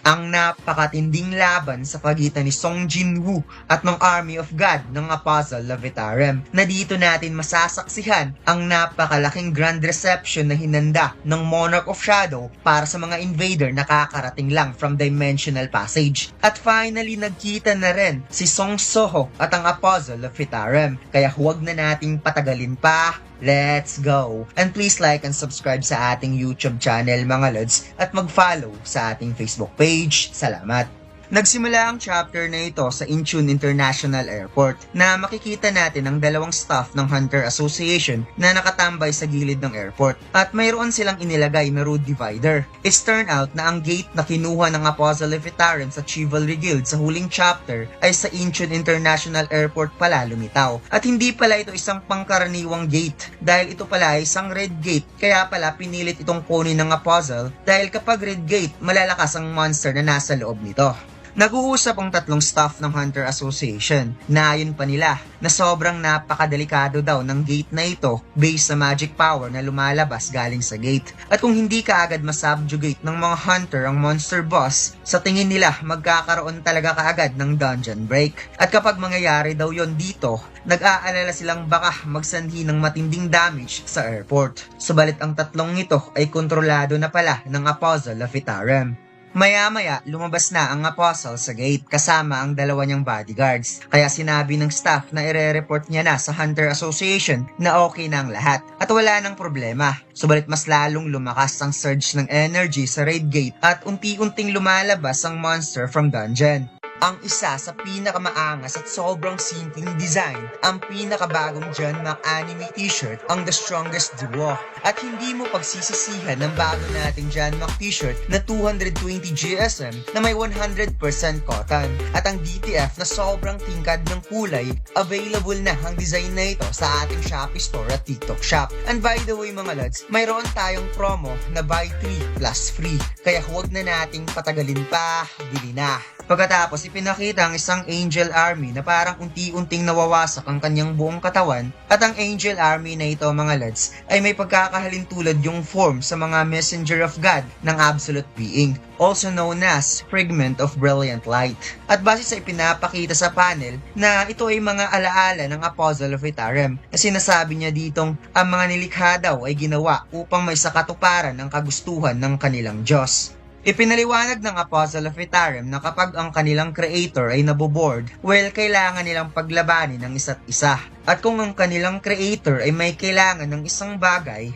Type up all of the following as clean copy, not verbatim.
ang napakatinding laban sa pagitan ni Song Jinwoo at ng Army of God ng Apostle Levitarum, na dito natin masasaksihan ang napakalaking grand reception na hinanda ng Monarch of Shadow para sa mga invader na kakarating lang from Dimensional Passage. At finally, nagkita na rin si Song Soho at ang Apostle Levitarum, kaya huwag na nating patagalin pa. Let's go! And please like and subscribe sa ating YouTube channel mga lods at mag-follow sa ating Facebook page. Salamat! Nagsimula ang chapter na ito sa Incheon International Airport na makikita natin ang dalawang staff ng Hunter Association na nakatambay sa gilid ng airport at mayroon silang inilagay na road divider. It's turned out na ang gate na kinuha ng Apostle Levitarum sa Chivalry Guild sa huling chapter ay sa Incheon International Airport pala lumitaw. At hindi pala ito isang pangkaraniwang gate dahil ito pala ay isang red gate, kaya pala pinilit itong kunin ng Apostle dahil kapag red gate malalakas ang monster na nasa loob nito. Nag-uusap ang tatlong staff ng Hunter Association na ayon pa nila na sobrang napakadelikado daw ng gate na ito based sa magic power na lumalabas galing sa gate. At kung hindi kaagad masubjugate ng mga hunter ang monster boss, sa tingin nila magkakaroon talaga kaagad ng dungeon break. At kapag mangyayari daw yon dito, nag-aalala silang baka magsanhi ng matinding damage sa airport. Subalit ang tatlong ito ay kontrolado na pala ng Apostle Levitarum. Maya-maya, lumabas na ang Apostle sa gate kasama ang dalawa niyang bodyguards. Kaya sinabi ng staff na ire-report niya na sa Hunter Association na okay na ang lahat at wala nang problema. Subalit mas lalong lumakas ang surge ng energy sa raid gate at unti-unting lumalabas ang monster from dungeon. Ang isa sa pinakamaangas at sobrang simpleng design, ang pinakabagong John Mac anime t-shirt, ang The Strongest Duo. At hindi mo pagsisisihan ng bago nating John Mac t-shirt na 220 GSM na may 100% cotton. At ang DTF na sobrang tingkad ng kulay, available na ang design na ito sa ating Shopee store at TikTok shop. And by the way mga lads, mayroon tayong promo na buy 3 plus free. Kaya huwag na nating patagalin pa, bili na. Pagkatapos, ipinakita ang isang Angel Army na parang unti-unting nawawasak ang kanyang buong katawan at ang Angel Army na ito mga lads ay may pagkakahalintulad yung form sa mga Messenger of God ng Absolute Being, also known as Fragment of Brilliant Light. At base sa ipinapakita sa panel na ito ay mga alaala ng Apostle Levitarum na sinasabi niya ditong ang mga nilikha daw ay ginawa upang may sakatuparan ng kagustuhan ng kanilang Diyos. Ipinaliwanag ng Apostle Levitarum na kapag ang kanilang creator ay naboboard, kailangan nilang paglabanin ng isa't isa. At kung ang kanilang creator ay may kailangan ng isang bagay,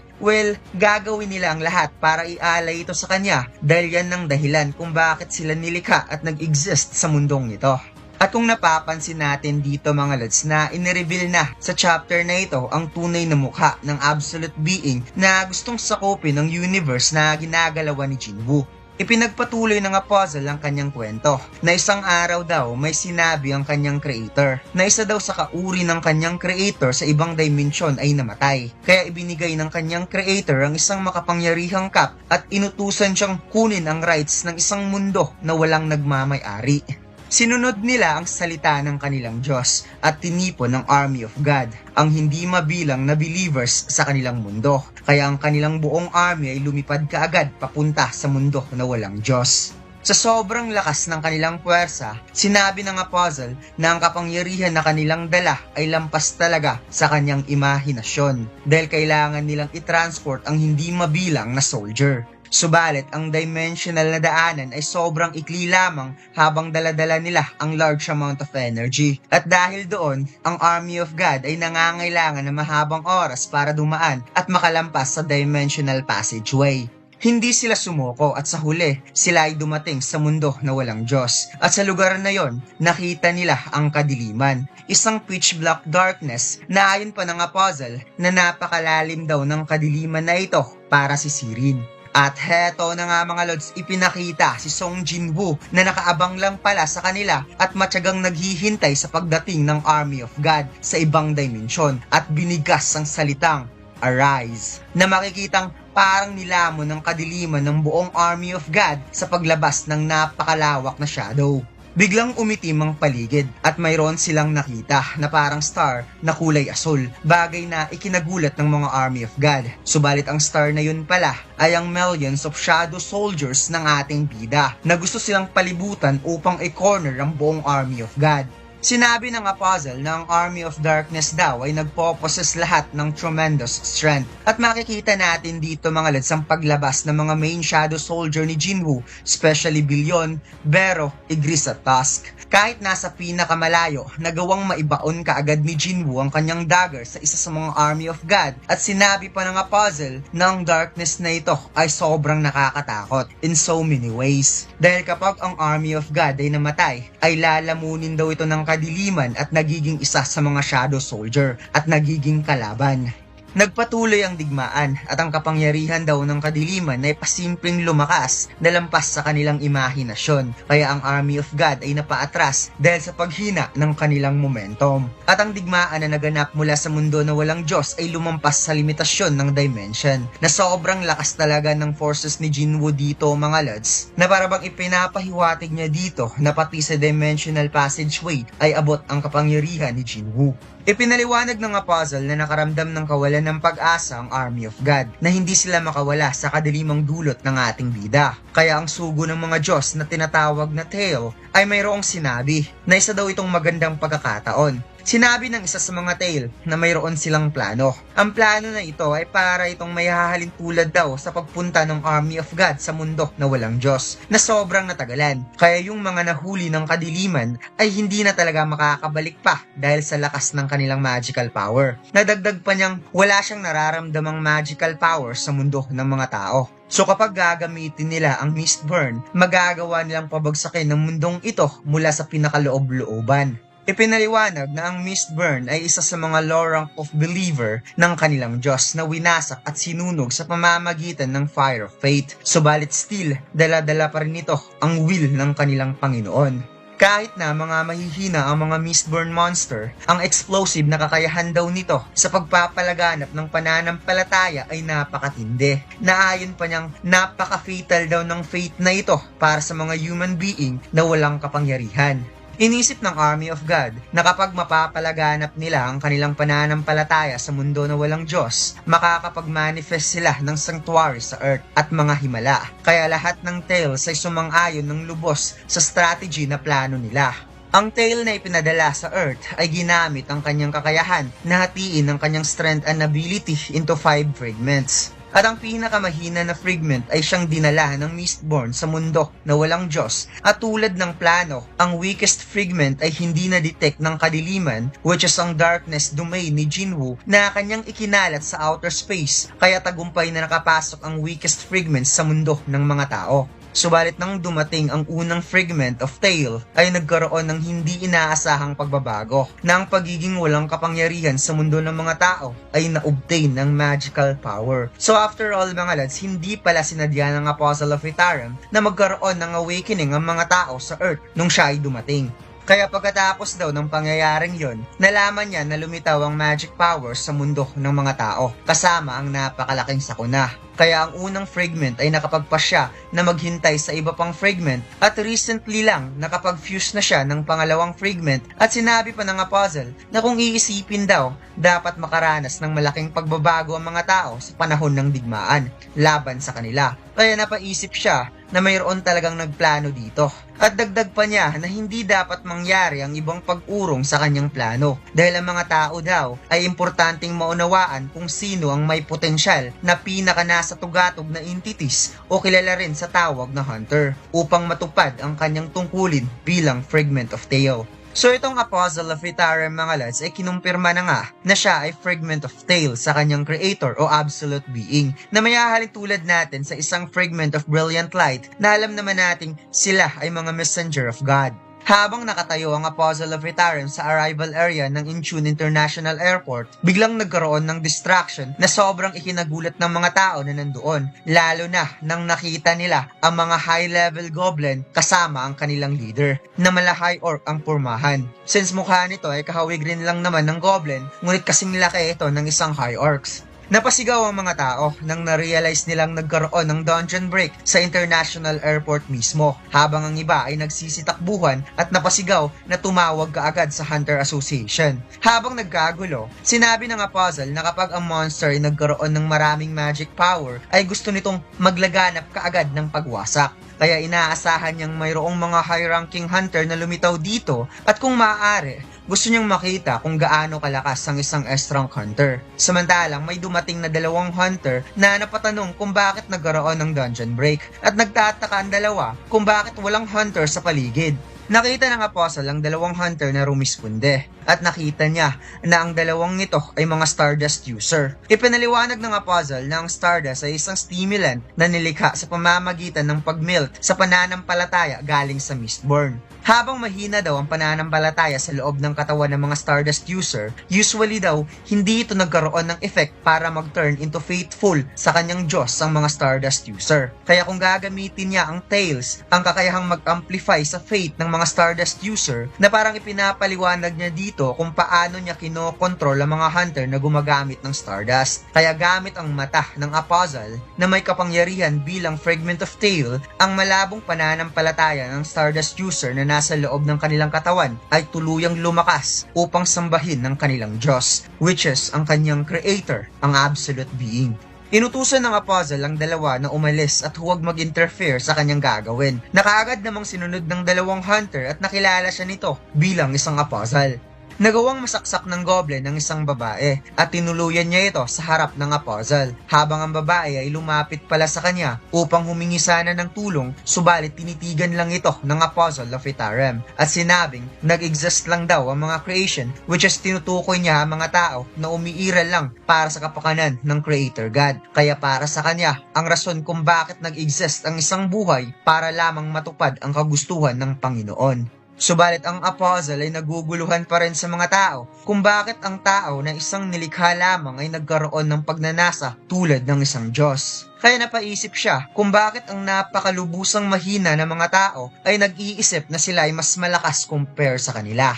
gagawin nila ang lahat para ialay ito sa kanya dahil yan ang dahilan kung bakit sila nilikha at nag-exist sa mundong ito. At kung napapansin natin dito mga lods na inireveal na sa chapter na ito ang tunay na mukha ng Absolute Being na gustong sakupin ng universe na ginagalawan ni Jinwoo. Ipinagpatuloy ng Apostle ang kanyang kwento na isang araw daw may sinabi ang kanyang creator na isa daw sa kauri ng kanyang creator sa ibang dimensyon ay namatay. Kaya ibinigay ng kanyang creator ang isang makapangyarihang cup at inutusan siyang kunin ang rights ng isang mundo na walang nagmamay-ari. Sinunod nila ang salita ng kanilang Diyos at tinipon ng Army of God, ang hindi mabilang na believers sa kanilang mundo. Kaya ang kanilang buong army ay lumipad kaagad papunta sa mundo na walang Diyos. Sa sobrang lakas ng kanilang puwersa, sinabi ng Apostle na ang kapangyarihan na kanilang dala ay lampas talaga sa kanyang imahinasyon dahil kailangan nilang i-transport ang hindi mabilang na soldier. Subalit, ang dimensional na daanan ay sobrang ikli lamang habang daladala nila ang large amount of energy. At dahil doon, ang Army of God ay nangangailangan ng mahabang oras para dumaan at makalampas sa dimensional passageway. Hindi sila sumuko at sa huli, sila ay dumating sa mundo na walang Diyos. At sa lugar na yon, nakita nila ang kadiliman. Isang pitch black darkness na ayon pa ng Apostle na napakalalim daw ng kadiliman na ito para sisirin. At heto na nga mga lods, ipinakita si Song Jinwoo na nakaabang lang pala sa kanila at matyagang naghihintay sa pagdating ng Army of God sa ibang dimensyon at binigas ang salitang Arise na makikitang parang nilamon ng kadiliman ng buong Army of God sa paglabas ng napakalawak na shadow. Biglang umitim ang paligid at mayroon silang nakita na parang star na kulay asul, bagay na ikinagulat ng mga Army of God. Subalit ang star na yun pala ay ang millions of shadow soldiers ng ating bida na gusto silang palibutan upang i-corner ang buong Army of God. Sinabi ng Apostle na ang Army of Darkness daw ay nagpo-possess lahat ng tremendous strength. At makikita natin dito mga lads ang paglabas ng mga main shadow soldier ni Jinwoo, especially Billion, Bero, Igris at Tusk. Kahit nasa pinakamalayo, nagawang maibaon kaagad ni Jinwoo ang kanyang dagger sa isa sa mga Army of God at sinabi pa ng Apostle na ang darkness na ito ay sobrang nakakatakot in so many ways. Dahil kapag ang Army of God ay namatay, ay lalamunin daw ito ng kadiliman at nagiging isa sa mga shadow soldier at nagiging kalaban. Nagpatuloy ang digmaan at ang kapangyarihan daw ng kadiliman ay pasimpleng lumakas na lampas sa kanilang imahinasyon, kaya ang Army of God ay napaatras dahil sa paghina ng kanilang momentum. At ang digmaan na naganap mula sa mundo na walang Diyos ay lumampas sa limitasyon ng dimension, na sobrang lakas talaga ng forces ni Jinwoo dito mga lads, na parabang ipinapahiwatig niya dito na pati sa dimensional passageway ay abot ang kapangyarihan ni Jinwoo. Ipinaliwanag ng Apostle na nakaramdam ng kawalan ng pag-asa ang Army of God na hindi sila makawala sa kadilimang dulot ng ating bida. Kaya ang sugo ng mga Diyos na tinatawag na Tail ay mayroong sinabi na isa daw itong magandang pagkakataon. Sinabi ng isa sa mga Tail na mayroon silang plano. Ang plano na ito ay para itong may hahalin tulad daw sa pagpunta ng Army of God sa mundo na walang Diyos na sobrang natagalan. Kaya yung mga nahuli ng kadiliman ay hindi na talaga makakabalik pa dahil sa lakas ng kanilang magical power. Nadagdag pa niyang wala siyang nararamdamang magical power sa mundo ng mga tao. So kapag gagamitin nila ang Mistburn, magagawa nilang pabagsakin ng mundong ito mula sa pinakaloob-looban. Ipinaliwanag na ang Mistburn ay isa sa mga low rank of believer ng kanilang Diyos na winasak at sinunog sa pamamagitan ng Fire of Fate. Subalit still, dala-dala pa rin ito ang will ng kanilang Panginoon. Kahit na mga mahihina ang mga Mistburn monster, ang explosive na kakayahan daw nito sa pagpapalaganap ng pananampalataya ay napakatindi. Naayon pa niyang napaka-fatal daw ng fate na ito para sa mga human being na walang kapangyarihan. Inisip ng Army of God na kapag mapapalaganap nila ang kanilang pananampalataya sa mundo na walang Diyos, makakapag-manifest sila ng sanctuary sa earth at mga himala. Kaya lahat ng Tales ay sumang-ayon ng lubos sa strategy na plano nila. Ang Tail na ipinadala sa Earth ay ginamit ang kanyang kakayahan na hatiin ang kanyang strength and ability into 5 fragments. At ang pinakamahina na fragment ay siyang dinala ng Mistborn sa mundo na walang Diyos. At tulad ng plano, ang weakest fragment ay hindi na-detect ng kadiliman, which is ang darkness domain ni Jinwoo, na kanyang ikinalat sa outer space, kaya tagumpay na nakapasok ang weakest fragment sa mundo ng mga tao. Subalit nang dumating ang unang fragment of Tail, ay nagkaroon ng hindi inaasahang pagbabago na ang pagiging walang kapangyarihan sa mundo ng mga tao ay na-obtain ng magical power. So after all mga lads, hindi pala sinadya ng Apostle of Itaram na magkaroon ng awakening ang mga tao sa Earth nung siya ay dumating. Kaya pagkatapos daw ng pangyayaring yon, nalaman niya na lumitaw ang magic powers sa mundo ng mga tao, kasama ang napakalaking sakuna. Kaya ang unang fragment ay nakapagpasya na maghintay sa iba pang fragment at recently lang nakapag-fuse na siya ng pangalawang fragment at sinabi pa ng Apostle na kung iisipin daw, dapat makaranas ng malaking pagbabago ang mga tao sa panahon ng digmaan laban sa kanila. Kaya napaisip siya na mayroon talagang nagplano dito. At dagdag pa niya na hindi dapat mangyari ang ibang pag-urong sa kanyang plano dahil ang mga tao daw ay importanteng maunawaan kung sino ang may potensyal na pinaka nasa tugatog na entities o kilala rin sa tawag na Hunter upang matupad ang kanyang tungkulin bilang Fragment of Tail. So itong Apostle of Itaram mga lads ay kinumpirma na nga na siya ay Fragment of Tail sa kanyang creator o absolute being na may hahalin tulad natin sa isang Fragment of Brilliant Light na alam naman nating sila ay mga messenger of God. Habang nakatayo ang Apostle of Itaram sa arrival area ng Incheon International Airport, biglang nagkaroon ng distraction na sobrang ikinagulat ng mga tao na nandoon, lalo na nang nakita nila ang mga high-level goblin kasama ang kanilang leader, na mala high orc ang pormahan. Since mukha nito ay kahawig rin lang naman ng goblin, ngunit kasing laki ito ng isang high orcs. Napasigaw ang mga tao nang na-realize nilang nagkaroon ng dungeon break sa International Airport mismo, habang ang iba ay nagsisitakbuhan at napasigaw na tumawag kaagad sa Hunter Association. Habang nagkagulo, sinabi ng Apostle na kapag ang monster ay nagkaroon ng maraming magic power ay gusto nitong maglaganap kaagad ng pagwasak. Kaya inaasahan niyang mayroong mga high-ranking hunter na lumitaw dito at kung maaari, gusto niyang makita kung gaano kalakas ang isang S-rank hunter. Samantalang may dumating na dalawang hunter na napatanong kung bakit nagkaroon ng dungeon break at nagtataka ang dalawa kung bakit walang hunter sa paligid. Nakita ng Apostle ang dalawang hunter na rumisponde at nakita niya na ang dalawang ito ay mga Stardust user. Ipinaliwanag ng Apostle na ang Stardust ay isang stimulant na nilikha sa pamamagitan ng pag-melt sa pananampalataya galing sa Mistborn. Habang mahina daw ang pananampalataya sa loob ng katawan ng mga Stardust user, usually daw hindi ito nagkaroon ng effect para mag-turn into faithful sa kanyang Diyos ang mga Stardust user. Kaya kung gagamitin niya ang Tails, ang kakayahang mag-amplify sa faith ng mga Stardust user, na parang ipinapaliwanag niya dito kung paano niya kinokontrol ang mga hunter na gumagamit ng Stardust. Kaya gamit ang mata ng Apostle na may kapangyarihan bilang Fragment of Tail, ang malabong pananampalataya ng Stardust user na nasa loob ng kanilang katawan ay tuluyang lumakas upang sambahin ng kanilang Diyos, which is ang kanyang creator, ang absolute being. Inutusan ng Apostle ang dalawa na umalis at huwag mag-interfere sa kanyang gagawin. Nakaagad namang sinunod ng dalawang hunter at nakilala siya nito bilang isang Apostle. Nagawang masaksak ng goblin ng isang babae at tinuluyan niya ito sa harap ng Apostle, habang ang babae ay lumapit pala sa kanya upang humingi sana ng tulong, subalit tinitigan lang ito ng Apostle of Itarim at sinabing nag-exist lang daw ang mga creation, which is tinutukoy niya ang mga tao na umiiral lang para sa kapakanan ng Creator God. Kaya para sa kanya, ang rason kung bakit nag-exist ang isang buhay para lamang matupad ang kagustuhan ng Panginoon. Subalit ang Apostle ay naguguluhan pa rin sa mga tao kung bakit ang tao na isang nilikha lamang ay nagkaroon ng pagnanasa tulad ng isang Diyos. Kaya napaisip siya kung bakit ang napakalubusang mahina ng mga tao ay nag-iisip na sila ay mas malakas compare sa kanila.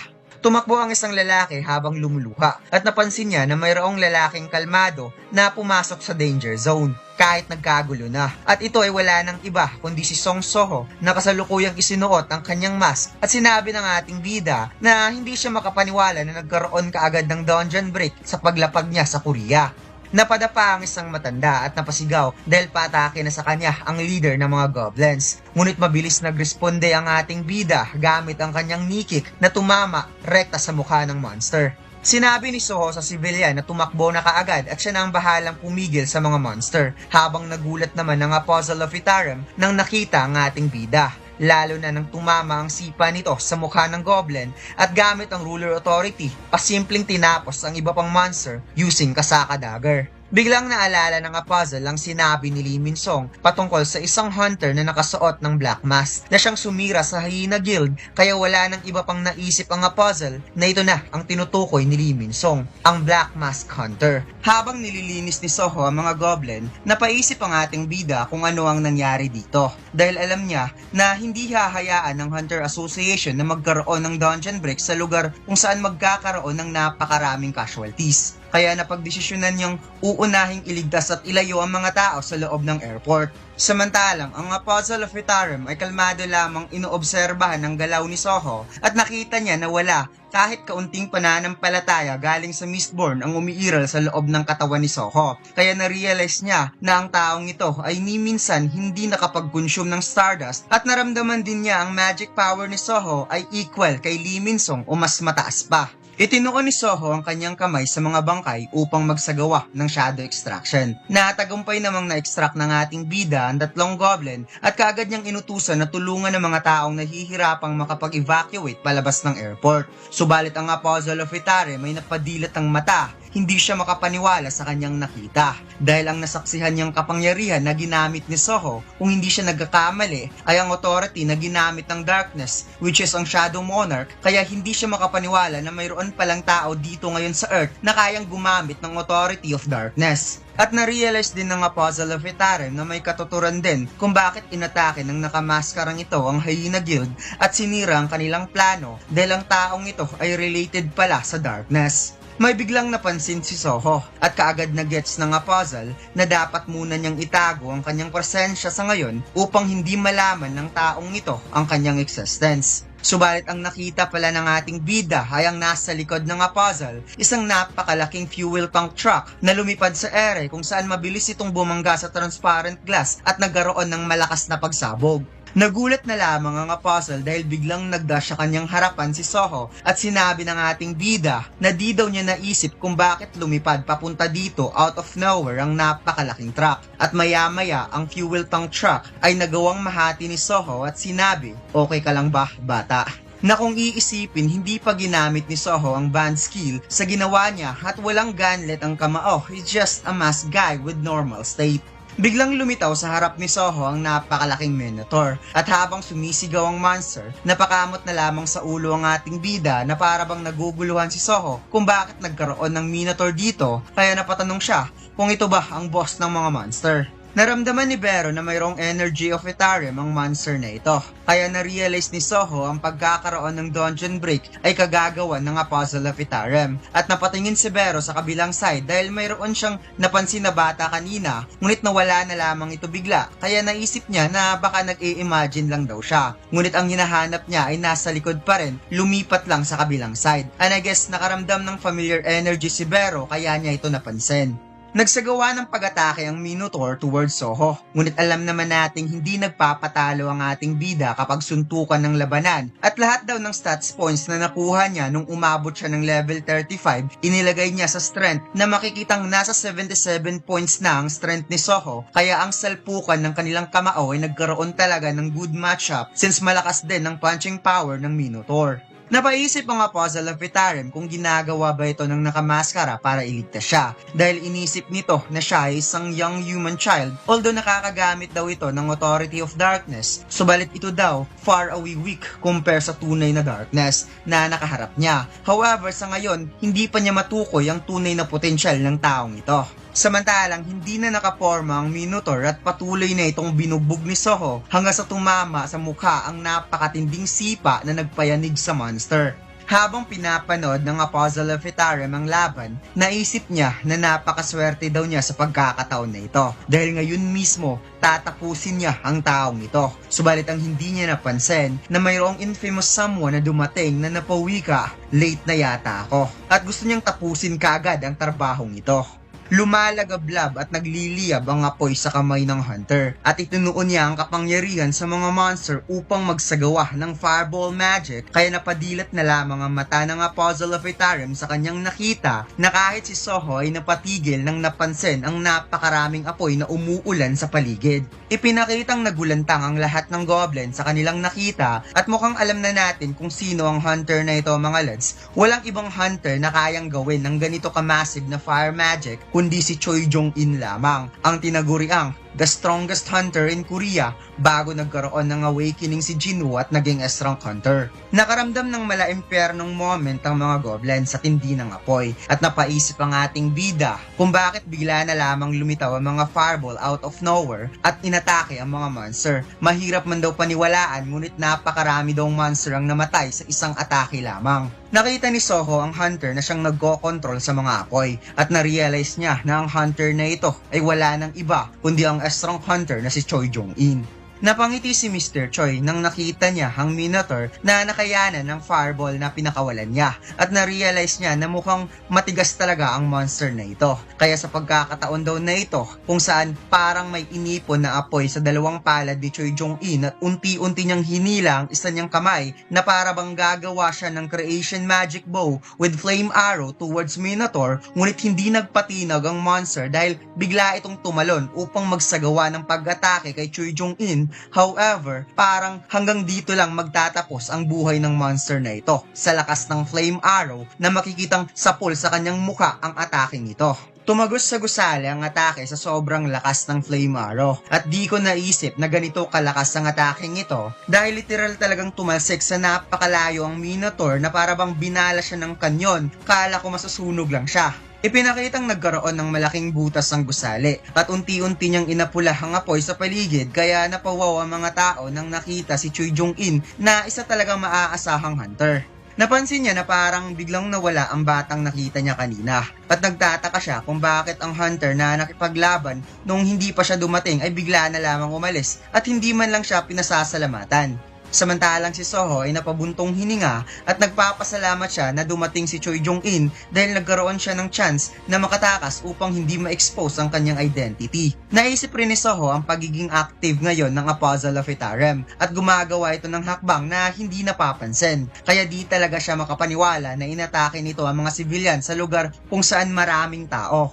Tumakbo ang isang lalaki habang lumuluha at napansin niya na mayroong lalaking kalmado na pumasok sa danger zone kahit nagkagulo na. At ito ay wala ng iba kundi si Song Soho na kasalukuyang isinuot ang kanyang mask at sinabi ng ating bida na hindi siya makapaniwala na nagkaroon kaagad ng dungeon break sa paglapag niya sa Korea. Napadapa ang isang matanda at napasigaw dahil patake na sa kanya ang leader ng mga goblins. Ngunit mabilis nagresponde ang ating bida gamit ang kanyang nikik na tumama rekta sa mukha ng monster. Sinabi ni Soho sa civilian na tumakbo na kaagad at siya na ang bahalang pumigil sa mga monster, habang nagulat naman ang Apostle of Itarim nang nakita ang ating bida. Lalo na nang tumama ang sipa nito sa mukha ng goblin at gamit ang ruler authority, pasimpleng tinapos ang iba pang monster using kasaka dagger. Biglang naalala ng Apostle ang sinabi ni Lee Min-song patungkol sa isang hunter na nakasuot ng black mask na siyang sumira sa Hyena Guild, kaya wala nang iba pang naisip ang Apostle na ito na ang tinutukoy ni Lee Min-song, ang Black Mask Hunter. Habang nililinis ni Soho ang mga goblin, napaisip ang ating bida kung ano ang nangyari dito dahil alam niya na hindi hahayaan ng Hunter Association na magkaroon ng dungeon break sa lugar kung saan magkakaroon ng napakaraming casualties. Kaya napagdesisyonan niyang uunahing iligtas at ilayo ang mga tao sa loob ng airport. Samantalang, ang Apostle of Itarim ay kalmado lamang inoobserbahan ng galaw ni Soho at nakita niya na wala kahit kaunting pananampalataya galing sa Mistborn ang umiiral sa loob ng katawan ni Soho. Kaya na-realize niya na ang taong ito ay ni minsan hindi nakapag-consume ng Stardust at naramdaman din niya ang magic power ni Soho ay equal kay Lee Min-song o mas mataas pa. Itinuon ni Soho ang kanyang kamay sa mga bangkay upang magsagawa ng shadow extraction. Natagumpay namang na-extract ng ating bida ang tatlong goblin at kaagad niyang inutusan na tulungan ng mga taong nahihirapang makapag-evacuate palabas ng airport. Subalit ang Apostle of Itarim ay napadilat ang mata. Hindi siya makapaniwala sa kanyang nakita dahil ang nasaksihan niyang kapangyarihan na ginamit ni Soho, kung hindi siya nagkakamali, ay ang authority na ginamit ng Darkness, which is ang Shadow Monarch, kaya hindi siya makapaniwala na mayroon palang tao dito ngayon sa Earth na kayang gumamit ng authority of Darkness. At na-realize din ng Apostle of Itarim na may katuturan din kung bakit inatake ng nakamaskarang ito ang Hyena Guild at sinira ang kanilang plano dahil ang taong ito ay related pala sa Darkness. May biglang napansin si Soho at kaagad na gets ng puzzle na dapat muna niyang itago ang kanyang presensya sa ngayon upang hindi malaman ng taong ito ang kanyang existence. Subalit ang nakita pala ng ating bida ay ang nasa likod ng puzzle, isang napakalaking fuel tank truck na lumipad sa ere kung saan mabilis itong bumangga sa transparent glass at nagkaroon ng malakas na pagsabog. Nagulat na lamang ang puzzle dahil biglang nagdash sa kanyang harapan si Soho at sinabi ng ating bida na di daw niya naisip kung bakit lumipad papunta dito out of nowhere ang napakalaking truck. At maya-maya ang fuel tank truck ay nagawang mahati ni Soho at sinabi, "Okay ka lang ba, bata?" Na kung iisipin, hindi pa ginamit ni Soho ang band skill sa ginawa niya at walang gunlet ang kamao, he's just a masked guy with normal state. Biglang lumitaw sa harap ni Soho ang napakalaking Minotaur at habang sumisigaw ang monster, napakamot na lamang sa ulo ang ating bida na para bang naguguluhan si Soho kung bakit nagkaroon ng Minotaur dito kaya napatanong siya kung ito ba ang boss ng mga monster. Naramdaman ni Vero na mayroong energy of Etarium ang monster na ito. Kaya na-realize ni Soho ang pagkakaroon ng dungeon break ay kagagawan ng puzzle of Etarium. At napatingin si Vero sa kabilang side dahil mayroon siyang napansin na bata kanina, ngunit nawala na lamang ito bigla. Kaya naisip niya na baka nag-i-imagine lang daw siya. Ngunit ang hinahanap niya ay nasa likod pa rin, lumipat lang sa kabilang side. And I guess nakaramdam ng familiar energy si Vero kaya niya ito napansin. Nagsagawa ng pag-atake ang Minotaur towards Soho, ngunit alam naman nating hindi nagpapatalo ang ating bida kapag suntukan ng labanan at lahat daw ng stats points na nakuha niya nung umabot siya ng level 35, inilagay niya sa strength na makikitang nasa 77 points na ang strength ni Soho kaya ang salpukan ng kanilang kamao ay nagkaroon talaga ng good matchup since malakas din ang punching power ng Minotaur. Napaisip ang puzzle of Etarium kung ginagawa ba ito ng nakamaskara para iligtas siya dahil inisip nito na siya ay isang young human child although nakakagamit daw ito ng Authority of Darkness, subalit ito daw far away weak compare sa tunay na darkness na nakaharap niya. However, sa ngayon, hindi pa niya matukoy ang tunay na potensyal ng taong ito. Samantalang hindi na nakaporma ang Minotaur at patuloy na itong binugbog ni Soho hanggang sa tumama sa mukha ang napakatinding sipa na nagpayanig sa monster. Habang pinapanood ng puzzle of Etarium ang laban, naisip niya na napakaswerte daw niya sa pagkakataon na ito dahil ngayon mismo tatapusin niya ang taong ito. Subalit ang hindi niya napansin na mayroong infamous someone na dumating na napawika, "Late na yata ako," at gusto niyang tapusin kaagad ang trabahong ito. Lumalagablab at nagliliyab ang apoy sa kamay ng hunter at itinuon niya ang kapangyarihan sa mga monster upang magsagawa ng fireball magic kaya napadilat na lamang ang mata ng puzzle of Etarium sa kanyang nakita na kahit si Soho ay napatigil nang napansin ang napakaraming apoy na umuulan sa paligid. Ipinakitang nagulantang ang lahat ng goblin sa kanilang nakita at mukhang alam na natin kung sino ang hunter na ito mga lads. Walang ibang hunter na kayang gawin ng ganito ka-massive na fire magic kundi si Choi Jong-in lamang, ang tinaguriang the strongest hunter in Korea bago nagkaroon ng awakening si Jinwoo at naging a strong hunter. Nakaramdam ng mala-impyernong moment ang mga goblins sa tindi ng apoy at napaisip ang ating bida kung bakit bigla na lamang lumitaw ang mga fireball out of nowhere at inatake ang mga monster. Mahirap man daw paniwalaan ngunit napakarami daw monster ang namatay sa isang atake lamang. Nakita ni Soho ang hunter na siyang nagko-control sa mga apoy at na-realize niya na ang hunter na ito ay wala ng iba kundi ang strong hunter na si Choi Jong-in. Napangiti si Mr. Choi nang nakita niya ang Minotaur na nakayanan ng fireball na pinakawalan niya at na-realize niya na mukhang matigas talaga ang monster na ito. Kaya sa pagkakataon daw na ito kung saan parang may inipon na apoy sa dalawang palad ni Choi Jong-in at unti-unti niyang hinila ang isa niyang kamay na para bang gagawa siya ng creation magic bow with flame arrow towards Minotaur ngunit hindi nagpatinag ang monster dahil bigla itong tumalon upang magsagawa ng pag-atake kay Choi Jong-in. However, parang hanggang dito lang magtatapos ang buhay ng monster na ito sa lakas ng flame arrow na makikitang sapol sa kanyang mukha ang ataking ito. Tumagos sa gusali ang atake sa sobrang lakas ng flame arrow at di ko naisip na ganito kalakas ang ataking ito dahil literal talagang tumalsik sa napakalayo ang Minotaur na para bang binala siya ng kanyon, kala ko masusunog lang siya. Ipinakitang nagkaroon ng malaking butas ang gusali at unti-unti niyang inapula ang apoy sa paligid kaya napawaw ang mga tao nang nakita si Choi Jong-in na isa talagang maaasahang hunter. Napansin niya na parang biglang nawala ang batang nakita niya kanina at nagtataka siya kung bakit ang hunter na nakipaglaban nung hindi pa siya dumating ay bigla na lamang umalis at hindi man lang siya pinasasalamatan. Samantalang si Soho ay napabuntong hininga at nagpapasalamat siya na dumating si Choi Jong-in dahil nagkaroon siya ng chance na makatakas upang hindi ma-expose ang kanyang identity. Naisip rin ni Soho ang pagiging active ngayon ng Apostle of Etarem at gumagawa ito ng hakbang na hindi napapansin. Kaya di talaga siya makapaniwala na inatake nito ang mga sibilyan sa lugar kung saan maraming tao.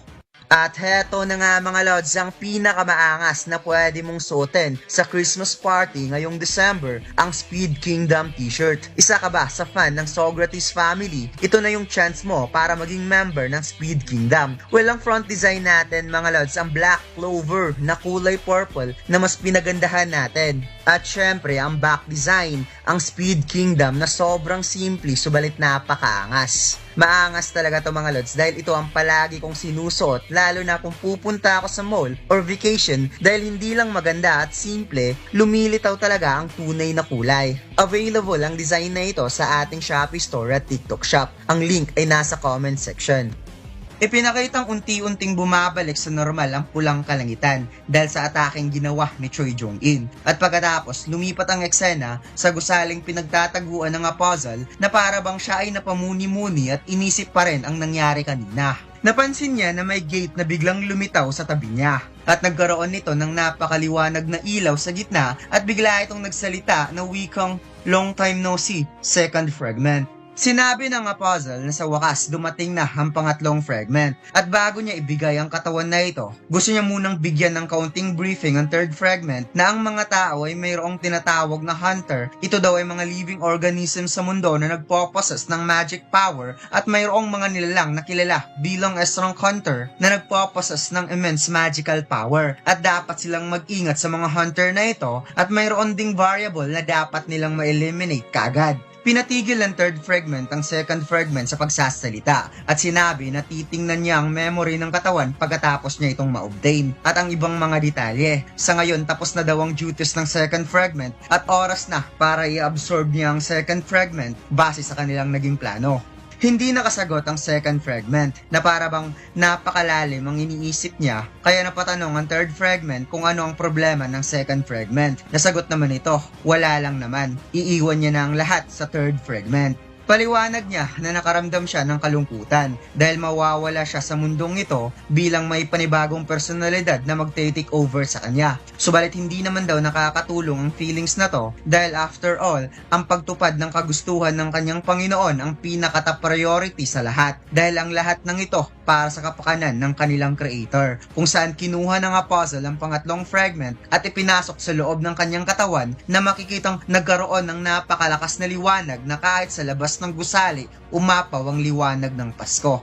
At heto na nga mga lods, ang pinakamaangas na pwede mong suotin sa Christmas party ngayong December, ang Speed Kingdom t-shirt. Isa ka ba sa fan ng Socrates family? Ito na yung chance mo para maging member ng Speed Kingdom. Well, ang front design natin mga lods, ang Black Clover na kulay purple na mas pinagandahan natin. At syempre, ang back design, ang Speed Kingdom na sobrang simple subalit napakaangas. Maangas talaga to mga lods dahil ito ang palagi kong sinusuot lalo na kung pupunta ako sa mall or vacation dahil hindi lang maganda at simple, lumilitaw talaga ang tunay na kulay. Available ang design na ito sa ating Shopee store at TikTok shop. Ang link ay nasa comment section. Ipinakitang unti-unting bumabalik sa normal ang pulang kalangitan dahil sa ataking ginawa ni Choi Jong-in. At pagkatapos, lumipat ang eksena sa gusaling pinagtataguan ng Apostle na para bang siya ay napamuni-muni at inisip pa rin ang nangyari kanina. Napansin niya na may gate na biglang lumitaw sa tabi niya at nagkaroon nito ng napakaliwanag na ilaw sa gitna at bigla itong nagsalita na wikang "Long time no see, second fragment." Sinabi ng Apostle na sa wakas dumating na ang pangatlong fragment at bago niya ibigay ang katawan na ito, gusto niya munang bigyan ng kaunting briefing ang third fragment na ang mga tao ay mayroong tinatawag na hunter. Ito daw ay mga living organisms sa mundo na nagpopossess ng magic power at mayroong mga nilalang na kilala bilang a strong hunter na nagpopossess ng immense magical power at dapat silang mag-ingat sa mga hunter na ito at mayroon ding variable na dapat nilang ma-eliminate kaagad. Pinatigil ng third fragment ang second fragment sa pagsasalita at sinabi na titingnan niya ang memory ng katawan pagkatapos niya itong ma-obtain at ang ibang mga detalye. Sa ngayon tapos na daw ang duties ng second fragment at oras na para i-absorb niya ang second fragment base sa kanilang naging plano. Hindi nakasagot ang second fragment na para bang napakalalim ang iniisip niya kaya napatanong ang third fragment kung ano ang problema ng second fragment. Nasagot naman ito, wala lang naman. Iiwan niya na ang lahat sa third fragment. Paliwanag niya na nakaramdam siya ng kalungkutan dahil mawawala siya sa mundong ito bilang may panibagong personalidad na magte-take over sa kanya. Subalit hindi naman daw nakakatulong ang feelings na to dahil after all, ang pagtupad ng kagustuhan ng kanyang Panginoon ang pinaka-top priority sa lahat dahil ang lahat ng ito para sa kapakanan ng kanilang creator kung saan kinuha ng Apostle ang pangatlong fragment at ipinasok sa loob ng kanyang katawan na makikitang nagkaroon ng napakalakas na liwanag na kahit sa labas ng gusali, umapaw ang liwanag ng Pasko.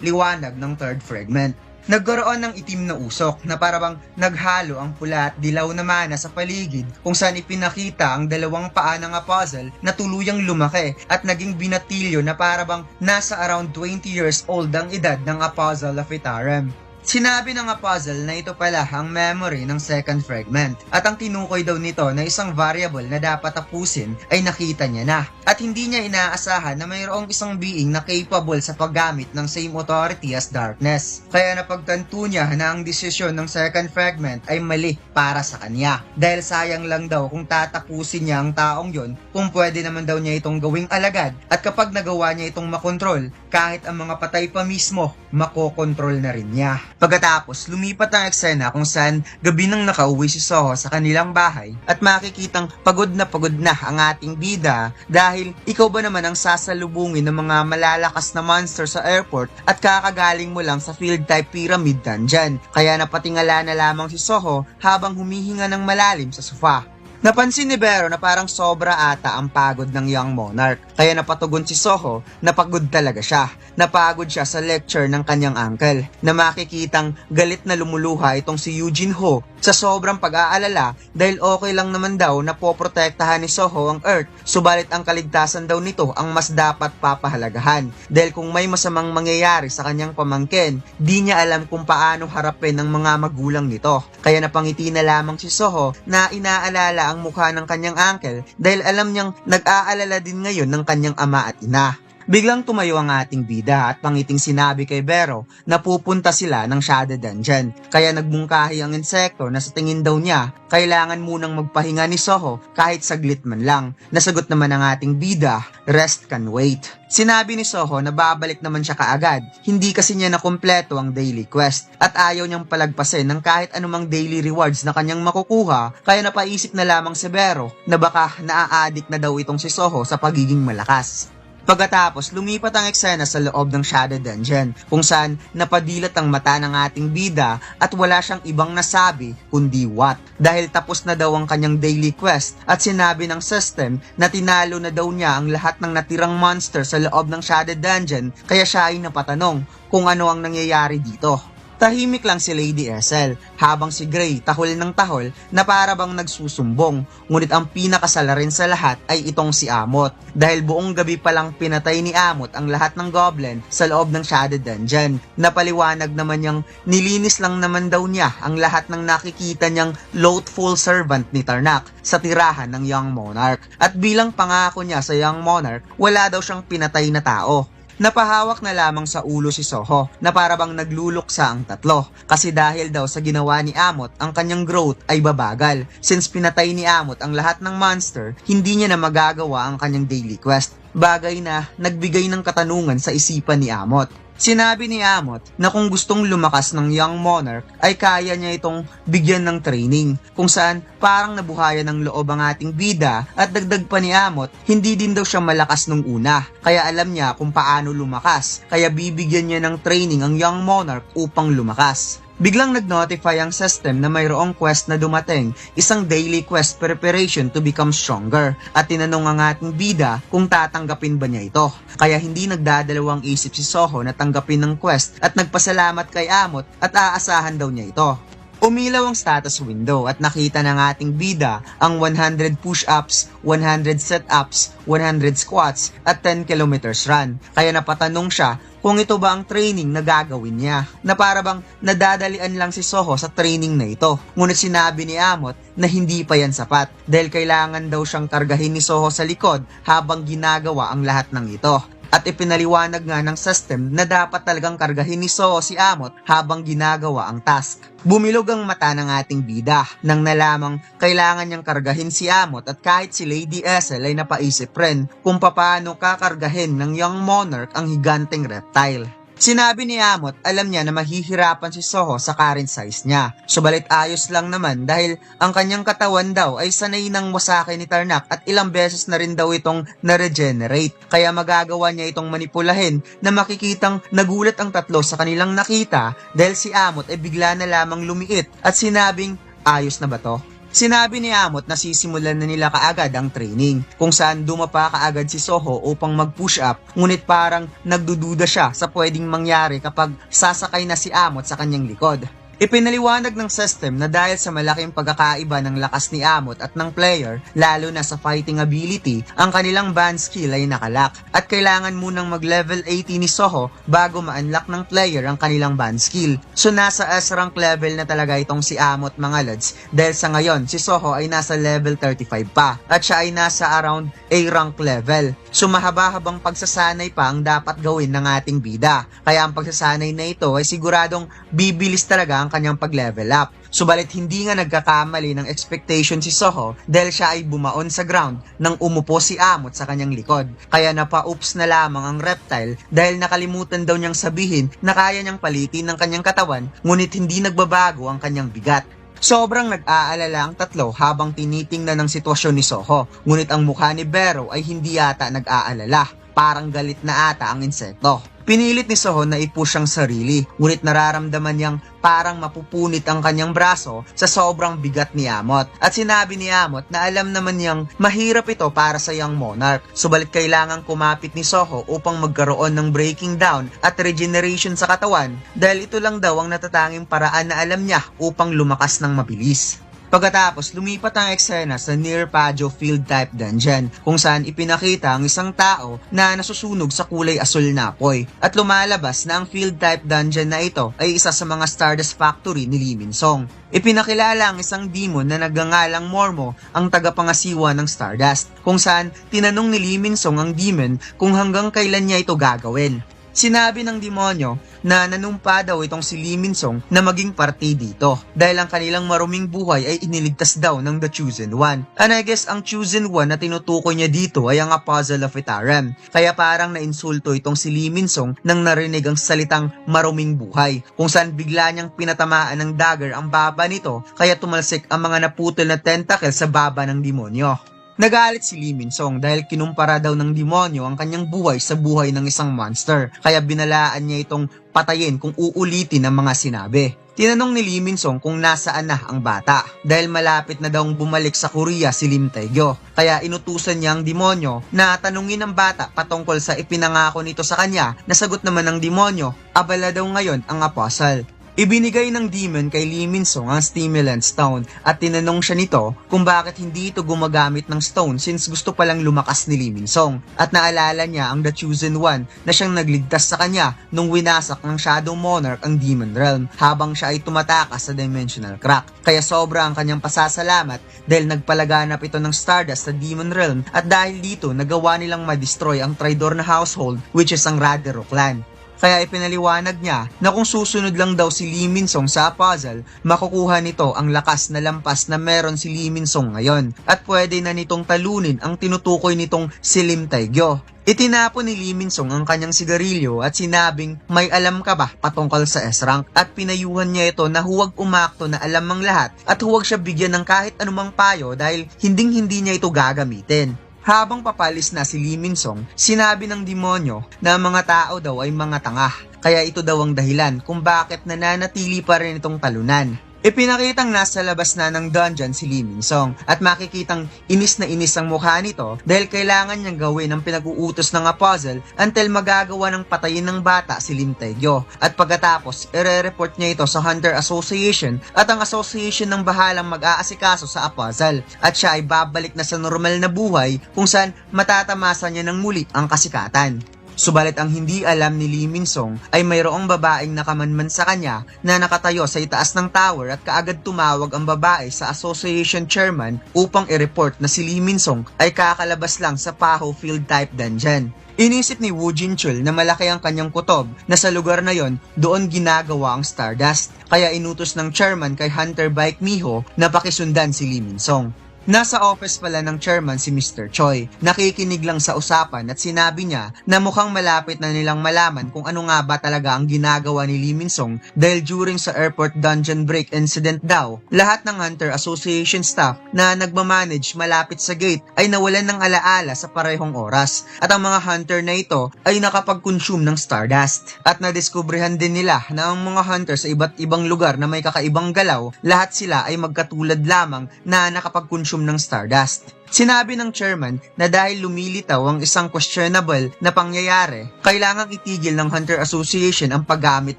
Liwanag ng third fragment. Nagkaroon ng itim na usok na parabang naghalo ang pula at dilaw na mana sa paligid kung saan ipinakita ang dalawang paa ng Apostle na tuluyang lumaki at naging binatilyo na parabang nasa around 20 years old ang edad ng Apostle of Etarem. Sinabi ng Apostle na ito pala ang memory ng second fragment at ang tinukoy daw nito na isang variable na dapat tapusin ay nakita niya na at hindi niya inaasahan na mayroong isang being na capable sa paggamit ng same authority as darkness. Kaya napagtanto niya na ang desisyon ng second fragment ay mali para sa kanya dahil sayang lang daw kung tatapusin niya ang taong yon kung pwede naman daw niya itong gawing alagad at kapag nagawa niya itong makontrol kahit ang mga patay pa mismo makokontrol na rin niya. Pagkatapos, lumipat ang eksena kung saan gabi nang nakauwi si Soho sa kanilang bahay at makikitang pagod na ang ating bida dahil ikaw ba naman ang sasalubungin ng mga malalakas na monster sa airport at kakagaling mo lang sa field type pyramid dungeon. Kaya napatingala na lamang si Soho habang humihinga ng malalim sa sofa. Napansin ni Vero na parang sobra ata ang pagod ng young monarch. Kaya napatugon si Soho na pagod talaga siya. Napagod siya sa lecture ng kanyang uncle na makikitang galit na lumuluha itong si Eugene Ho Sa sobrang pag-aalala dahil okay lang naman daw na poprotektahan ni Soho ang Earth, subalit ang kaligtasan daw nito ang mas dapat papahalagahan dahil kung may masamang mangyayari sa kanyang pamangkin, di niya alam kung paano harapin ng mga magulang nito. Kaya napangiti na lamang si Soho na inaalala ang mukha ng kanyang uncle dahil alam niyang nag-aalala din ngayon ng kanyang ama at ina. Biglang tumayo ang ating bida at pangiting sinabi kay Vero na pupunta sila ng Shadow Dungeon. Kaya nagbungkahi ang insekto na sa tingin daw niya, kailangan munang magpahinga ni Soho kahit saglit man lang. Nasagot naman ang ating bida, rest can wait. Sinabi ni Soho na babalik naman siya kaagad, hindi kasi niya nakumpleto ang daily quest at ayaw niyang palagpasin ng kahit anumang daily rewards na kanyang makukuha, kaya napaisip na lamang si Vero na baka naa-addict na daw itong si Soho sa pagiging malakas. Pagkatapos, lumipat ang eksena sa loob ng Shadow Dungeon kung saan napadilat ang mata ng ating bida at wala siyang ibang nasabi kundi what. Dahil tapos na daw ang kanyang daily quest at sinabi ng system na tinalo na daw niya ang lahat ng natirang monster sa loob ng Shadow Dungeon, kaya siya ay napatanong kung ano ang nangyayari dito. Tahimik lang si Lady Ethel habang si Gray tahol ng tahol na para bang nagsusumbong, ngunit ang pinakasala rin sa lahat ay itong si Amot dahil buong gabi palang pinatay ni Amot ang lahat ng goblin sa loob ng Shadow Dungeon. Napaliwanag naman niyang nilinis lang naman daw niya ang lahat ng nakikita niyang loathful servant ni Tarnak sa tirahan ng Young Monarch at bilang pangako niya sa Young Monarch, wala daw siyang pinatay na tao. Napahawak na lamang sa ulo si Soho na parabang nagluluksa ang tatlo kasi dahil daw sa ginawa ni Amot ang kanyang growth ay babagal. Since pinatay ni Amot ang lahat ng monster, hindi niya na magagawa ang kanyang daily quest. Bagay na nagbigay ng katanungan sa isipan ni Amot. Sinabi ni Amot na kung gustong lumakas ng Young Monarch ay kaya niya itong bigyan ng training kung saan parang nabuhayan ng loob ang ating bida at dagdag pa ni Amot, hindi din daw siya malakas nung una kaya alam niya kung paano lumakas kaya bibigyan niya ng training ang Young Monarch upang lumakas. Biglang nag-notify ang system na mayroong quest na dumating, isang daily quest preparation to become stronger at tinanong ang ating bida kung tatanggapin ba niya ito. Kaya hindi nagdadalawang isip si Soho na tanggapin ng quest at nagpasalamat kay Amot at aasahan daw niya ito. Umilaw ang status window at nakita ng ating bida ang 100 push-ups, 100 sit-ups, 100 squats at 10 kilometers run. Kaya napatanong siya kung ito ba ang training na gagawin niya. Na para bang nadadalian lang si Soho sa training na ito. Ngunit sinabi ni Amot na hindi pa yan sapat dahil kailangan daw siyang kargahin ni Soho sa likod habang ginagawa ang lahat ng ito. At ipinaliwanag nga ng system na dapat talagang kargahin ni Soho si Amot habang ginagawa ang task. Bumilog ang mata ng ating bida nang nalamang kailangan niyang kargahin si Amot at kahit si Lady Ethel ay napaisip rin kung paano kakargahin ng Young Monarch ang higanteng reptile. Sinabi ni Amot, alam niya na mahihirapan si Soho sa current size niya. Subalit ayos lang naman dahil ang kanyang katawan daw ay sanay ng wasake ni Tarnak at ilang beses na rin daw itong na-regenerate. Kaya magagawa niya itong manipulahin na makikitang nagulat ang tatlo sa kanilang nakita dahil si Amot ay bigla na lamang lumiit at sinabing, ayos na ba to? Sinabi ni Amot na sisimulan na nila kaagad ang training kung saan dumapa kaagad si Soho upang mag-push up ngunit parang nagdududa siya sa pwedeng mangyari kapag sasakay na si Amot sa kanyang likod. Ipinaliwanag ng system na dahil sa malaking pagkakaiba ng lakas ni Amot at ng player, lalo na sa fighting ability, ang kanilang band skill ay nakalock at kailangan munang mag-level 80 ni Soho bago ma-unlock ng player ang kanilang band skill. So nasa S-rank level na talaga itong si Amot mga lods dahil sa ngayon si Soho ay nasa level 35 pa at siya ay nasa around A-rank level. So mahaba-habang pagsasanay pa ang dapat gawin ng ating bida. Kaya ang pagsasanay na ito ay siguradong bibilis talaga ang kanyang pag-level up. Subalit hindi nga nagkakamali ng expectation si Soho dahil siya ay bumaon sa ground nang umupo si Amot sa kanyang likod. Kaya napa-oops na lamang ang reptile dahil nakalimutan daw niyang sabihin na kaya niyang palitin ng kanyang katawan ngunit hindi nagbabago ang kanyang bigat. Sobrang nag-aalala ang tatlo habang tinitingnan ng sitwasyon ni Soho, ngunit ang mukha ni Vero ay hindi yata nag-aalala. Parang galit na ata ang insekto. Pinilit ni Soho na i-push ang sarili, ngunit nararamdaman niyang parang mapupunit ang kanyang braso sa sobrang bigat ni Amot. At sinabi ni Amot na alam naman niyang mahirap ito para sa young monarch, subalit kailangang kumapit ni Soho upang magkaroon ng breaking down at regeneration sa katawan dahil ito lang daw ang natatanging paraan na alam niya upang lumakas ng mabilis. Pagkatapos, lumipat ang eksena sa Near Pajo Field Type Dungeon kung saan ipinakita ang isang tao na nasusunog sa kulay asul na apoy at lumalabas na ang Field Type Dungeon na ito ay isa sa mga Stardust Factory ni Lee Min-song. Ipinakilala ang isang demon na nagngangalang Mormo ang tagapangasiwa ng Stardust kung saan tinanong ni Lee Min-song ang demon kung hanggang kailan niya ito gagawin. Sinabi ng demonyo na nanumpa daw itong si Lee Min-song na maging parte dito dahil ang kanilang maruming buhay ay iniligtas daw ng The Chosen One. And I guess ang Chosen One na tinutukoy niya dito ay ang Apostle of Itaram. Kaya parang nainsulto itong si Lee Min-song nang narinig ang salitang maruming buhay kung saan bigla niyang pinatamaan ng dagger ang baba nito kaya tumalsik ang mga naputol na tentacle sa baba ng demonyo. Nagalit si Lee Min-song dahil kinumpara daw ng demonyo ang kanyang buhay sa buhay ng isang monster kaya binalaan niya itong patayin kung uulitin ang mga sinabi. Tinanong ni Lee Min-song kung nasaan na ang bata dahil malapit na daw bumalik sa Korea si Lim Tae-gyo kaya inutusan niya ang demonyo na tanungin ang bata patungkol sa ipinangako nito sa kanya na sagot naman ng demonyo, abala daw ngayon ang apostle. Ibinigay ng demon kay Lee Min-song ang stimulant stone at tinanong siya nito kung bakit hindi ito gumagamit ng stone since gusto palang lumakas ni Lee Min-song at naalala niya ang The Chosen One na siyang nagligtas sa kanya nung winasak ng Shadow Monarch ang Demon Realm habang siya ay tumatakas sa Dimensional Crack. Kaya sobra ang kanyang pasasalamat dahil nagpalaganap ito ng Stardust sa Demon Realm at dahil dito nagawa nilang ma-destroy ang traidor na household which is ang Radero clan. Kaya ipinaliwanag niya na kung susunod lang daw si Lee Min-song sa puzzle, makukuha nito ang lakas na lampas na meron si Lee Min-song ngayon at pwede na nitong talunin ang tinutukoy nitong si Lim Tae-gyo. Itinapon ni Lee Min-song ang kanyang sigarilyo at sinabing may alam ka ba patungkol sa S-rank at pinayuhan niya ito na huwag umakto na alam ang lahat at huwag siya bigyan ng kahit anumang payo dahil hinding-hindi niya ito gagamitin. Habang papalis na si Lee Min-song, sinabi ng demonyo na ang mga tao daw ay mga tanga, kaya ito daw ang dahilan kung bakit nananatili pa rin itong talunan. Ipinakitang nasa labas na ng dungeon si Lee Min-song at makikitang inis na inis ang mukha nito dahil kailangan niyang gawin ang pinag-uutos ng apostle until magagawa ng patayin ng bata si Lim Tae-gyo at pagkatapos ire-report niya ito sa Hunter Association at ang association ng bahalang mag-aasikaso sa apostle at siya ay babalik na sa normal na buhay kung saan matatamasa niya ng muli ang kasikatan. Subalit ang hindi alam ni Lee Min-song ay mayroong babaeng nakamanman sa kanya na nakatayo sa itaas ng tower at kaagad tumawag ang babae sa association chairman upang i-report na si Lee Min-song ay kakalabas lang sa Paho Field Type Dungeon. Inisip ni Woo Jin-chul na malaki ang kanyang kutob na sa lugar na yon doon ginagawa ang Stardust kaya inutos ng chairman kay Hunter Baek Miho na pakisundan si Lee Min-song. Nasa office pala ng chairman si Mr. Choi. Nakikinig lang sa usapan at sinabi niya na mukhang malapit na nilang malaman kung ano nga ba talaga ang ginagawa ni Lee Min-song dahil during sa airport dungeon break incident daw, lahat ng Hunter Association staff na nagmamanage malapit sa gate ay nawalan ng alaala sa parehong oras at ang mga hunter na ito ay nakapag-consume ng Stardust. At nadiskubrihan din nila na ang mga hunter sa iba't ibang lugar na may kakaibang galaw, lahat sila ay magkatulad lamang na nakapag-consume ng Stardust. Sinabi ng chairman na dahil lumilitaw ang isang questionable na pangyayari, kailangang itigil ng Hunter Association ang paggamit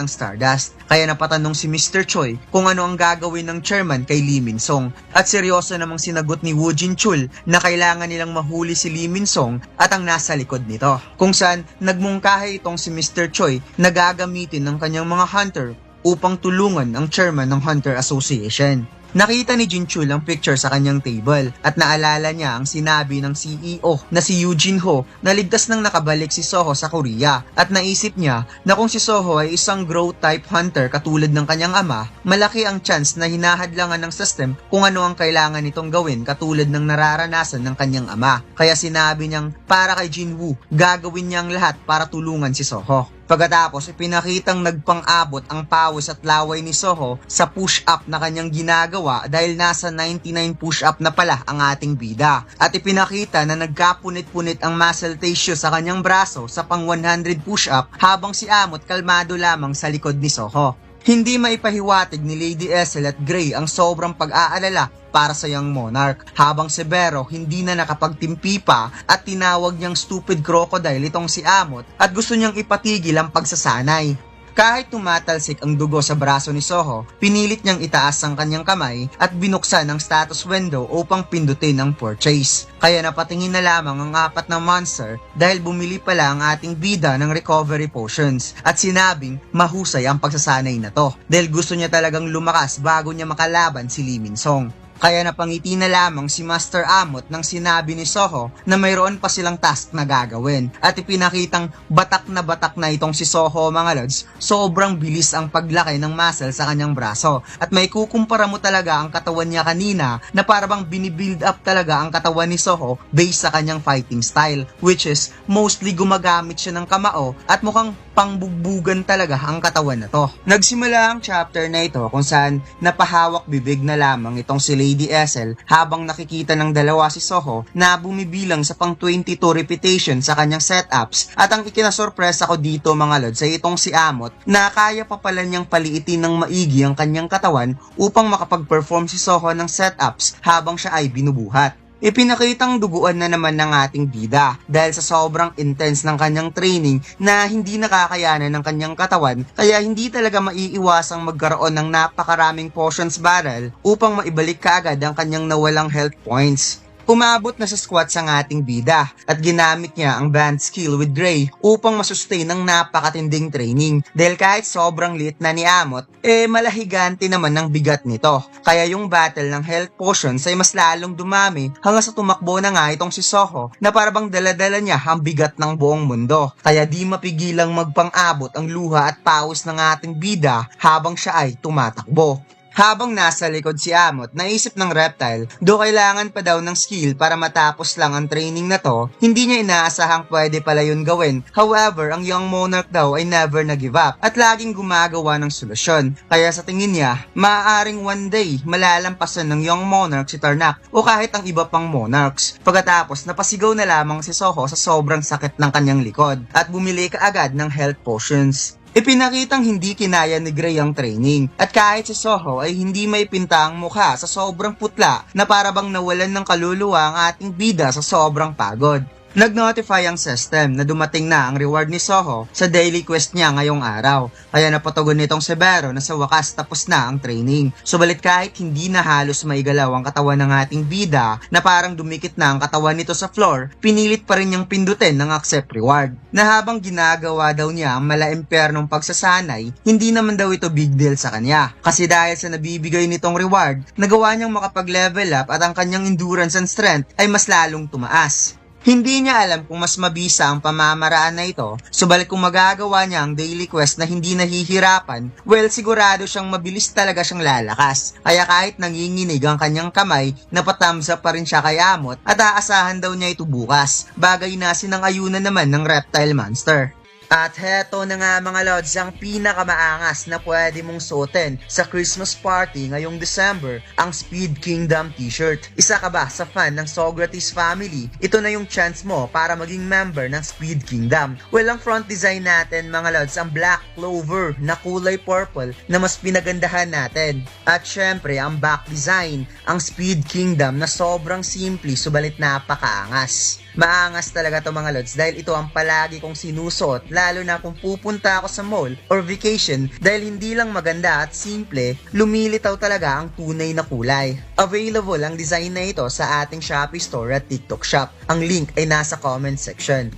ng Stardust. Kaya napatanong si Mr. Choi kung ano ang gagawin ng chairman kay Lee Min-song. At seryoso namang sinagot ni Woo Jin-chul na kailangan nilang mahuli si Lee Min-song at ang nasa likod nito. Kung saan nagmungkahi itong si Mr. Choi na gagamitin ng kanyang mga hunter upang tulungan ang chairman ng Hunter Association. Nakita ni Jin-chul ang picture sa kanyang table at naalala niya ang sinabi ng CEO na si Yoo Jin-ho na ligtas nang nakabalik si Soho sa Korea at naisip niya na kung si Soho ay isang growth type hunter katulad ng kanyang ama, malaki ang chance na hinahadlangan ng system kung ano ang kailangan nitong gawin katulad ng nararanasan ng kanyang ama. Kaya sinabi niyang para kay Jin-woo, gagawin niya ang lahat para tulungan si Soho. Pagkatapos, ipinakitang nagpang-abot ang pawis at laway ni Soho sa push-up na kanyang ginagawa dahil nasa 99 push-up na pala ang ating bida. At ipinakita na nagkapunit-punit ang muscle tissue sa kanyang braso sa pang 100 push-up habang si Amot kalmado lamang sa likod ni Soho. Hindi maipahiwatig ni Lady Essel at Gray ang sobrang pag-aalala para sa Young Monarch, habang si Vero hindi na nakapagtimpi pa at tinawag niyang stupid crocodile itong si Amot at gusto niyang ipatigil ang pagsasanay. Kahit tumatalsik ang dugo sa braso ni Soho, pinilit niyang itaas ang kanyang kamay at binuksan ang status window upang pindutin ang purchase. Kaya napatingin na lamang ang apat na monster dahil bumili pala ang ating bida ng recovery potions at sinabing mahusay ang pagsasanay na to dahil gusto niya talagang lumakas bago niya makalaban si Lee Min-song. Kaya napangiti na lamang si Master Amot nang sinabi ni Soho na mayroon pa silang task na gagawin at ipinakitang batak na itong si Soho mga lods. Sobrang bilis ang paglaki ng muscle sa kanyang braso at may kukumpara mo talaga ang katawan niya kanina na parang binibuild up talaga ang katawan ni Soho based sa kanyang fighting style, which is mostly gumagamit siya ng kamao at mukhang pangbugbugan talaga ang katawan na to. Nagsimula ang chapter na ito kung saan napahawak bibig na lamang itong si Lady Essel habang nakikita ng dalawa si Soho na bumibilang sa pang 22 repetition sa kanyang setups at ang ikinasorpresa ko dito mga lods ay itong si Amot na kaya pa pala niyang paliitin ng maigi ang kanyang katawan upang makapag-perform si Soho ng setups habang siya ay binubuhat. Ipinakitang duguan na naman ng ating bida dahil sa sobrang intense ng kanyang training na hindi nakakayanan ng kanyang katawan kaya hindi talaga maiiwasang magkaroon ng napakaraming potions barrel upang maibalik kaagad ang kanyang nawalang health points. Umabot na sa squats ang ating bida at ginamit niya ang band skill with Gray upang masustain ang napakatinding training dahil kahit sobrang liit na ni Amot, malahigante naman ng bigat nito. Kaya yung battle ng health potions ay mas lalong dumami hanggang sa tumakbo na nga itong si Soho na parabang daladala niya ang bigat ng buong mundo. Kaya di mapigilang magpang-abot ang luha at pawis ng ating bida habang siya ay tumatakbo. Habang nasa likod si Amot, naisip ng Reptile, do kailangan pa daw ng skill para matapos lang ang training na to, hindi niya inaasahang pwede pala yun gawin. However, ang Young Monarch daw ay never na-give up at laging gumagawa ng solusyon. Kaya sa tingin niya, maaaring one day malalampasan ng Young Monarch si Tarnak o kahit ang iba pang Monarchs. Pagkatapos, napasigaw na lamang si Soho sa sobrang sakit ng kanyang likod at bumili kaagad ng health potions. Ipinakitang hindi kinaya ni Gray ang training at kahit si Soho ay hindi may pinta ang mukha sa sobrang putla na parabang nawalan ng kaluluwa ang ating bida sa sobrang pagod. Nag-notify ang system na dumating na ang reward ni Soho sa daily quest niya ngayong araw. Kaya napatugon nitong si Vero na sa wakas tapos na ang training. Subalit kahit hindi na halos maigalaw ang katawan ng ating bida na parang dumikit na ang katawan nito sa floor, pinilit pa rin niyang pindutin ng accept reward. Na habang ginagawa daw niya ang mala-impernong pagsasanay, hindi naman daw ito big deal sa kanya. Kasi dahil sa nabibigay nitong reward, nagawa niyang makapag-level up at ang kanyang endurance and strength ay mas lalong tumaas. Hindi niya alam kung mas mabisa ang pamamaraan na ito, subalit kung magagawa niya ang daily quest na hindi nahihirapan, well sigurado siyang mabilis talaga siyang lalakas. Kaya kahit nanginginig ang kanyang kamay, napatthumbs up pa rin siya kay Amot at aasahan daw niya ito bukas, bagay na sinang-ayunan naman ng Reptile Monster. At heto na nga mga lods ang pinakamaangas na pwede mong suotin sa Christmas party ngayong December, ang Speed Kingdom t-shirt. Isa ka ba sa fan ng Socrates family? Ito na yung chance mo para maging member ng Speed Kingdom. Well, ang front design natin mga lods ang Black Clover na kulay purple na mas pinagandahan natin. At syempre ang back design, ang Speed Kingdom na sobrang simple subalit napakaangas. Maangas talaga to mga lods dahil ito ang palagi kong sinusuot lalo na kung pupunta ako sa mall or vacation dahil hindi lang maganda at simple, lumilitaw talaga ang tunay na kulay. Available ang design na ito sa ating Shopee store at TikTok shop. Ang link ay nasa comment section.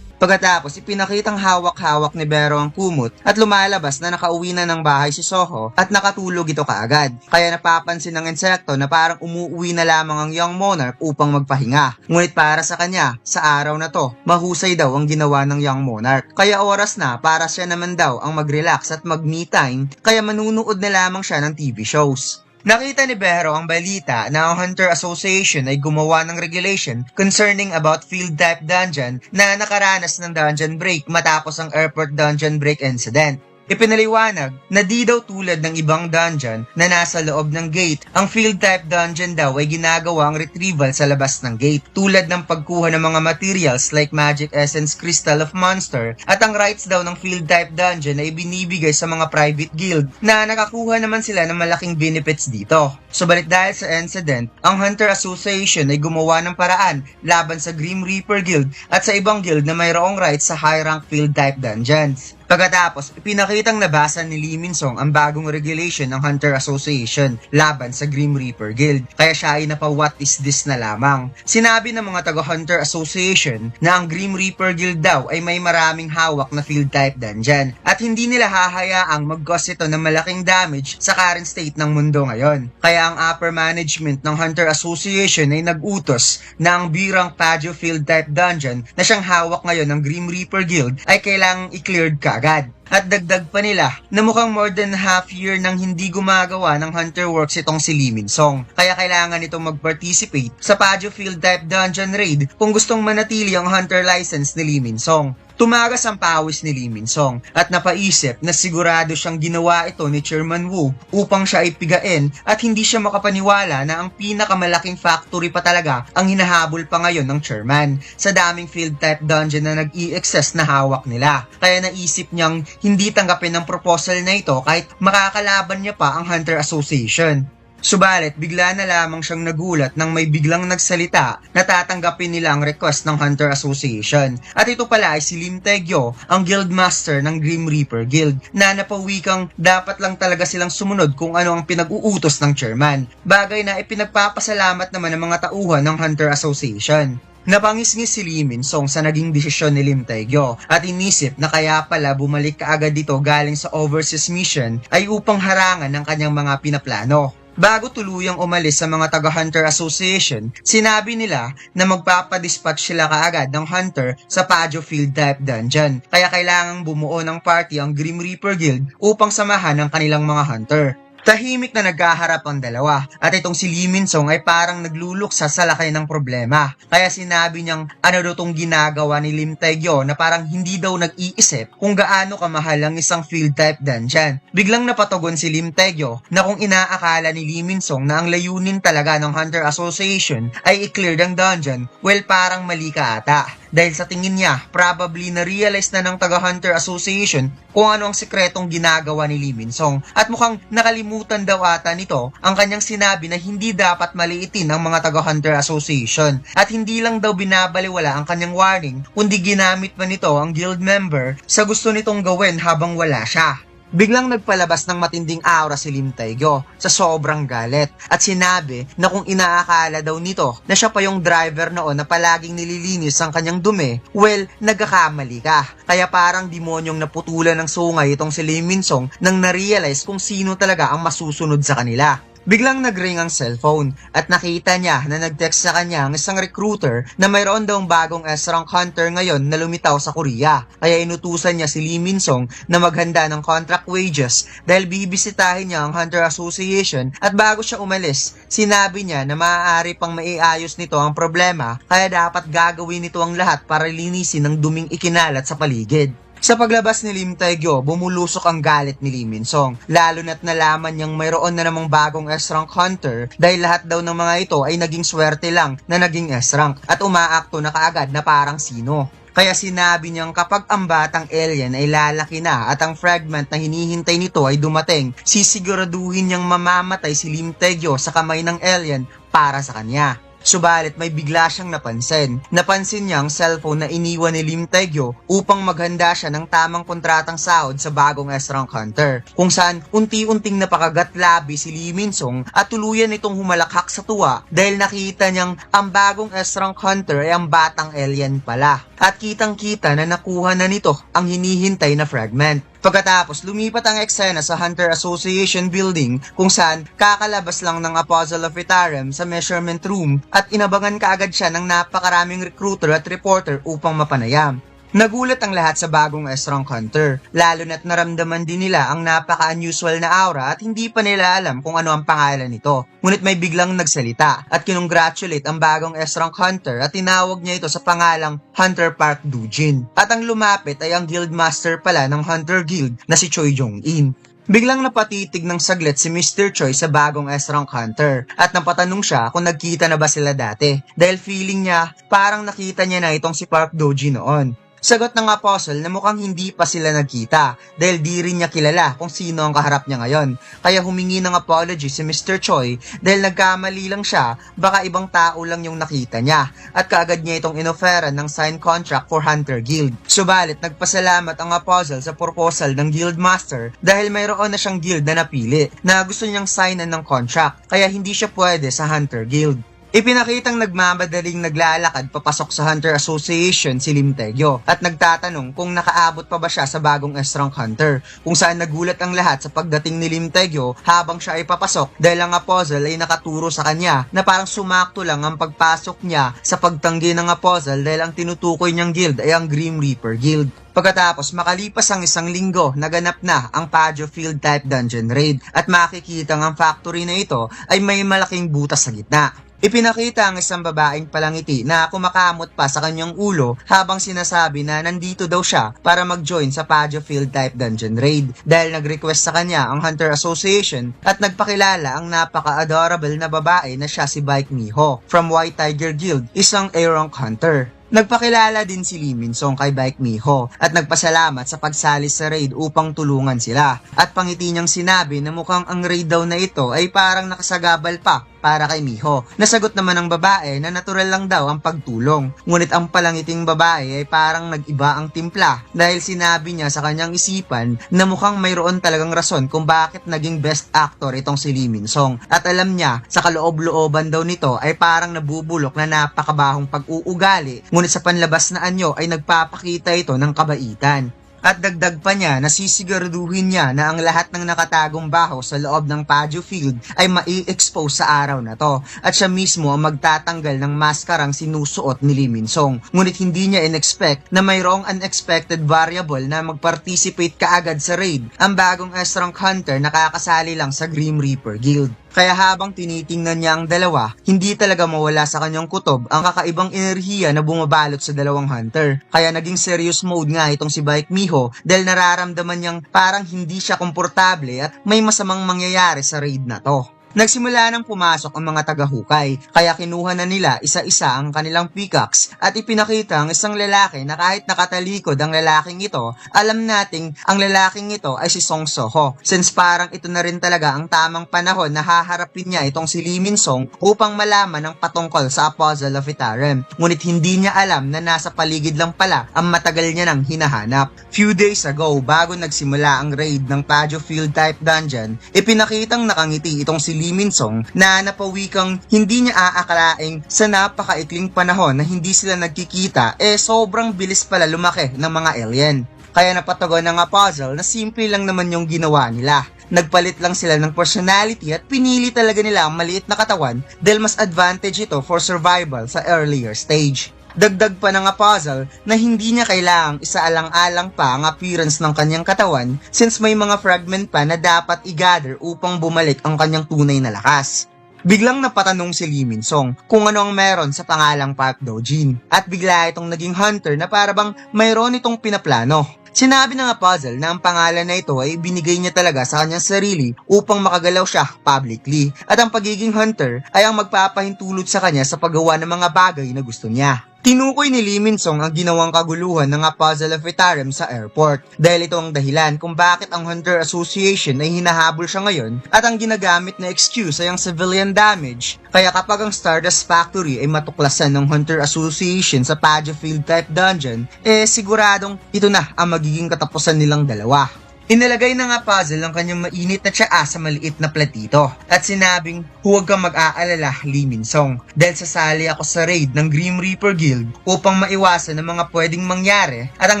Pagkatapos, ipinakitang hawak-hawak ni Vero ang kumot at lumalabas na nakauwi na ng bahay si Soho at nakatulog ito kaagad. Kaya napapansin ng insekto na parang umuuwi na lamang ang Young Monarch upang magpahinga. Ngunit para sa kanya, sa araw na to, mahusay daw ang ginawa ng Young Monarch. Kaya oras na para siya naman daw ang mag-relax at mag-me time, kaya manunood na lamang siya ng TV shows. Nakita ni Behro ang balita na ang Hunter Association ay gumawa ng regulation concerning about field type dungeon na nakaranas ng dungeon break matapos ang airport dungeon break incident. Ipinaliwanag na di daw tulad ng ibang dungeon na nasa loob ng gate, ang field type dungeon daw ay ginagawang retrieval sa labas ng gate tulad ng pagkuha ng mga materials like magic essence crystal of monster, at ang rights daw ng field type dungeon ay binibigay sa mga private guild na nakakuha naman sila ng malaking benefits dito. Subalit dahil sa incident, ang Hunter Association ay gumawa ng paraan laban sa Grim Reaper Guild at sa ibang guild na mayroong rights sa high rank field type dungeons. Pagkatapos, ipinakitang nabasa ni Lee Min-song ang bagong regulation ng Hunter Association laban sa Grim Reaper Guild, kaya siya ay napa-what is this na lamang. Sinabi ng mga taga-Hunter Association na ang Grim Reaper Guild daw ay may maraming hawak na field type dungeon at hindi nila hahayaang mag-cause ito ng malaking damage sa current state ng mundo ngayon. Kaya ang upper management ng Hunter Association ay nag-utos na ang birang Pajo field type dungeon na siyang hawak ngayon ng Grim Reaper Guild ay kailangang i-cleared kaagad. At dagdag pa nila na mukhang more than half year nang hindi gumagawa ng Hunter Works itong si Lee Min-song. Kaya kailangan itong mag-participate sa Pajo Field Type Dungeon Raid kung gustong manatili ang Hunter license ni Lee Min-song. Tumagas ang pawis ni Lee Min-song at napaisip na sigurado siyang ginawa ito ni Chairman Wu upang siya ay pigain at hindi siya makapaniwala na ang pinakamalaking factory pa talaga ang hinahabol pa ngayon ng chairman sa daming field type dungeon na nag-i-excess na hawak nila. Kaya naisip niyang hindi tanggapin ang proposal na ito kahit makakalaban niya pa ang Hunter Association. Subalit, bigla na lamang siyang nagulat nang may biglang nagsalita na tatanggapin nila ang request ng Hunter Association. At ito pala ay si Lim Taegyo, ang Guildmaster ng Grim Reaper Guild, na napawikang dapat lang talaga silang sumunod kung ano ang pinag-uutos ng chairman. Bagay na ipinagpapasalamat naman ng mga tauhan ng Hunter Association. Napangisngis si Lee Min-song sa naging desisyon ni Lim Taegyo at inisip na kaya pala bumalik kaagad dito galing sa overseas mission ay upang harangan ng kanyang mga pinaplano. Bago tuluyang umalis sa mga taga-Hunter Association, sinabi nila na magpapadispatch sila kaagad ng Hunter sa Pajo Field Type Dungeon. Kaya kailangang bumuo ng party ang Grim Reaper Guild upang samahan ang kanilang mga Hunter. Tahimik na nagkaharap ang dalawa at itong si Lee Min-song ay parang nagluluksa sa laki ng problema. Kaya sinabi niyang ano daw itong ginagawa ni Lim Taegyo na parang hindi daw nag-iisip kung gaano kamahal ang isang field type dungeon. Biglang napatugon si Lim Taegyo na kung inaakala ni Lee Min-song na ang layunin talaga ng Hunter Association ay i-clear ang dungeon, well parang mali ka ata. Dahil sa tingin niya, probably na-realize na ng taga-Hunter Association kung ano ang sekretong ginagawa ni Lee Min-song. At mukhang nakalimutan daw ata nito ang kanyang sinabi na hindi dapat maliitin ang mga taga-Hunter Association. At hindi lang daw binabaliwala ang kanyang warning, kundi ginamit pa nito ang guild member sa gusto nitong gawin habang wala siya. Biglang nagpalabas ng matinding aura si Lim Taegyo sa sobrang galit at sinabi na kung inaakala daw nito na siya pa yung driver noon na palaging nililinis ang kanyang dumi, well, nagkakamali ka. Kaya parang demonyong naputulan ng sungay itong si Lee Min-song nang na-realize kung sino talaga ang masusunod sa kanila. Biglang nag-ring ang cellphone at nakita niya na nag-text sa kanya ang isang recruiter na mayroon daw bagong S-rank hunter ngayon na lumitaw sa Korea. Kaya inutusan niya si Lee Min-song na maghanda ng contract wages dahil bibisitahin niya ang Hunter Association at bago siya umalis, sinabi niya na maaari pang maiayos nito ang problema kaya dapat gagawin nito ang lahat para linisin ang duming ikinalat sa paligid. Sa paglabas ni Lim Taegyo, bumulusok ang galit ni Lee Min-song, lalo na't nalaman niyang mayroon na namang bagong S-rank hunter dahil lahat daw ng mga ito ay naging swerte lang na naging S-rank at umaakto na kaagad na parang sino. Kaya sinabi niyang kapag ang batang alien ay lalaki na at ang fragment na hinihintay nito ay dumating, sisiguraduhin niyang mamamatay si Lim Taegyo sa kamay ng alien para sa kanya. Subalit may bigla siyang napansin. Napansin niya ang cellphone na iniwan ni Lim Taegyo upang maghanda siya ng tamang kontratang sahod sa bagong S-rank hunter. Kung saan unti-unting napakagat-labi si Lee Min-song at tuluyan itong humalakhak sa tuwa dahil nakita niyang ang bagong S-rank hunter ay ang batang alien pala. At kitang-kita na nakuha na nito ang hinihintay na fragment. Pagkatapos, lumipat ang eksena sa Hunter Association building kung saan kakalabas lang ng Apostle of Itarum sa measurement room at inabangan kaagad siya ng napakaraming recruiter at reporter upang mapanayam. Nagulat ang lahat sa bagong Strong Hunter, lalo na't naramdaman din nila ang napaka-unusual na aura at hindi pa nila alam kung ano ang pangalan nito. Ngunit may biglang nagsalita at kinongratulate ang bagong Strong Hunter at tinawag niya ito sa pangalang Hunter Park Dujin. At ang lumapit ay ang Guildmaster pala ng Hunter Guild na si Choi Jong-in. Biglang napatitig ng saglit si Mr. Choi sa bagong Strong Hunter at napatanong siya kung nagkita na ba sila dati dahil feeling niya parang nakita niya na itong si Park Doji noon. Sagot ng Apostle na mukhang hindi pa sila nagkita dahil di rin niya kilala kung sino ang kaharap niya ngayon. Kaya humingi ng apology si Mr. Choi dahil nagkamali lang siya, baka ibang tao lang yung nakita niya at kaagad niya itong inoferan ng signed contract for Hunter Guild. Subalit nagpasalamat ang Apostle sa proposal ng Guildmaster dahil mayroon na siyang guild na napili na gusto niyang signan ng contract kaya hindi siya pwede sa Hunter Guild. Ipinakitang nagmamadaling naglalakad papasok sa Hunter Association si Lim Tae-gyo at nagtatanong kung nakaabot pa ba siya sa bagong Strong Hunter, kung saan nagulat ang lahat sa pagdating ni Lim Tae-gyo habang siya ay papasok dahil ang Apostle ay nakaturo sa kanya na parang sumakto lang ang pagpasok niya sa pagtanggi ng Apostle dahil ang tinutukoy niyang guild ay ang Grim Reaper Guild. Pagkatapos makalipas ang isang linggo, naganap na ang Pajjo Field type dungeon raid at makikita ang factory na ito ay may malaking butas sa gitna. Ipinakita ang isang babaeng palangiti na kumakamot pa sa kanyang ulo habang sinasabi na nandito daw siya para mag-join sa Pajjo Field type dungeon raid dahil nag-request sa kanya ang Hunter Association at nagpakilala ang napaka-adorable na babae na siya si Baek Miho from White Tiger Guild, isang A-rank hunter. Nagpakilala din si Lee Min-sung kay Baek Miho at nagpasalamat sa pagsali sa raid upang tulungan sila. At pangiti niyang sinabi na mukhang ang raid daw na ito ay parang nakasagabal pa para kay Miho. Nasagot naman ng babae na natural lang daw ang pagtulong. Ngunit ang palangiting babae ay parang nag-iba ang timpla dahil sinabi niya sa kanyang isipan na mukhang mayroon talagang rason kung bakit naging best actor itong si Lee Min-sung. At alam niya sa kaloob-looban daw nito ay parang nabubulok na napakabahong pag-uugali, ngunit sa panlabas na anyo ay nagpapakita ito ng kabaitan. At dagdag pa niya na sisiguraduhin niya na ang lahat ng nakatagong baho sa loob ng Pajjo Field ay mai-expose sa araw na to at siya mismo ang magtatanggal ng maskarang sinusuot ni Lee Min-sung. Ngunit hindi niya in-expect na mayroong unexpected variable na mag-participate kaagad sa raid, ang bagong Strong Hunter nakakasali lang sa Grim Reaper Guild. Kaya habang tinitingnan niya ang dalawa, hindi talaga mawala sa kanyang kutob ang kakaibang enerhiya na bumabalot sa dalawang hunter. Kaya naging serious mode nga itong si Baek Miho dahil nararamdaman niyang parang hindi siya komportable at may masamang mangyayari sa raid na to. Nagsimula nang pumasok ang mga taga-hukay, kaya kinuha na nila isa-isa ang kanilang pickaxe at ipinakita ang isang lalaki na kahit nakatalikod ang lalaking ito, alam nating ang lalaking ito ay si Song Soho, since parang ito na rin talaga ang tamang panahon na haharapin niya itong si Lee Min-sung upang malaman ang patungkol sa Apostle of Itarim. Ngunit hindi niya alam na nasa paligid lang pala ang matagal niya nang hinahanap. Few days ago, bago nagsimula ang raid ng Pajjo Field type dungeon, ipinakitang nakangiti itong si Lee Min-sung na napawikang hindi niya aakalaing sa napakaikling panahon na hindi sila nagkikita sobrang bilis pala lumaki ng mga alien. Kaya napatagon ng Apostle na simple lang naman yung ginawa nila. Nagpalit lang sila ng personality at pinili talaga nila ang maliit na katawan dahil mas advantage ito for survival sa earlier stage. Dagdag pa ng Apostle na hindi niya kailangang isaalang-alang pa ang appearance ng kanyang katawan since may mga fragment pa na dapat i-gather upang bumalik ang kanyang tunay na lakas. Biglang napatanong si Lee Min-sung kung ano ang meron sa pangalang Park Dojin at bigla itong naging hunter na parabang mayroon itong pinaplano. Sinabi ng Apostle na ang pangalan na ito ay binigay niya talaga sa kanyang sarili upang makagalaw siya publicly at ang pagiging hunter ay ang magpapahintulot sa kanya sa paggawa ng mga bagay na gusto niya. Tinukoy ni Lee Min-sung ang ginawang kaguluhan ng Apostle of Itarim sa airport dahil ito ang dahilan kung bakit ang Hunter Association ay hinahabol siya ngayon at ang ginagamit na excuse ay ang civilian damage. Kaya kapag ang Stardust Factory ay matuklasan ng Hunter Association sa Pajjo Field type dungeon, siguradong ito na ang magiging katapusan nilang dalawa. Inilagay na nga Puzzle ang kanyang mainit na tsaa sa maliit na platito at sinabing, huwag kang mag-aalala, Lee Min-sung, dahil sasali ako sa raid ng Grim Reaper Guild upang maiwasan ang mga pwedeng mangyari at ang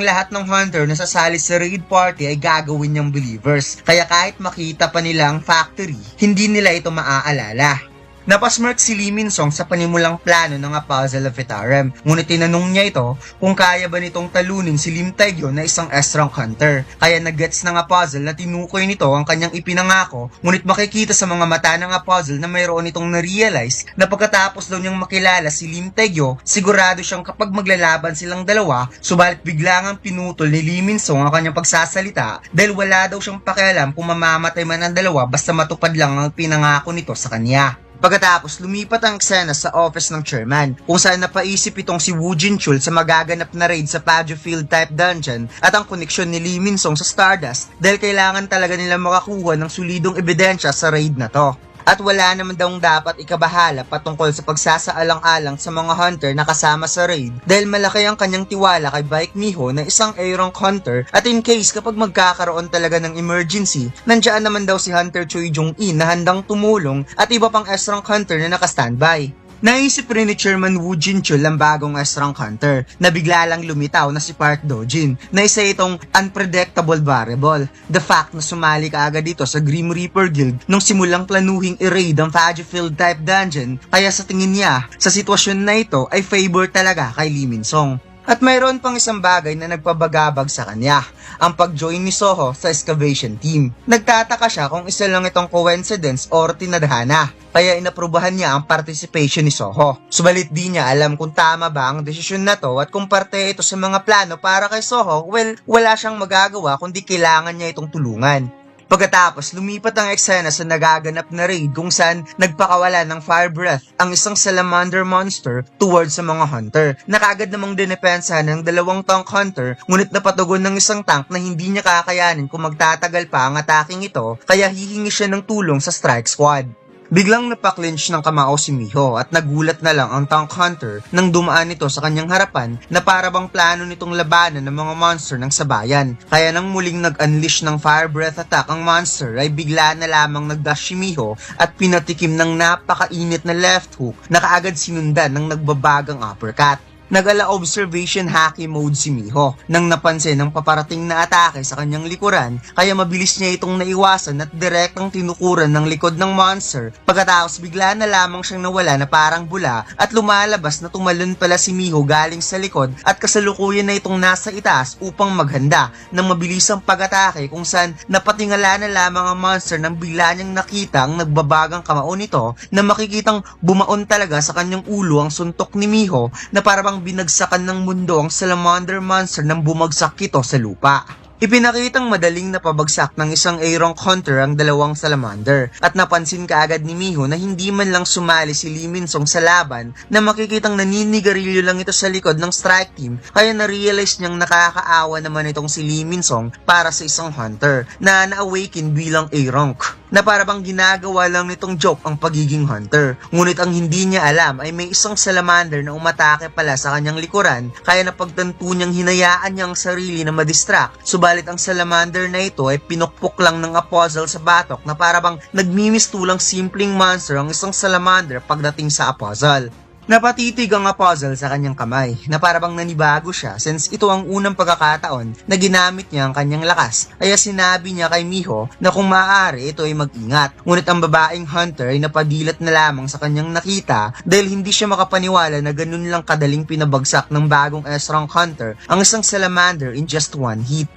lahat ng hunter na sasali sa raid party ay gagawin niyang believers. Kaya kahit makita pa nila ang factory, hindi nila ito maaalala. Napasmirk si Lee Min-song sa panimulang plano ng Puzzle of Vitarum, ngunit tinanong niya ito kung kaya ba nitong talunin si Lim Taegyo na isang S-rank hunter. Kaya nag-gets ng Puzzle na tinukoy nito ang kanyang ipinangako, ngunit makikita sa mga mata ng Puzzle na mayroon itong na-realize na pagkatapos daw niyang makilala si Lim Taegyo, sigurado siyang kapag maglalaban silang dalawa, subalit biglang pinutol ni Lee Min-song ang kanyang pagsasalita dahil wala daw siyang pakialam kung mamamatay man ang dalawa basta matupad lang ang pinangako nito sa kanya. Pagkatapos, lumipat ang eksena sa office ng chairman, kung saan napaisip itong si Woo Jin-chul sa magaganap na raid sa Paju Field type dungeon at ang koneksyon ni Lee Min-song sa Stardust dahil kailangan talaga nila makakuha ng solidong ebidensya sa raid na to. At wala naman daw dapat ikabahala patungkol sa pagsasaalang-alang sa mga hunter na kasama sa raid dahil malaki ang kanyang tiwala kay Baek Miho na isang A-rank hunter at in case kapag magkakaroon talaga ng emergency, nandiyan naman daw si Hunter Choi Jong-in na handang tumulong at iba pang S-rank hunter na naka-standby. Naisip rin ni Chairman Woo Jin-chul ang bagong S-rank hunter na bigla lang lumitaw na si Park Do-jin na isa itong unpredictable variable. The fact na sumali ka agad dito sa Grim Reaper Guild nung simulang planuhing i-raid ang Paju Field type dungeon kaya sa tingin niya sa sitwasyon na ito ay favor talaga kay Lee Min-song. At mayroon pang isang bagay na nagpabagabag sa kanya, ang pag-join ni Soho sa excavation team. Nagtataka siya kung isa lang itong coincidence or tinadhana, kaya inaprubahan niya ang participation ni Soho. Subalit di niya alam kung tama ba ang desisyon na to at kung parte ito sa mga plano para kay Soho, well, wala siyang magagawa kundi kailangan niya itong tulungan. Pagkatapos, lumipat ang eksena sa nagaganap na raid kung saan nagpakawala ng fire breath ang isang salamander monster towards sa mga hunter. Nakagad namang dinepensahan ng dalawang tank hunter ngunit napatugon ng isang tank na hindi niya kakayanin kung magtatagal pa ang ataking ito kaya hihingi siya ng tulong sa strike squad. Biglang napaklinch ng kamao si Miho at nagulat na lang ang tank hunter nang dumaan ito sa kanyang harapan na para bang plano nitong labanan ng mga monster ng sabayan. Kaya nang muling nag-unleash ng fire breath attack ang monster ay bigla na lamang nagdash si Miho at pinatikim ng napakainit na left hook na kaagad sinundan ng nagbabagang uppercut. Nag-ala observation haki mode si Miho nang napansin ang paparating na atake sa kanyang likuran kaya mabilis niya itong naiwasan at direktang tinukuran ng likod ng monster pagkatapos bigla na lamang siyang nawala na parang bula at lumalabas na tumalon pala si Miho galing sa likod at kasalukuyan na itong nasa itaas upang maghanda ng mabilisang pag-atake kung saan napatingala na lamang ang monster nang bigla niyang nakita ang nagbabagang kamao nito na makikitang bumaon talaga sa kanyang ulo ang suntok ni Miho na parang binagsakan ng mundo ang salamander monster nang bumagsak ito sa lupa. Ipinakitang madaling napabagsak ng isang A-rank hunter ang dalawang salamander at napansin kaagad ni Miho na hindi man lang sumali si Lee Min-song sa laban na makikitang naninigarilyo lang ito sa likod ng strike team kaya na-realize niyang nakakaawa naman itong si Lee Min-song para sa isang hunter na na-awaken bilang A-rank na para bang ginagawa lang nitong joke ang pagiging hunter. Ngunit ang hindi niya alam ay may isang salamander na umatake pala sa kanyang likuran kaya napagtanto niyang hinayaan niyang sarili na madistract. Subalit ang salamander na ito ay pinukpok lang ng puzzle sa batok na para bang nagmimistulang simpleng monster ang isang salamander pagdating sa puzzle. Napatitig ang puzzle sa kanyang kamay na parabang nanibago siya since ito ang unang pagkakataon na ginamit niya ang kanyang lakas kaya sinabi niya kay Miho na kung maaari ito ay mag-ingat. Ngunit ang babaeng hunter ay napadilat na lamang sa kanyang nakita dahil hindi siya makapaniwala na ganun lang kadaling pinabagsak ng bagong S-rank hunter ang isang salamander in just one hit.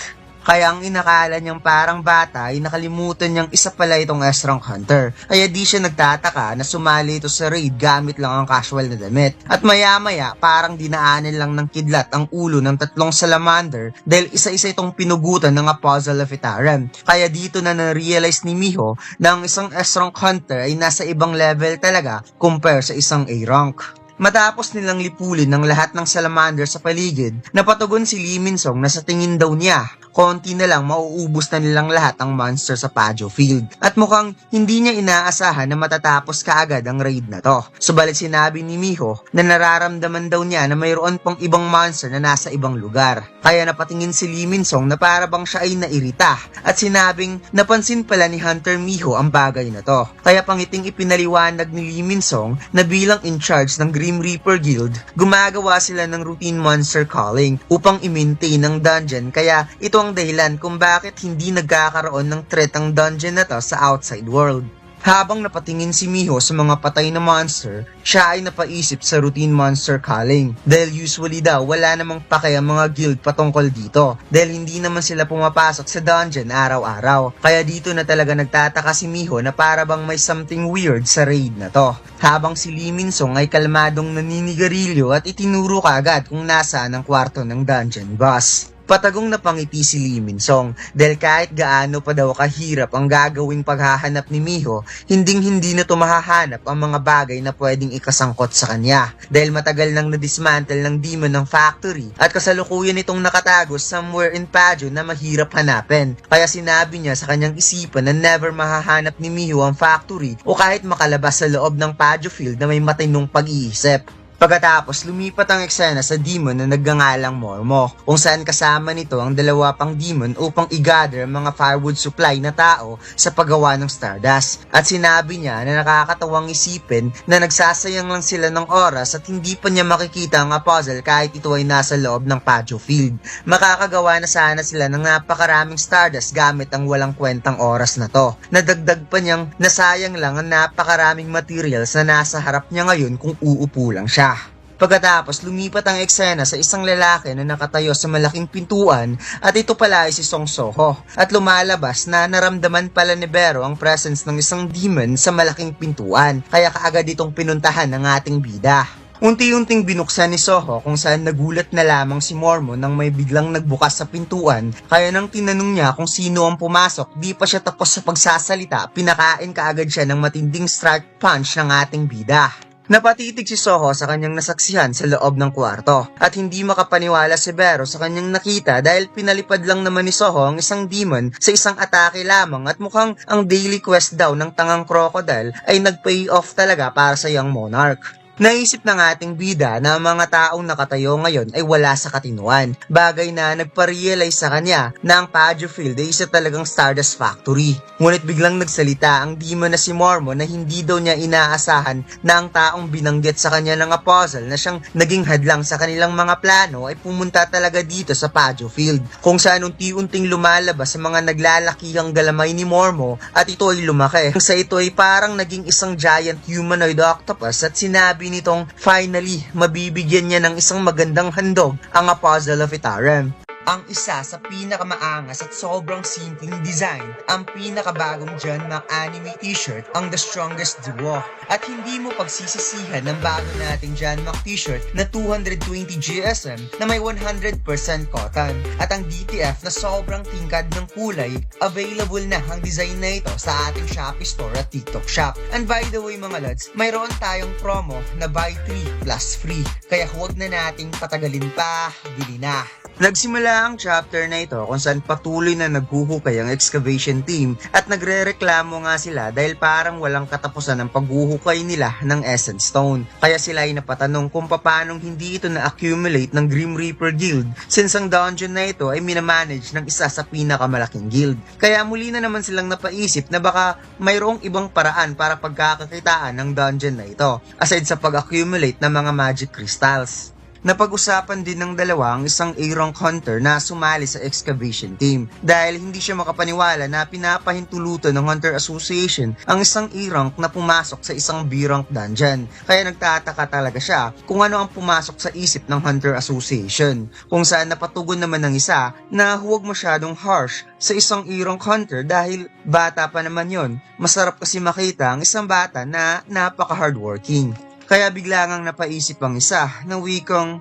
Kaya ang inakala niyang parang bata ay nakalimutan niyang isa pala itong S-rank hunter. Kaya di siya nagtataka na sumali ito sa raid gamit lang ang casual na damit. At maya-maya parang dinaanan lang ng kidlat ang ulo ng tatlong salamander dahil isa-isa itong pinugutan ng Puzzle of Vitarum. Kaya dito na na-realize ni Miho na ang isang S-rank hunter ay nasa ibang level talaga compare sa isang A-rank. Matapos nilang lipulin ng lahat ng salamander sa paligid, napatugon si Lee Min-song na sa tingin daw niya, konti na lang mauubos na nilang lahat ang monster sa Paju Field. At mukhang hindi niya inaasahan na matatapos kaagad ang raid na to. Subalit sinabi ni Miho na nararamdaman daw niya na mayroon pang ibang monster na nasa ibang lugar. Kaya napatingin si Lee Min-song na para bang siya ay nairita at sinabing napansin pala ni Hunter Miho ang bagay na to. Kaya pangiting ipinaliwanag ni Lee Min-song na bilang in charge ng Grim Reaper Guild, gumagawa sila ng routine monster calling upang i-maintain ang dungeon kaya ito ang dahilan kung bakit hindi nagkakaroon ng threat ang dungeon na to sa outside world. Habang napatingin si Miho sa mga patay na monster, siya ay napaisip sa routine monster culling. Dahil usually daw wala namang pake ang mga guild patungkol dito. Dahil hindi naman sila pumapasok sa dungeon araw-araw. Kaya dito na talaga nagtataka si Miho na para bang may something weird sa raid na to. Habang si Lee Min-sung ay kalmadong naninigarilyo at itinuro kaagad kung nasaan ang kwarto ng dungeon boss. Patagong napangiti si Lee Min-sung dahil kahit gaano pa daw kahirap ang gagawing paghahanap ni Miho, hinding-hindi na mahahanap ang mga bagay na pwedeng ikasangkot sa kanya. Dahil matagal nang na-dismantle ng demon ng factory at kasalukuyan itong nakatago somewhere in Pajo na mahirap hanapin. Kaya sinabi niya sa kanyang isipan na never mahahanap ni Miho ang factory o kahit makalabas sa loob ng Pajo Field na may matinong pag-iisip. Pagkatapos, lumipat ang eksena sa demon na nagngangalang Mormo, kung saan kasama nito ang dalawa pang demon upang i-gather ang mga firewood supply na tao sa paggawa ng Stardust. At sinabi niya na nakakatawang isipin na nagsasayang lang sila ng oras at hindi pa niya makikita ang puzzle kahit ito ay nasa loob ng Pajo Field. Makakagawa na sana sila ng napakaraming Stardust gamit ang walang kwentang oras na to. Nadagdag pa niyang nasayang lang ang napakaraming materials na nasa harap niya ngayon kung uupo lang siya. Pagkatapos, lumipat ang eksena sa isang lalaki na nakatayo sa malaking pintuan at ito pala ay si Song Soho. At lumalabas na naramdaman pala ni Bero ang presence ng isang demon sa malaking pintuan, kaya kaagad itong pinuntahan ng ating bida. Unti-unting binuksan ni Soho kung saan nagulat na lamang si Mormo nang may biglang nagbukas sa pintuan, kaya nang tinanong niya kung sino ang pumasok, di pa siya tapos sa pagsasalita, pinakain kaagad siya ng matinding strike punch ng ating bida. Napatitig si Soho sa kanyang nasaksihan sa loob ng kwarto at hindi makapaniwala si Bero sa kanyang nakita dahil pinalipad lang naman ni Soho ang isang demon sa isang atake lamang at mukhang ang daily quest daw ng tangang crocodile ay nag-pay off talaga para sa young monarch. Naisip ng ating bida na ang mga taong nakatayo ngayon ay wala sa katinuan, bagay na nagpa-realize sa kanya na ang Pajo Field ay isa talagang Stardust Factory. Ngunit biglang nagsalita ang demon na si Mormo na hindi daw niya inaasahan na ang taong binanggit sa kanya ng puzzle na siyang naging hadlang sa kanilang mga plano ay pumunta talaga dito sa Pajo Field, kung saan unti-unting lumalabas sa mga naglalakihang galamay ni Mormo at ito ay lumaki. Sa ito ay parang naging isang giant humanoid octopus at sinabi nitong finally mabibigyan niya ng isang magandang handog ang Puzzle of Itarem. Ang isa sa pinakamaangas at sobrang simpleng design, ang pinakabagong John Mac anime t-shirt, ang The Strongest Duo. At hindi mo pagsisisihan ng bago nating John Mac t-shirt na 220 GSM na may 100% cotton. At ang DTF na sobrang tingkad ng kulay, available na ang design na ito sa ating Shopee store at TikTok shop. And by the way mga lads, mayroon tayong promo na buy 3 plus free. Kaya huwag na nating patagalin pa, bili na. Nagsimula ang chapter na ito kung saan patuloy na naghuhukay ang excavation team at nagrereklamo nga sila dahil parang walang katapusan ang paghuhukay nila ng Essence Stone. Kaya sila ay napatanong kung paanong hindi ito na-accumulate ng Grim Reaper Guild since ang dungeon na ito ay minamanage ng isa sa pinakamalaking guild. Kaya muli na naman silang napaisip na baka mayroong ibang paraan para pagkakakitaan ng dungeon na ito aside sa pag-accumulate ng mga magic crystals. Napag-usapan din ng dalawa ang isang A-rank hunter na sumali sa excavation team dahil hindi siya makapaniwala na pinapahintulutan ng Hunter Association ang isang A-rank na pumasok sa isang B-rank dungeon. Kaya nagtataka talaga siya kung ano ang pumasok sa isip ng Hunter Association, kung saan napatugon naman ng isa na huwag masyadong harsh sa isang A-rank hunter dahil bata pa naman yon. Masarap kasi makita ang isang bata na napaka-hardworking. Kaya bigla ngang napaisip ang isa na wikang,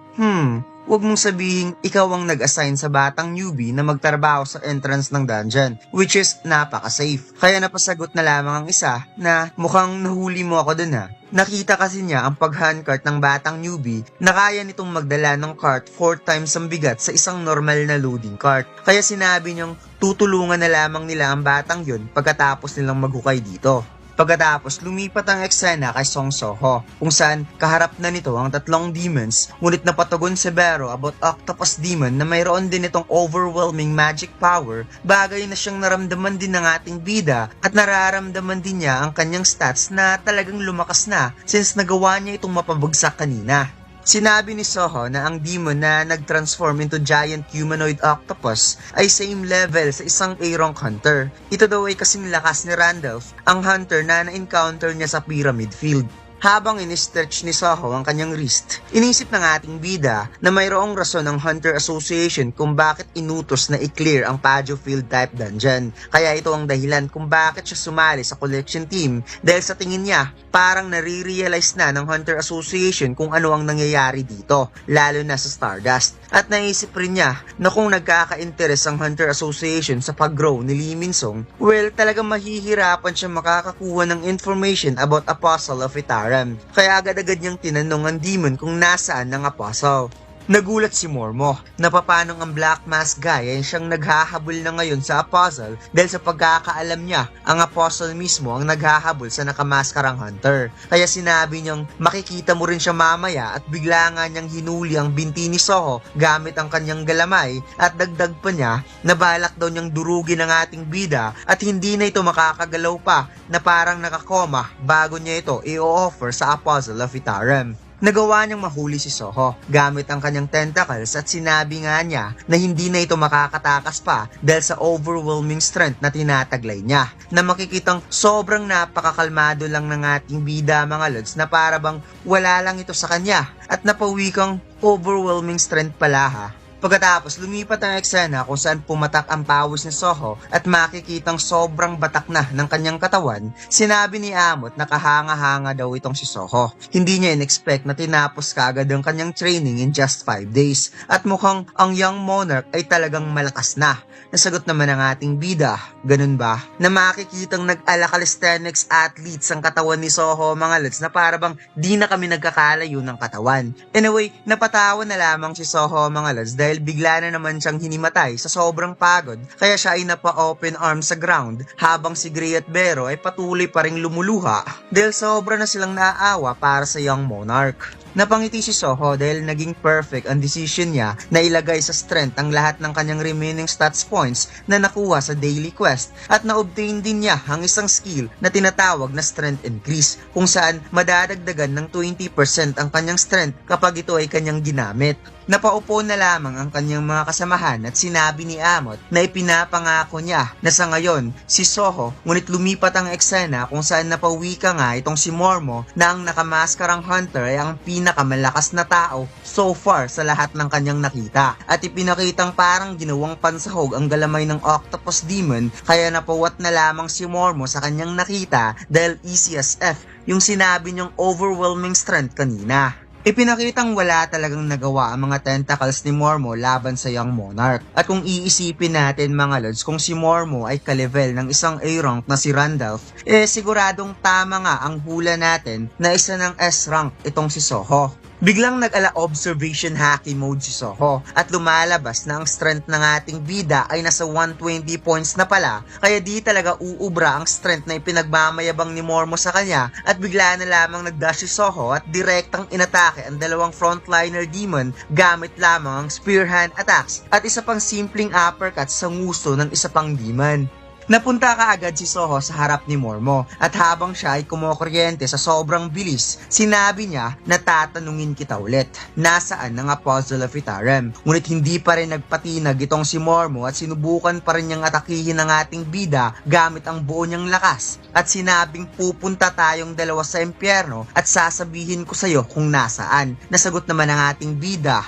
huwag mong sabihin ikaw ang nag-assign sa batang newbie na magtrabaho sa entrance ng dungeon, which is napaka-safe. Kaya napasagot na lamang ang isa na mukhang nahuli mo ako dun ha. Nakita kasi niya ang pag-handcart ng batang newbie na kaya nitong magdala ng cart 4 times ang bigat sa isang normal na loading cart. Kaya sinabi niyang tutulungan na lamang nila ang batang yun pagkatapos nilang maghukay dito. Pagkatapos, lumipat ang eksena kay Song Soho, kung saan kaharap na nito ang tatlong demons, ngunit napatugon si Bero about Octopus Demon na mayroon din itong overwhelming magic power, bagay na siyang naramdaman din ng ating bida at nararamdaman din niya ang kanyang stats na talagang lumakas na since nagawa niya itong mapabagsak kanina. Sinabi ni Soho na ang demon na nag-transform into giant humanoid octopus ay same level sa isang A-rank hunter. Ito daw ay kasing lakas ni Randolph, ang hunter na na-encounter niya sa Pyramid Field. Habang in-stretch ni Soho ang kanyang wrist, inisip ng ating bida na mayroong rason ng Hunter Association kung bakit inutos na i-clear ang Pajo Field type dungeon. Kaya ito ang dahilan kung bakit siya sumali sa collection team dahil sa tingin niya parang nare-realize na ng Hunter Association kung ano ang nangyayari dito, lalo na sa Stardust. At naisip rin niya na kung nagkaka-interest ang Hunter Association sa pag-grow ni Lee Min-sung, well, talagang mahihirapan siya makakakuha ng information about Apostle of Itara. Kaya agad-agad niyang tinanong ang demon kung nasaan ang apostle. Nagulat si Mormo na papanong ang Black Mask guy ay siyang naghahabol na ngayon sa apostle dahil sa pagkakaalam niya ang apostle mismo ang naghahabol sa nakamaskarang hunter. Kaya sinabi niyang makikita mo rin siya mamaya at bigla nga niyang hinuli ang binti ni Soho gamit ang kanyang galamay at dagdag pa niya na balak daw niyang durugin ang ating bida at hindi na ito makakagalaw pa na parang nakakoma bago niya ito i-offer sa Apostle of Itaram. Nagawa niyang mahuli si Soho gamit ang kanyang tentacles at sinabi nga niya na hindi na ito makakatakas pa dahil sa overwhelming strength na tinataglay niya, na makikitang sobrang napakakalmado lang ng ating bida mga lods na para bang wala lang ito sa kanya at napawikang overwhelming strength pala ha. Pagkatapos, lumipat ang eksena kung saan pumatak ang pawis ni Soho at makikitang sobrang batak na ng kanyang katawan, sinabi ni Amot na kahanga-hanga daw itong si Soho. Hindi niya in-expect na tinapos kaagad ang kanyang training in just 5 days at mukhang ang young monarch ay talagang malakas na. Nasagot naman ang ating bida, ganun ba? Na makikitang nag-ala calisthenics athletes ang katawan ni Soho mga lods na para bang di na kami nagkakalayo ng katawan. Anyway, napatawa na lamang si Soho mga lods dahil bigla na naman siyang hinimatay sa sobrang pagod kaya siya ay napa-open arms sa ground habang si Gray at Bero ay patuloy pa ring lumuluha dahil sobra na silang naaawa para sa young monarch. Napangiti si Soho dahil naging perfect ang decision niya na ilagay sa strength ang lahat ng kanyang remaining stats points na nakuha sa daily quest at na-obtain din niya ang isang skill na tinatawag na strength increase kung saan madadagdagan ng 20% ang kanyang strength kapag ito ay kanyang ginamit. Napaupo na lamang ang kanyang mga kasamahan at sinabi ni Amot na ipinapangako niya na sa ngayon si Soho, ngunit lumipat ang eksena kung saan napawika nga itong si Mormo na ang nakamaskarang hunter ay ang pinakamalakas na tao so far sa lahat ng kanyang nakita at ipinakitang parang ginawang pansahog ang galamay ng octopus demon kaya napawat na lamang si Mormo sa kanyang nakita dahil easy as F yung sinabi niyang overwhelming strength kanina. Ipinakitang wala talagang nagawa ang mga tentacles ni Mormo laban sa young monarch. At kung iisipin natin mga lods, kung si Mormo ay ka-level ng isang A-rank na si Randolph, siguradong tama nga ang hula natin na isa ng S-rank itong si Soho. Biglang nag-ala observation haki mode si Soho at lumalabas na ang strength ng ating bida ay nasa 120 points na pala kaya di talaga uubra ang strength na ipinagmamayabang ni Mormo sa kanya at bigla na lamang nagdash si Soho at direktang inatake ang dalawang frontliner demon gamit lamang ang spear hand attacks at isa pang simpleng uppercut sa nguso ng isa pang demon. Napunta kaagad si Soho sa harap ni Mormo at habang siya ay kumokuryente sa sobrang bilis, sinabi niya na tatanungin kita ulit, nasaan ang Apostle of Itaram? Ngunit hindi pa rin nagpatinag itong si Mormo at sinubukan pa rin niyang atakihin ang ating bida gamit ang buo niyang lakas at sinabing pupunta tayong dalawa sa impyerno at sasabihin ko sa'yo kung nasaan. Nasagot naman ang ating bida,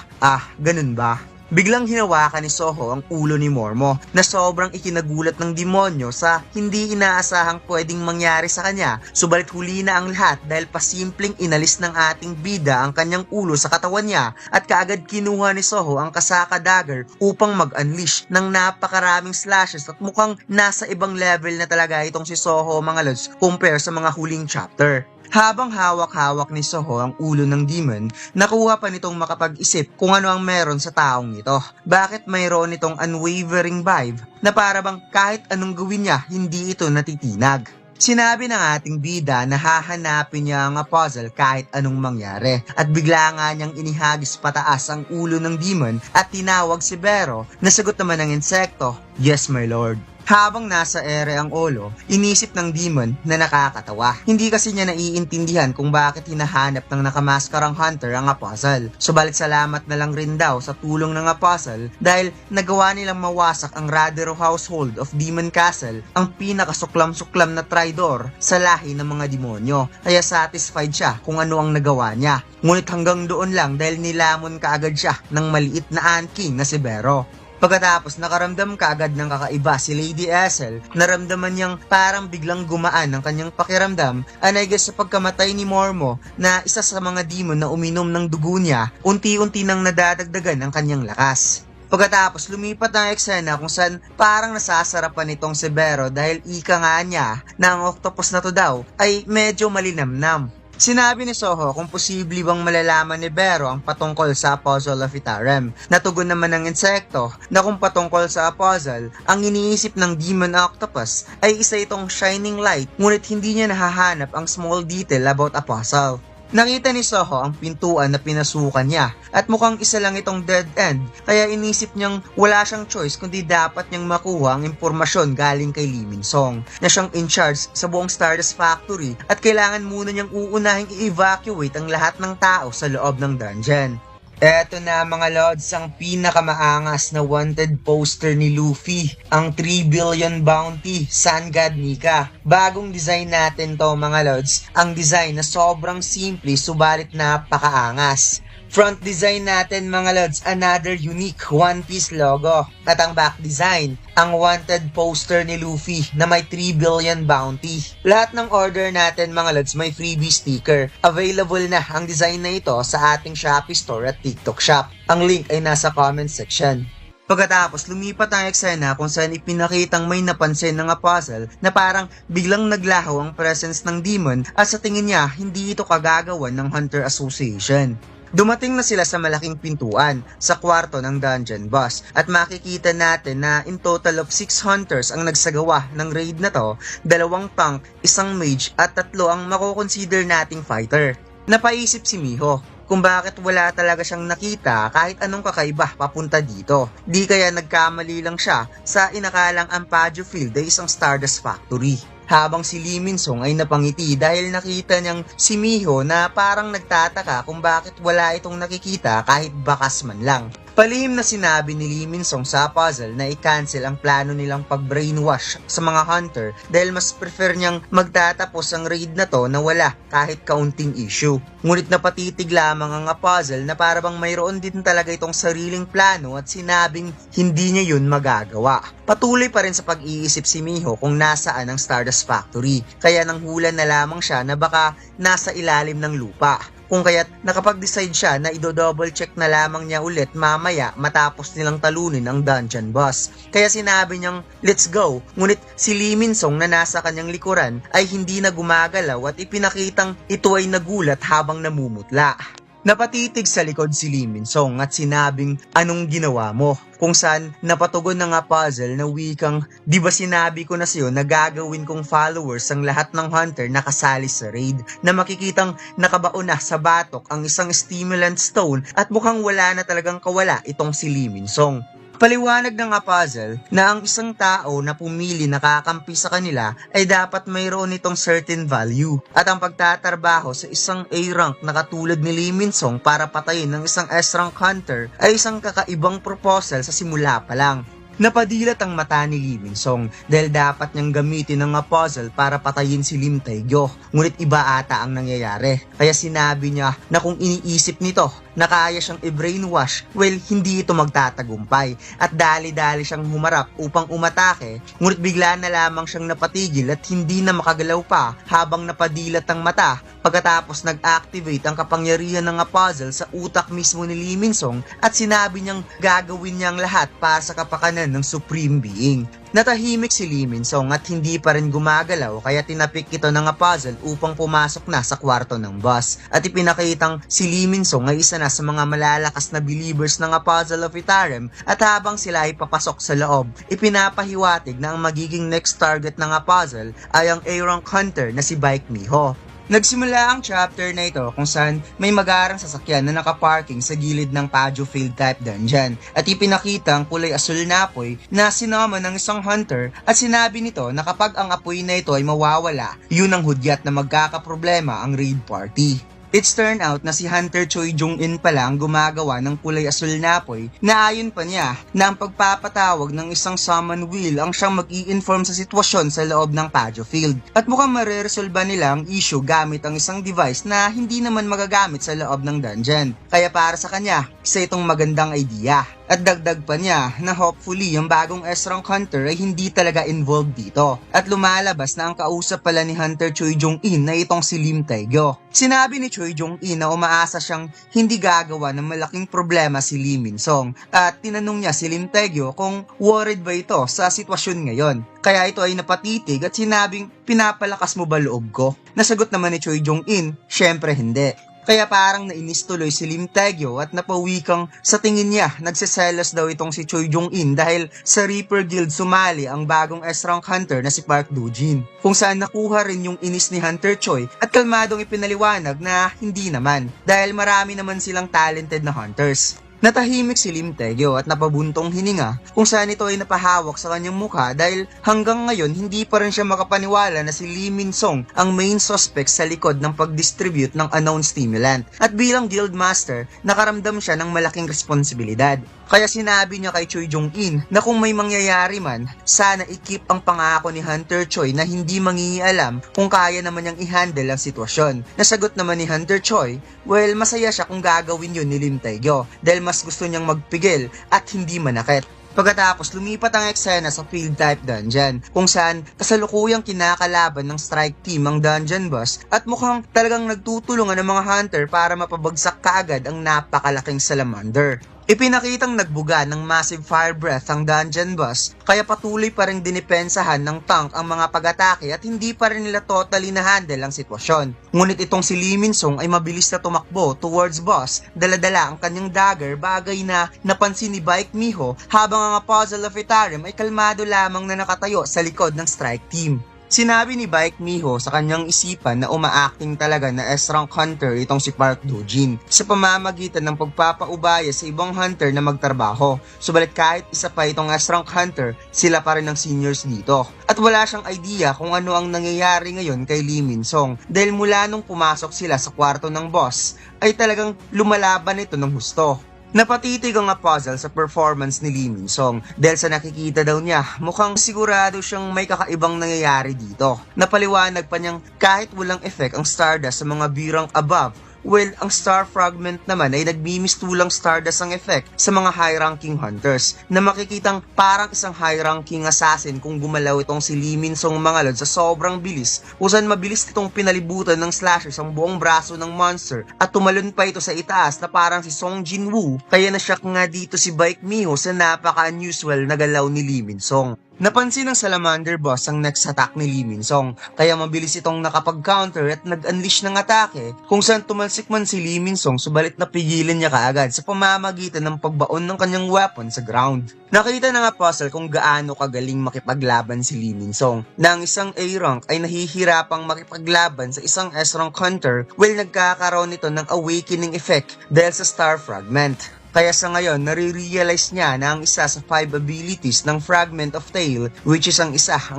ganun ba? Biglang hinawakan ni Soho ang ulo ni Mormo na sobrang ikinagulat ng demonyo sa hindi inaasahang pwedeng mangyari sa kanya, subalit huli na ang lahat dahil pasimpleng inalis ng ating bida ang kanyang ulo sa katawan niya at kaagad kinuha ni Soho ang kasaka dagger upang mag-unleash ng napakaraming slashes at mukhang nasa ibang level na talaga itong si Soho mga lods compare sa mga huling chapter. Habang hawak-hawak ni Soho ang ulo ng demon, nakuha pa nitong makapag-isip kung ano ang meron sa taong ito. Bakit mayroon itong unwavering vibe na para bang kahit anong gawin niya, hindi ito natitinag. Sinabi ng ating bida na hahanapin niya ang apostle kahit anong mangyari at bigla nga niyang inihagis pataas ang ulo ng demon at tinawag si Bero. Nasagot naman ng insekto, "Yes my lord." Habang nasa ere ang Olo, inisip ng demon na nakakatawa. Hindi kasi niya naiintindihan kung bakit hinahanap ng nakamaskarang hunter ang apostle. Subalit salamat na lang rin daw sa tulong ng apostle dahil nagawa nilang mawasak ang Radero household of Demon Castle, ang pinakasuklam-suklam na traidor sa lahi ng mga demonyo. Kaya satisfied siya kung ano ang nagawa niya. Ngunit hanggang doon lang dahil nilamon kaagad siya ng maliit na Ant King na si Bero. Pagkatapos nakaramdam kaagad ng kakaiba si Lady Ethel, naramdaman niyang parang biglang gumaan ang kanyang pakiramdam anay sa pagkamatay ni Mormo na isa sa mga demon na uminom ng dugo niya, unti-unti nang nadadagdagan ang kanyang lakas. Pagkatapos lumipat ang eksena kung saan parang nasasarapan itong si Bero dahil ika nga niya na ang octopus na to daw ay medyo malinamnam. Sinabi ni Soho kung posible bang malalaman ni Bero ang patungkol sa Apostle of Itarem. Natugon naman ng insekto na kung patungkol sa Apostle, ang iniisip ng Demon Octopus ay isa itong shining light ngunit hindi niya nahahanap ang small detail about Apostle. Nakita ni Soho ang pintuan na pinasukan niya at mukhang isa lang itong dead end kaya inisip niyang wala siyang choice kundi dapat niyang makuha ang impormasyon galing kay Lee Min-song na siyang in charge sa buong Stardust Factory at kailangan muna niyang uunahing i-evacuate ang lahat ng tao sa loob ng dungeon. Eto na mga lods, ang pinakamaangas na wanted poster ni Luffy, ang 3 billion bounty, Sun God Nika. Bagong design natin to mga lods, ang design na sobrang simple subalit napakaangas. Front design natin mga lods, another unique One Piece logo. At ang back design, ang wanted poster ni Luffy na may 3 billion bounty. Lahat ng order natin mga lods may freebie sticker. Available na ang design na ito sa ating Shopee store at TikTok shop. Ang link ay nasa comment section. Pagkatapos, lumipat ang eksena kung saan ipinakitang may napansin ng apostle na parang biglang naglaho ang presence ng demon at sa tingin niya hindi ito kagagawan ng Hunter Association. Dumating na sila sa malaking pintuan sa kwarto ng dungeon boss at makikita natin na in total of 6 hunters ang nagsagawa ng raid na to, 2 tank, 1 mage at 3 ang makukonsider nating fighter. Napaisip si Miho kung bakit wala talaga siyang nakita kahit anong kakaiba papunta dito. Di kaya nagkamali lang siya sa inakalang Ampagio Field ay isang Stardust Factory. Habang si Lee Min-song ay napangiti dahil nakita niyang si Miho na parang nagtataka kung bakit wala itong nakikita kahit bakas man lang. Palihim na sinabi ni Lee Min-song sa puzzle na i-cancel ang plano nilang pag-brainwash sa mga hunter dahil mas prefer niyang magtatapos ang raid na to na wala kahit kaunting issue. Ngunit napatitig lamang ang puzzle na parang mayroon din talaga itong sariling plano at sinabing hindi niya yun magagawa. Patuloy pa rin sa pag-iisip si Miho kung nasaan ang Stardust Factory kaya nanghula na lamang siya na baka nasa ilalim ng lupa. Kung kaya't nakapag-decide siya na i-double check na lamang niya ulit mamaya matapos nilang talunin ang dungeon boss. Kaya sinabi niyang let's go, ngunit si Lee Min-song na nasa kanyang likuran ay hindi na gumagalaw at ipinakitang ito ay nagulat habang namumutla. Napatitig sa likod si Lee Min-song at sinabing anong ginawa mo? Kung saan napatugon na nga puzzle na wikang di ba sinabi ko na sa'yo na gagawin kong followers ang lahat ng hunter na kasali sa raid na makikitang nakabaon na sa batok ang isang stimulant stone at mukhang wala na talagang kawala itong si Lee Min-song. Paliwanag ng puzzle na ang isang tao na pumili na kakampi sa kanila ay dapat mayroon itong certain value at ang pagtatrabaho sa isang A-rank na katulad ni Lee Min-song para patayin ng isang S-rank hunter ay isang kakaibang proposal sa simula pa lang. Napadilat ang mata ni Lee Min-song dahil dapat niyang gamitin ang puzzle para patayin si Lim Tae-gyo. Ngunit iba ata ang nangyayari. Kaya sinabi niya na kung iniisip nito na kaya siyang i-brainwash, well, hindi ito magtatagumpay. At dali-dali siyang humarap upang umatake, ngunit bigla na lamang siyang napatigil at hindi na makagalaw pa habang napadilat ang mata pagkatapos nag-activate ang kapangyarihan ng puzzle sa utak mismo ni Lee Min-song at sinabi niyang gagawin niyang lahat para sa kapakanan ng Supreme Being. Natahimik si Lee Min-song at hindi pa rin gumagalaw kaya tinapik ito ng puzzle upang pumasok na sa kwarto ng boss. At ipinakitang si Lee Min-song ay isa na sa mga malalakas na believers ng Puzzle of Itarem at habang sila ay papasok sa loob, ipinapahiwatig na ang magiging next target ng puzzle ay ang A-rank hunter na si Baek Miho. Nagsimula ang chapter na ito kung saan may magarang sasakyan na nakaparking sa gilid ng Pajo Field type dungeon at ipinakita ang kulay asul na apoy na sinama ng isang hunter at sinabi nito na kapag ang apoy na ito ay mawawala, yun ang hudyat na magkakaproblema ang raid party. It's turned out na si Hunter Choi Jong-in pala ang gumagawa ng kulay asul na apoy na ayon pa niya na ang pagpapatawag ng isang summon wheel ang siyang mag-i-inform sa sitwasyon sa loob ng Pajo Field. At mukhang mareresolba nila ang issue gamit ang isang device na hindi naman magagamit sa loob ng dungeon. Kaya para sa kanya, isa itong magandang idea. At dagdag pa niya na hopefully yung bagong S-Rank Hunter ay hindi talaga involved dito. At lumalabas na ang kausap pala ni Hunter Choi Jong-in na itong si Lim Taegyo. Sinabi ni Choi Jong-in na umaasa siyang hindi gagawa ng malaking problema si Lee Min-song at tinanong niya si Lim Taegyo kung worried ba ito sa sitwasyon ngayon. Kaya ito ay napatitig at sinabing pinapalakas mo ba loob ko? Nasagot naman ni Choi Jong-in, syempre hindi. Kaya parang nainis tuloy si Lim Taegyo at napawikang sa tingin niya nagseselos daw itong si Choi Jong-in dahil sa Reaper Guild sumali ang bagong S-Rank Hunter na si Park Do-jin. Kung saan nakuha rin yung inis ni Hunter Choi at kalmadong ipinaliwanag na hindi naman dahil marami naman silang talented na hunters. Natahimik si Lim Taegyo at napabuntong hininga kung saan ito ay napahawak sa kanyang mukha dahil hanggang ngayon hindi pa rin siya makapaniwala na si Lee Min-song ang main suspect sa likod ng pag-distribute ng unknown stimulant. At bilang guildmaster, nakaramdam siya ng malaking responsibilidad. Kaya sinabi niya kay Choi Jong-in na kung may mangyayari man, sana i-keep ang pangako ni Hunter Choi na hindi mangingialam kung kaya naman niyang i-handle ang sitwasyon. Nasagot naman ni Hunter Choi, well, masaya siya kung gagawin yun ni Lim Taegyo dahil mas gusto niyang magpigil at hindi manakit. Pagkatapos, lumipat ang eksena sa field type dungeon kung saan kasalukuyang kinakalaban ng strike team ang dungeon boss at mukhang talagang nagtutulungan ng mga hunter para mapabagsak kaagad ang napakalaking salamander. Ipinakitang nagbuga ng massive fire breath ang dungeon boss kaya patuloy pa rin dinipensahan ng tank ang mga pag-atake at hindi pa rin nila totally na-handle ang sitwasyon. Ngunit itong si Lee Min-song ay mabilis na tumakbo towards boss, daladala ang kanyang dagger bagay na napansin ni Baek Miho habang ang Apostle of Itarim ay kalmado lamang na nakatayo sa likod ng strike team. Sinabi ni Baek Miho sa kanyang isipan na uma-acting talaga na S-Rank Hunter itong si Park Do-jin sa pamamagitan ng pagpapaubaya sa ibang hunter na magtrabaho. Subalit kahit isa pa itong S-Rank Hunter, sila pa rin ang seniors dito. At wala siyang idea kung ano ang nangyayari ngayon kay Lee Min-song dahil mula nung pumasok sila sa kwarto ng boss ay talagang lumalaban ito ng husto. Napatitig ang Apostle sa performance ni Lee Min-song dahil sa nakikita daw niya mukhang sigurado siyang may kakaibang nangyayari dito. Napaliwanag pa niyang kahit walang effect ang Stardust sa mga birang above, well, ang Star Fragment naman ay nagmimistulang Stardust ang effect sa mga high-ranking hunters na makikitang parang isang high-ranking assassin kung gumalaw itong si Lee Min-song mga lod sa sobrang bilis usan mabilis itong pinalibutan ng slashers ang buong braso ng monster at tumalon pa ito sa itaas na parang si Song Jin-woo kaya nashock nga dito si Baek Miho sa napaka-unusual na galaw ni Lee Min-song. Napansin ng Salamander boss ang next attack ni Lee Min-song kaya mabilis itong nakapag-counter at nag-unleash ng atake kung saan tumalsik man si Lee Min-song subalit napigilan niya kaagad sa pamamagitan ng pagbaon ng kanyang weapon sa ground. Nakita ng Apostle kung gaano kagaling makipaglaban si Lee Min-song na ang isang A-rank ay nahihirapang makipaglaban sa isang S-rank hunter while nagkakaroon nito ng awakening effect dahil sa Star Fragment. Kaya sa ngayon, nare-realize niya na ang isa sa 5 abilities ng Fragment of Tail, which is ang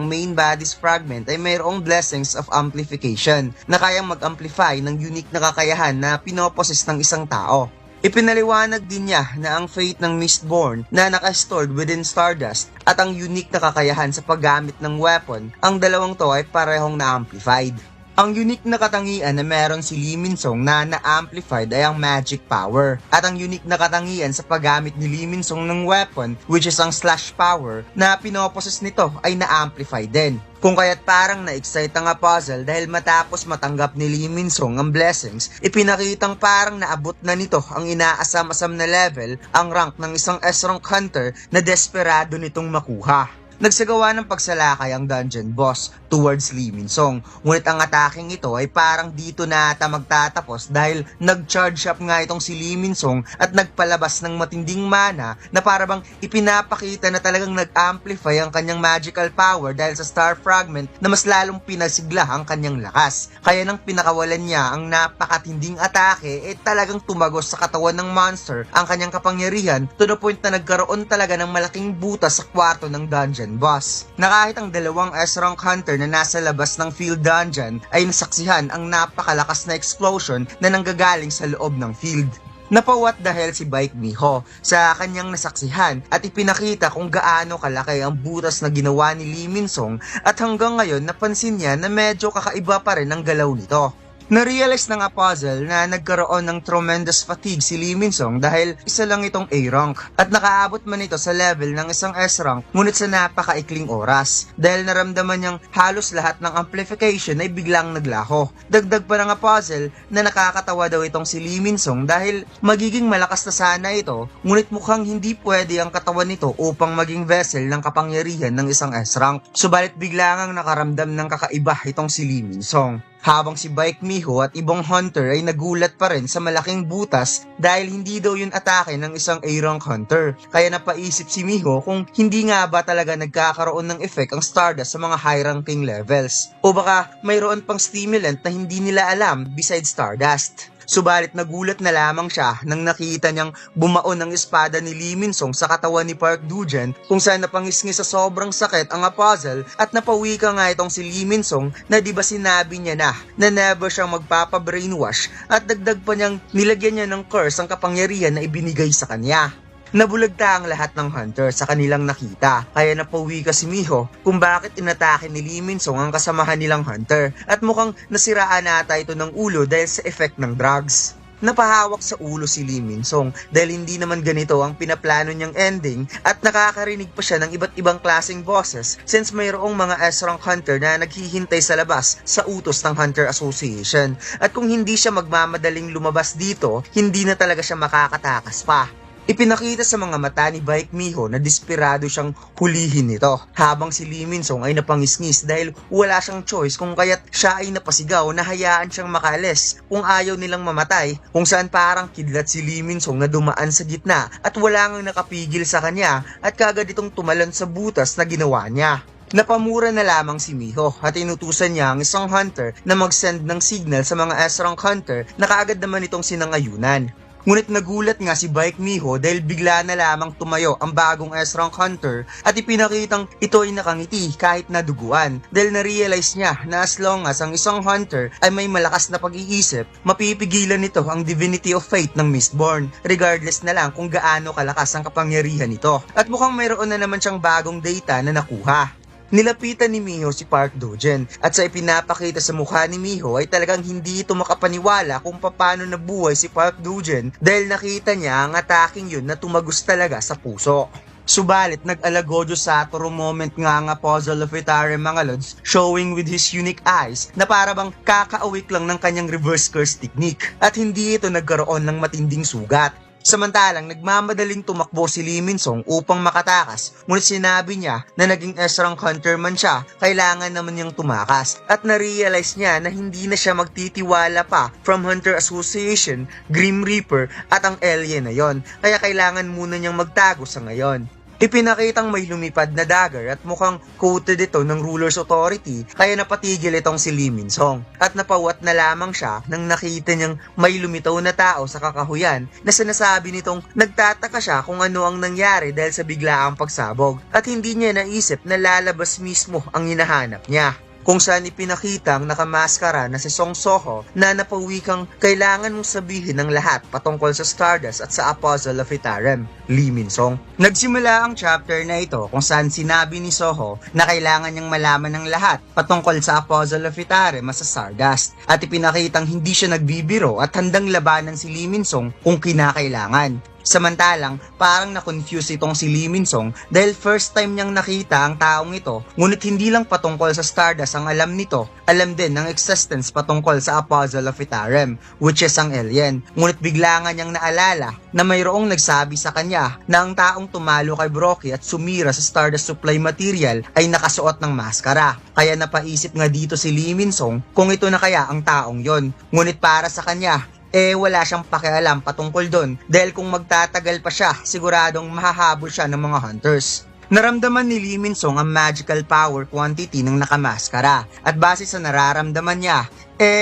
main body's fragment ay mayroong blessings of amplification na kayang mag-amplify ng unique na kakayahan na pinoposes ng isang tao. Ipinaliwanag din niya na ang fate ng Mistborn na naka-stored within Stardust at ang unique na kakayahan sa paggamit ng weapon, ang dalawang to ay parehong na-amplified. Ang unique na katangian na meron si Lee Min-song na na-amplified ay ang magic power. At ang unique na katangian sa paggamit ni Lee Min-song ng weapon, which is ang slash power, na pinoposes nito ay na-amplify din. Kung kaya't parang na-excite ang Apostle dahil matapos matanggap ni Lee Min-song ang blessings, ipinakitang parang naabot na nito ang inaasam-asam na level, ang rank ng isang S-rank hunter na desperado nitong makuha. nagsagawa ng pagsalakay ang dungeon boss towards Lee Min-song. Ngunit ang ataking ito ay parang dito na ata magtatapos dahil nag-charge up nga itong si Lee Min-song at nagpalabas ng matinding mana na parang ipinapakita na talagang nag-amplify ang kanyang magical power dahil sa star fragment na mas lalong pinasigla ang kanyang lakas. Kaya nang pinakawalan niya ang napakatinding atake, talagang tumagos sa katawan ng monster ang kanyang kapangyarihan to the point na nagkaroon talaga ng malaking butas sa kwarto ng dungeon boss. Na kahit ang dalawang S-rank hunter na nasa labas ng field dungeon ay nasaksihan ang napakalakas na explosion na nanggagaling sa loob ng field. Napawat dahil si Baek Miho sa kanyang nasaksihan at ipinakita kung gaano kalaki ang butas na ginawa ni Lee Min-song at hanggang ngayon napansin niya na medyo kakaiba pa rin ang galaw nito. Na-realize ng puzzle na nagkaroon ng tremendous fatigue si Lee Min-song dahil isa lang itong A-rank at nakaabot man ito sa level ng isang S-rank ngunit sa napakaikling oras dahil naramdaman niyang halos lahat ng amplification ay biglang naglaho. Dagdag pa ng puzzle na nakakatawa daw itong si Lee Min-song dahil magiging malakas na sana ito ngunit mukhang hindi pwede ang katawan nito upang maging vessel ng kapangyarihan ng isang S-rank. Subalit biglang ang nakaramdam ng kakaiba itong si Lee Min-song. Habang si Baek Miho at ibang hunter ay nagulat pa rin sa malaking butas dahil hindi daw yun atake ng isang A-rank hunter. Kaya napaisip si Miho kung hindi nga ba talaga nagkakaroon ng effect ang Stardust sa mga high-ranking levels. O baka mayroon pang stimulant na hindi nila alam besides Stardust. Subalit nagulat na lamang siya nang nakita niyang bumaon ang espada ni Lee Min-song sa katawan ni Park Do-jin kung saan napangisngis sa sobrang sakit ang puzzle at napawi ka nga itong si Lee Min-song na di ba sinabi niya na never siyang magpapa-brainwash at dagdag pa niyang nilagyan niya ng curse ang kapangyarihan na ibinigay sa kanya. Nabulagta ang lahat ng hunter sa kanilang nakita kaya napawi ka si Miho kung bakit inatake ni Lee Min-song ang kasamahan nilang hunter at mukhang nasiraan nata ito ng ulo dahil sa effect ng drugs. Napahawak sa ulo si Lee Min-song dahil hindi naman ganito ang pinaplano niyang ending at nakakarinig pa siya ng iba't ibang klaseng boses since mayroong mga S-rank hunter na naghihintay sa labas sa utos ng Hunter Association at kung hindi siya magmamadaling lumabas dito, hindi na talaga siya makakatakas pa. Ipinakita sa mga mata ni Baek Miho na desperado siyang hulihin nito habang si Lee Min-song ay napangisngis dahil wala siyang choice kung kaya't siya ay napasigaw na hayaan siyang makaalis kung ayaw nilang mamatay kung saan parang kidlat si Lee Min-song na dumaan sa gitna at wala ngang nakapigil sa kanya at kagad itong tumalon sa butas na ginawa niya. Napamura na lamang si Miho at inutusan niya ang isang hunter na mag-send ng signal sa mga S-rank hunter na kaagad naman itong sinangayunan. Ngunit nagulat nga si Baek Miho dahil bigla na lamang tumayo ang bagong S-rank hunter at ipinakitang ito ay nakangiti kahit naduguan dahil na-realize niya na as long as ang isang hunter ay may malakas na pag-iisip, mapipigilan nito ang divinity of fate ng Mistborn regardless na lang kung gaano kalakas ang kapangyarihan nito. At mukhang mayroon na naman siyang bagong data na nakuha. Nilapitan ni Miho si Park Do-jin at sa ipinapakita sa mukha ni Miho ay talagang hindi ito makapaniwala kung paano nabuhay si Park Do-jin dahil nakita niya ang ataking yun na tumagos talaga sa puso. Subalit nag-alagodio Satoru moment nga Puzzle of Itare mga lods showing with his unique eyes na parabang kakaawik lang ng kanyang reverse curse technique at hindi ito nagkaroon ng matinding sugat. Samantalang nagmamadaling tumakbo si Lee Min-song upang makatakas ngunit sinabi niya na naging S-rank hunter man siya, kailangan naman niyang tumakas at na-realize niya na hindi na siya magtitiwala pa from Hunter Association, Grim Reaper at ang alien na yon kaya kailangan muna niyang magtago sa ngayon. Ipinakitang may lumipad na dagger at mukhang coated ito ng ruler's authority kaya napatigil itong si Lee Min-song at napawat na lamang siya nang nakita niyang may lumitaw na tao sa kakahuyan na sinasabi nitong nagtataka siya kung ano ang nangyari dahil sa biglaang pagsabog at hindi niya naisip na lalabas mismo ang hinahanap niya. Kung saan ipinakita ang nakamaskara na si Song Soho na napawikang kailangan mong sabihin ng lahat patungkol sa Stardust at sa Puzzle of Itarem, Lee Min-song. Nagsimula ang chapter na ito kung saan sinabi ni Soho na kailangan niyang malaman ng lahat patungkol sa Puzzle of Itarem sa Stardust at ipinakitang hindi siya nagbibiro at handang labanan si Lee Min-song kung kinakailangan. Samantalang, parang na-confuse itong si Lee Min-song dahil first time niyang nakita ang taong ito, ngunit hindi lang patungkol sa Stardust ang alam nito, alam din ng existence patungkol sa Apostle of Itarim, which is ang alien. Ngunit bigla nga niyang naalala na mayroong nagsabi sa kanya na ang taong tumalo kay Brockie at sumira sa Stardust supply material ay nakasuot ng maskara. Kaya napaisip nga dito si Lee Min-song kung ito na kaya ang taong yon. Ngunit para sa kanya, wala siyang pakialam patungkol doon dahil kung magtatagal pa siya, siguradong mahahabol siya ng mga hunters. Naramdaman ni Lee Min-song ang magical power quantity ng nakamaskara at base sa nararamdaman niya,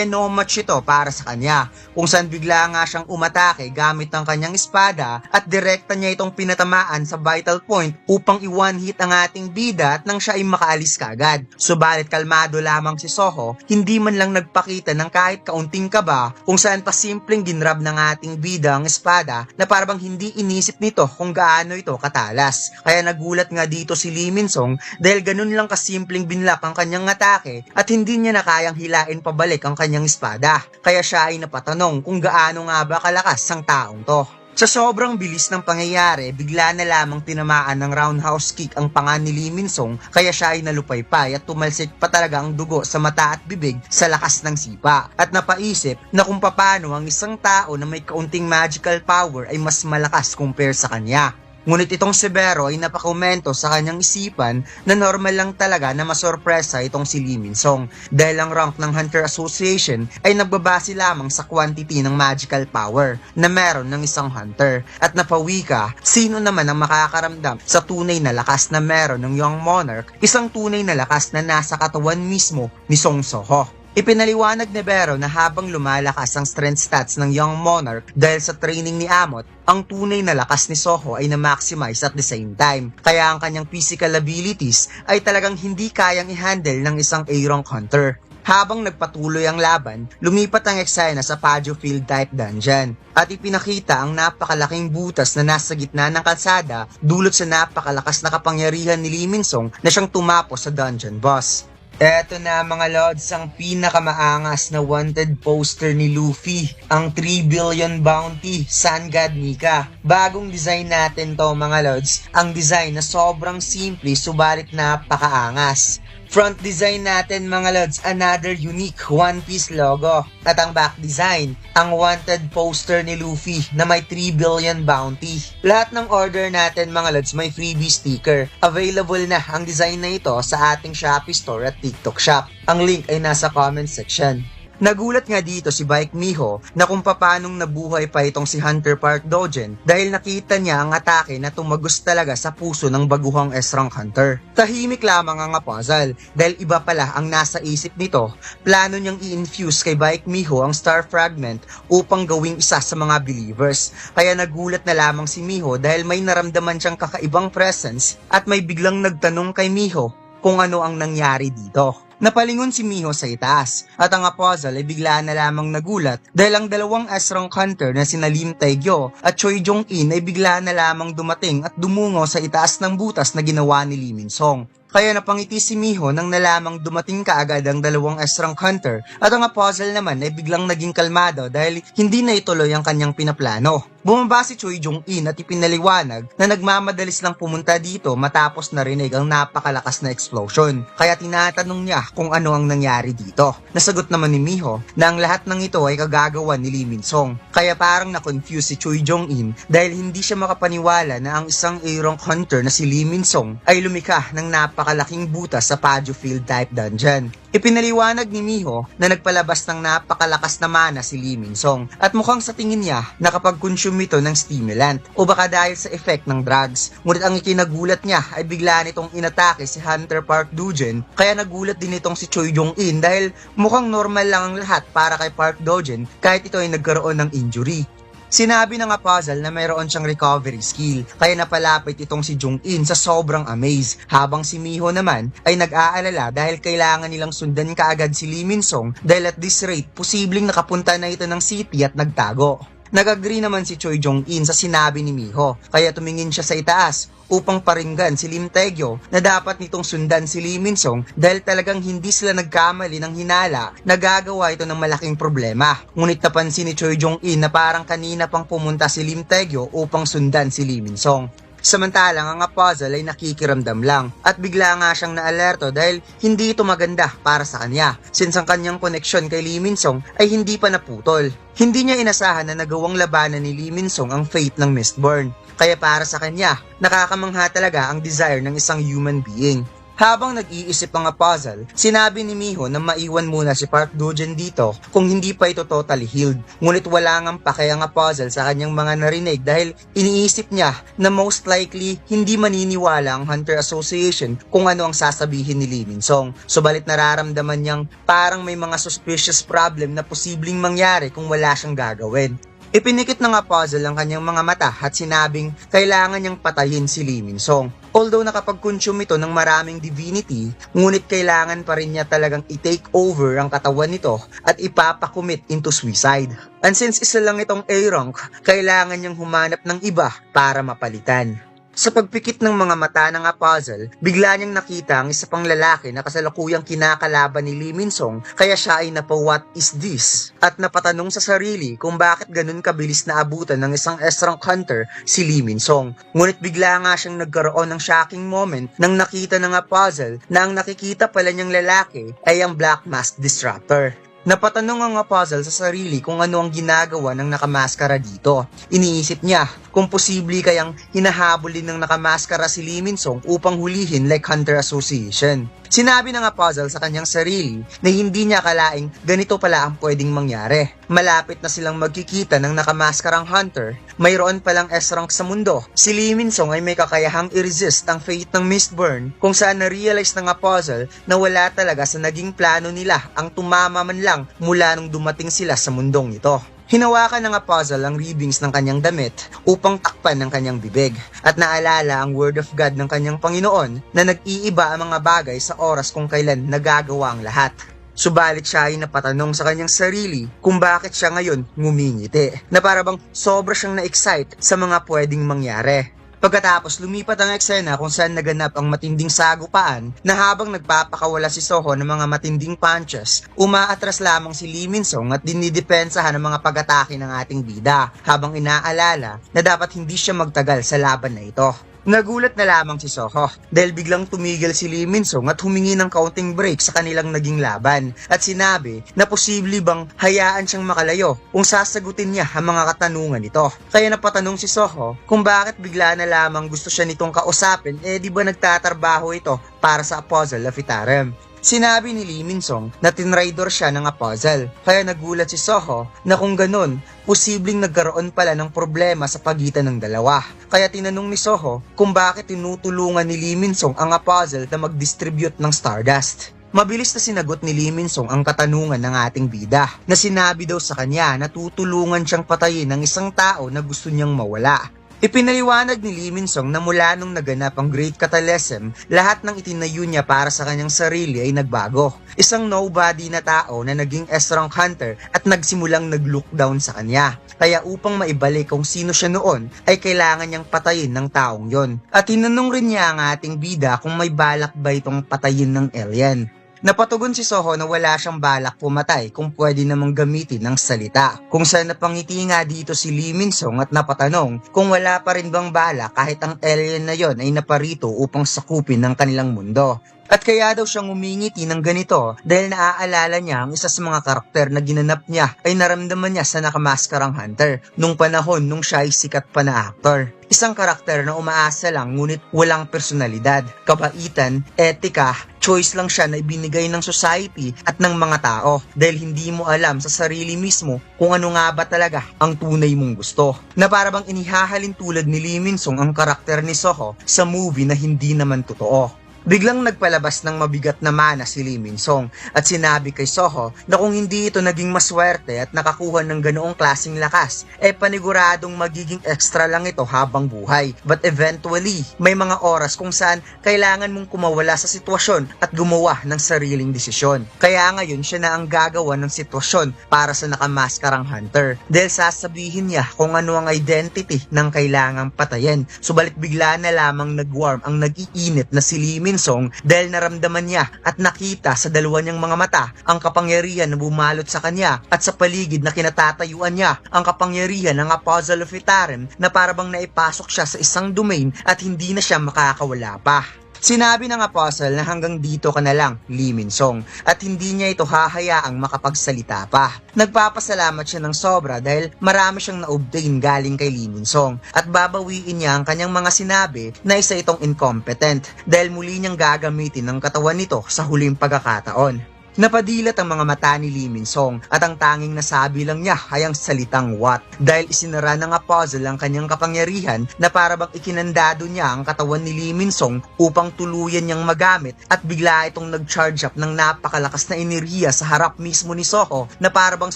no match ito para sa kanya, kung saan bigla nga siyang umatake gamit ang kanyang espada at direkta niya itong pinatamaan sa vital point upang i-one hit ang ating bida at nang siya ay makaalis kagad. Subalit kalmado lamang si Soho, hindi man lang nagpakita ng kahit kaunting kaba kung saan pa simpleng ginrab ng ating bida ang espada na parang hindi inisip nito kung gaano ito katalas. Kaya nagulat nga dito si Lee Min-song dahil ganun lang kasimpleng binlock ang kanyang atake at hindi niya na kayang hilain pabalik ang kanyang espada. Kaya siya ay napatanong kung gaano nga ba kalakas ang taong to. Sa sobrang bilis ng pangyayari, bigla na lamang tinamaan ng roundhouse kick ang panga ni Lee Min-song kaya siya ay nalupaypay at tumalsik pa talaga ang dugo sa mata at bibig sa lakas ng sipa. At napaisip na kung paano ang isang tao na may kaunting magical power ay mas malakas compare sa kanya. Ngunit itong si Vero ay napakomento sa kanyang isipan na normal lang talaga na masorpresa itong si Lee Min-song dahil ang rank ng Hunter Association ay nagbabase lamang sa quantity ng magical power na meron ng isang hunter. At napawi ka, sino naman ang makakaramdam sa tunay na lakas na meron ng Young Monarch, isang tunay na lakas na nasa katawan mismo ni Song Soho. Ipinaliwanag ni Vero na habang lumalakas ang strength stats ng Young Monarch dahil sa training ni Amot, ang tunay na lakas ni Soho ay na-maximize at the same time. Kaya ang kanyang physical abilities ay talagang hindi kayang i-handle ng isang A-rank hunter. Habang nagpatuloy ang laban, lumipat ang eksena sa Paju Field type dungeon at ipinakita ang napakalaking butas na nasa gitna ng kalsada dulot sa napakalakas na kapangyarihan ni Lee Min-song na siyang tumapos sa dungeon boss. Eto na mga lods, ang pinakamaangas na wanted poster ni Luffy, ang 3 billion bounty, Sun God Nika. Bagong design natin to mga lods, ang design na sobrang simple subalit napakaangas. Front design natin mga lods, another unique One Piece logo. At ang back design, ang wanted poster ni Luffy na may 3 billion bounty. Lahat ng order natin mga lods may freebie sticker. Available na ang design na ito sa ating Shopee store at TikTok shop. Ang link ay nasa comment section. Nagulat nga dito si Baek Miho na kung papanong nabuhay pa itong si Hunter Park Dogen dahil nakita niya ang atake na tumagos talaga sa puso ng baguhang S-rank hunter. Tahimik lamang ang puzzle dahil iba pala ang nasa isip nito. Plano niyang i-infuse kay Baek Miho ang Star Fragment upang gawing isa sa mga believers. Kaya nagulat na lamang si Miho dahil may naramdaman siyang kakaibang presence at may biglang nagtanong kay Miho kung ano ang nangyari dito. Napalingon si Miho sa itaas at ang puzzle ay bigla na lamang nagulat dahil ang dalawang S-rank hunter na sina Lim Taegyo at Choi Jong-in ay bigla na lamang dumating at dumungo sa itaas ng butas na ginawa ni Lee Min-song. Kaya napangiti si Miho nang nalamang dumating kaagad ang dalawang S-rank hunter at ang puzzle naman ay biglang naging kalmado dahil hindi na ituloy ang kanyang pinaplano. Bumaba si Choi Jong-in at ipinaliwanag na nagmamadalis lang pumunta dito matapos narinig ang napakalakas na explosion. Kaya tinatanong niya kung ano ang nangyari dito. Nasagot naman ni Miho na ang lahat ng ito ay kagagawan ni Lee Min-song. Kaya parang na-confuse si Choi Jong-in dahil hindi siya makapaniwala na ang isang A-rank hunter na si Lee Min-song ay lumikha ng napakalaking butas sa Paju Field type dungeon. Ipinaliwanag ni Miho na nagpalabas ng napakalakas na mana si Lee Min-song at mukhang sa tingin niya nakapag-consume ito ng stimulant o baka dahil sa effect ng drugs. Ngunit ang ikinagulat niya ay bigla nitong inatake si Hunter Park Dogen kaya nagulat din itong si Choi Jong-in dahil mukhang normal lang ang lahat para kay Park Dogen kahit ito ay nagkaroon ng injury. Sinabi ng puzzle na mayroon siyang recovery skill kaya napalapit itong si Jong-in sa sobrang amaze habang si Miho naman ay nag-aalala dahil kailangan nilang sundan kaagad si Lee Min-song dahil at this rate posibleng nakapunta na ito ng city at nagtago. Nag-agree naman si Choi Jong-in sa sinabi ni Miho, kaya tumingin siya sa itaas upang paringgan si Lim Tae-gyo na dapat nitong sundan si Lee Min-sung dahil talagang hindi sila nagkamali ng hinala na gagawa ito ng malaking problema. Ngunit napansin ni Choi Jong-in na parang kanina pang pumunta si Lim Tae-gyo upang sundan si Lee Min-sung. Samantalang ang puzzle ay nakikiramdam lang at bigla nga siyang naalerto dahil hindi ito maganda para sa kanya since ang kanyang koneksyon kay Lee Min-sung ay hindi pa naputol. Hindi niya inasahan na nagawang labanan ni Lee Min-sung ang fate ng Mistborn. Kaya para sa kanya, nakakamangha talaga ang desire ng isang human being. Habang nag-iisip ang puzzle, sinabi ni Miho na maiwan muna si Park Do-jin dito kung hindi pa ito totally healed. Ngunit wala ngang pake ang puzzle sa kanyang mga narinig dahil iniisip niya na most likely hindi maniniwala ang Hunter Association kung ano ang sasabihin ni Lee Min-sung. Subalit nararamdaman niyang parang may mga suspicious problem na posibleng mangyari kung wala siyang gagawin. Ipinikit na nga puzzle ang kanyang mga mata at sinabing kailangan niyang patayin si Lee Min-sung. Although nakapag-consume ito ng maraming divinity, ngunit kailangan pa rin niya talagang i-take over ang katawan nito at ipapakumit into suicide. And since isa lang itong A-rank, kailangan niyang humanap ng iba para mapalitan. Sa pagpikit ng mga mata ng puzzle, bigla niyang nakita ang isa pang lalaki na kasalukuyang kinakalaban ni Lee Min-sung kaya siya ay what is this? At napatanong sa sarili kung bakit ganun kabilis na abutan ng isang S-rank hunter si Lee Min-sung. Ngunit bigla nga siyang nagkaroon ng shocking moment nang nakita ng puzzle na ang nakikita pala niyang lalaki ay ang Black Mask Disruptor. Napatanong ang puzzle sa sarili kung ano ang ginagawa ng nakamaskara dito. Iniisip niya kung posible kayang hinahabol din ng nakamaskara si Lee Min-sung upang hulihin like Hunter Association. Sinabi ng puzzle sa kanyang sarili na hindi niya akalaing ganito pala ang pwedeng mangyari. Malapit na silang magkikita ng nakamaskarang hunter, mayroon palang S-rank sa mundo. Si Lee Min-sung ay may kakayahang i-resist ang fate ng Mistborn kung saan na-realize ng puzzle na wala talaga sa naging plano nila ang tumama man lang mula nung dumating sila sa mundong ito. Hinawakan ng puzzle ang ribbings ng kanyang damit upang takpan ng kanyang bibig at naalala ang word of God ng kanyang Panginoon na nag-iiba ang mga bagay sa oras kung kailan nagagawa ang lahat. Subalit siya ay napatanong sa kanyang sarili kung bakit siya ngayon ngumingiti na para bang sobra siyang na-excite sa mga pwedeng mangyari. Pagkatapos lumipat ang eksena kung saan naganap ang matinding sagupaan na habang nagpapakawala si Soho ng mga matinding punches, umaatras lamang si Lee Min-sung at dinidepensahan ng mga pag-atake ng ating bida habang inaalala na dapat hindi siya magtagal sa laban na ito. Nagulat na lamang si Soho dahil biglang tumigil si Lee Min-sung at humingi ng counting break sa kanilang naging laban at sinabi na posible bang hayaan siyang makalayo kung sasagutin niya ang mga katanungan nito. Kaya napatanong si Soho kung bakit bigla na lamang gusto siya nitong kausapin di ba nagtatrabaho ito para sa puzzle of Itarem. Sinabi ni Lee Min-sung na tinraidor siya ng puzzle, kaya nagulat si Soho na kung ganun, posibleng nagkaroon pala ng problema sa pagitan ng dalawa. Kaya tinanong ni Soho kung bakit tinutulungan ni Lee Min-sung ang puzzle na mag-distribute ng Stardust. Mabilis na sinagot ni Lee Min-sung ang katanungan ng ating bida na sinabi daw sa kanya na tutulungan siyang patayin ng isang tao na gusto niyang mawala. Ipinaliwanag ni Lee Min-sung na mula nung naganap ang Great Catalysm, lahat ng itinayo niya para sa kanyang sarili ay nagbago. Isang nobody na tao na naging S-rank hunter at nagsimulang nag-look down sa kanya. Kaya upang maibalik kung sino siya noon, ay kailangan niyang patayin ng taong yon. At tinanong rin niya ang ating bida kung may balak ba itong patayin ng alien. Napatugon si Soho na wala siyang balak pumatay kung pwede namang gamitin ng salita. Kung saan napangiti nga dito si Lee Min-sung at napatanong kung wala pa rin bang balak kahit ang alien na yon ay naparito upang sakupin ng kanilang mundo. At kaya daw siyang umingiti ng ganito dahil naaalala niya ang isa sa mga karakter na ginanap niya ay naramdaman niya sa nakamaskarang hunter nung panahon nung siya ay sikat pa na aktor. Isang karakter na umaasa lang ngunit walang personalidad, kabaitan, etika, choice lang siya na ibinigay ng society at ng mga tao dahil hindi mo alam sa sarili mismo kung ano nga ba talaga ang tunay mong gusto. Na para bang inihahalin tulad ni Lee Min-sung ang karakter ni Soho sa movie na hindi naman totoo. Biglang nagpalabas ng mabigat na mana si Lee Min-song at sinabi kay Soho na kung hindi ito naging maswerte at nakakuha ng ganoong klaseng lakas, paniguradong magiging extra lang ito habang buhay. But eventually, may mga oras kung saan kailangan mong kumawala sa sitwasyon at gumawa ng sariling desisyon. Kaya ngayon siya na ang gagawa ng sitwasyon para sa nakamaskarang hunter. Dahil sasabihin niya kung ano ang identity ng kailangang patayin. Subalit bigla na lamang nag-warm ang nag-iinit na si Lee Min-song dahil naramdaman niya at nakita sa dalawa niyang mga mata ang kapangyarihan na bumalot sa kanya at sa paligid na kinatatayuan niya ang kapangyarihan ng Apostle of Itarim na parabang naipasok siya sa isang domain at hindi na siya makakawala pa. Sinabi ng Apostle na hanggang dito ka na lang, Lee Min-song, at hindi niya ito hahayaang makapagsalita pa. Nagpapasalamat siya ng sobra dahil marami siyang na-obtain galing kay Lee Min-song at babawiin niya ang kanyang mga sinabi na isa itong incompetent dahil muli niyang gagamitin ang katawan nito sa huling pagkakataon. Napadilat ang mga mata ni Lee Min-song at ang tanging nasabi lang niya ay ang salitang what dahil isinara ng Apostle ang kanyang kapangyarihan na parabang ikinandado niya ang katawan ni Lee Min-song upang tuluyan niyang magamit at bigla itong nag-charge up ng napakalakas na enerhiya sa harap mismo ni Soho na parabang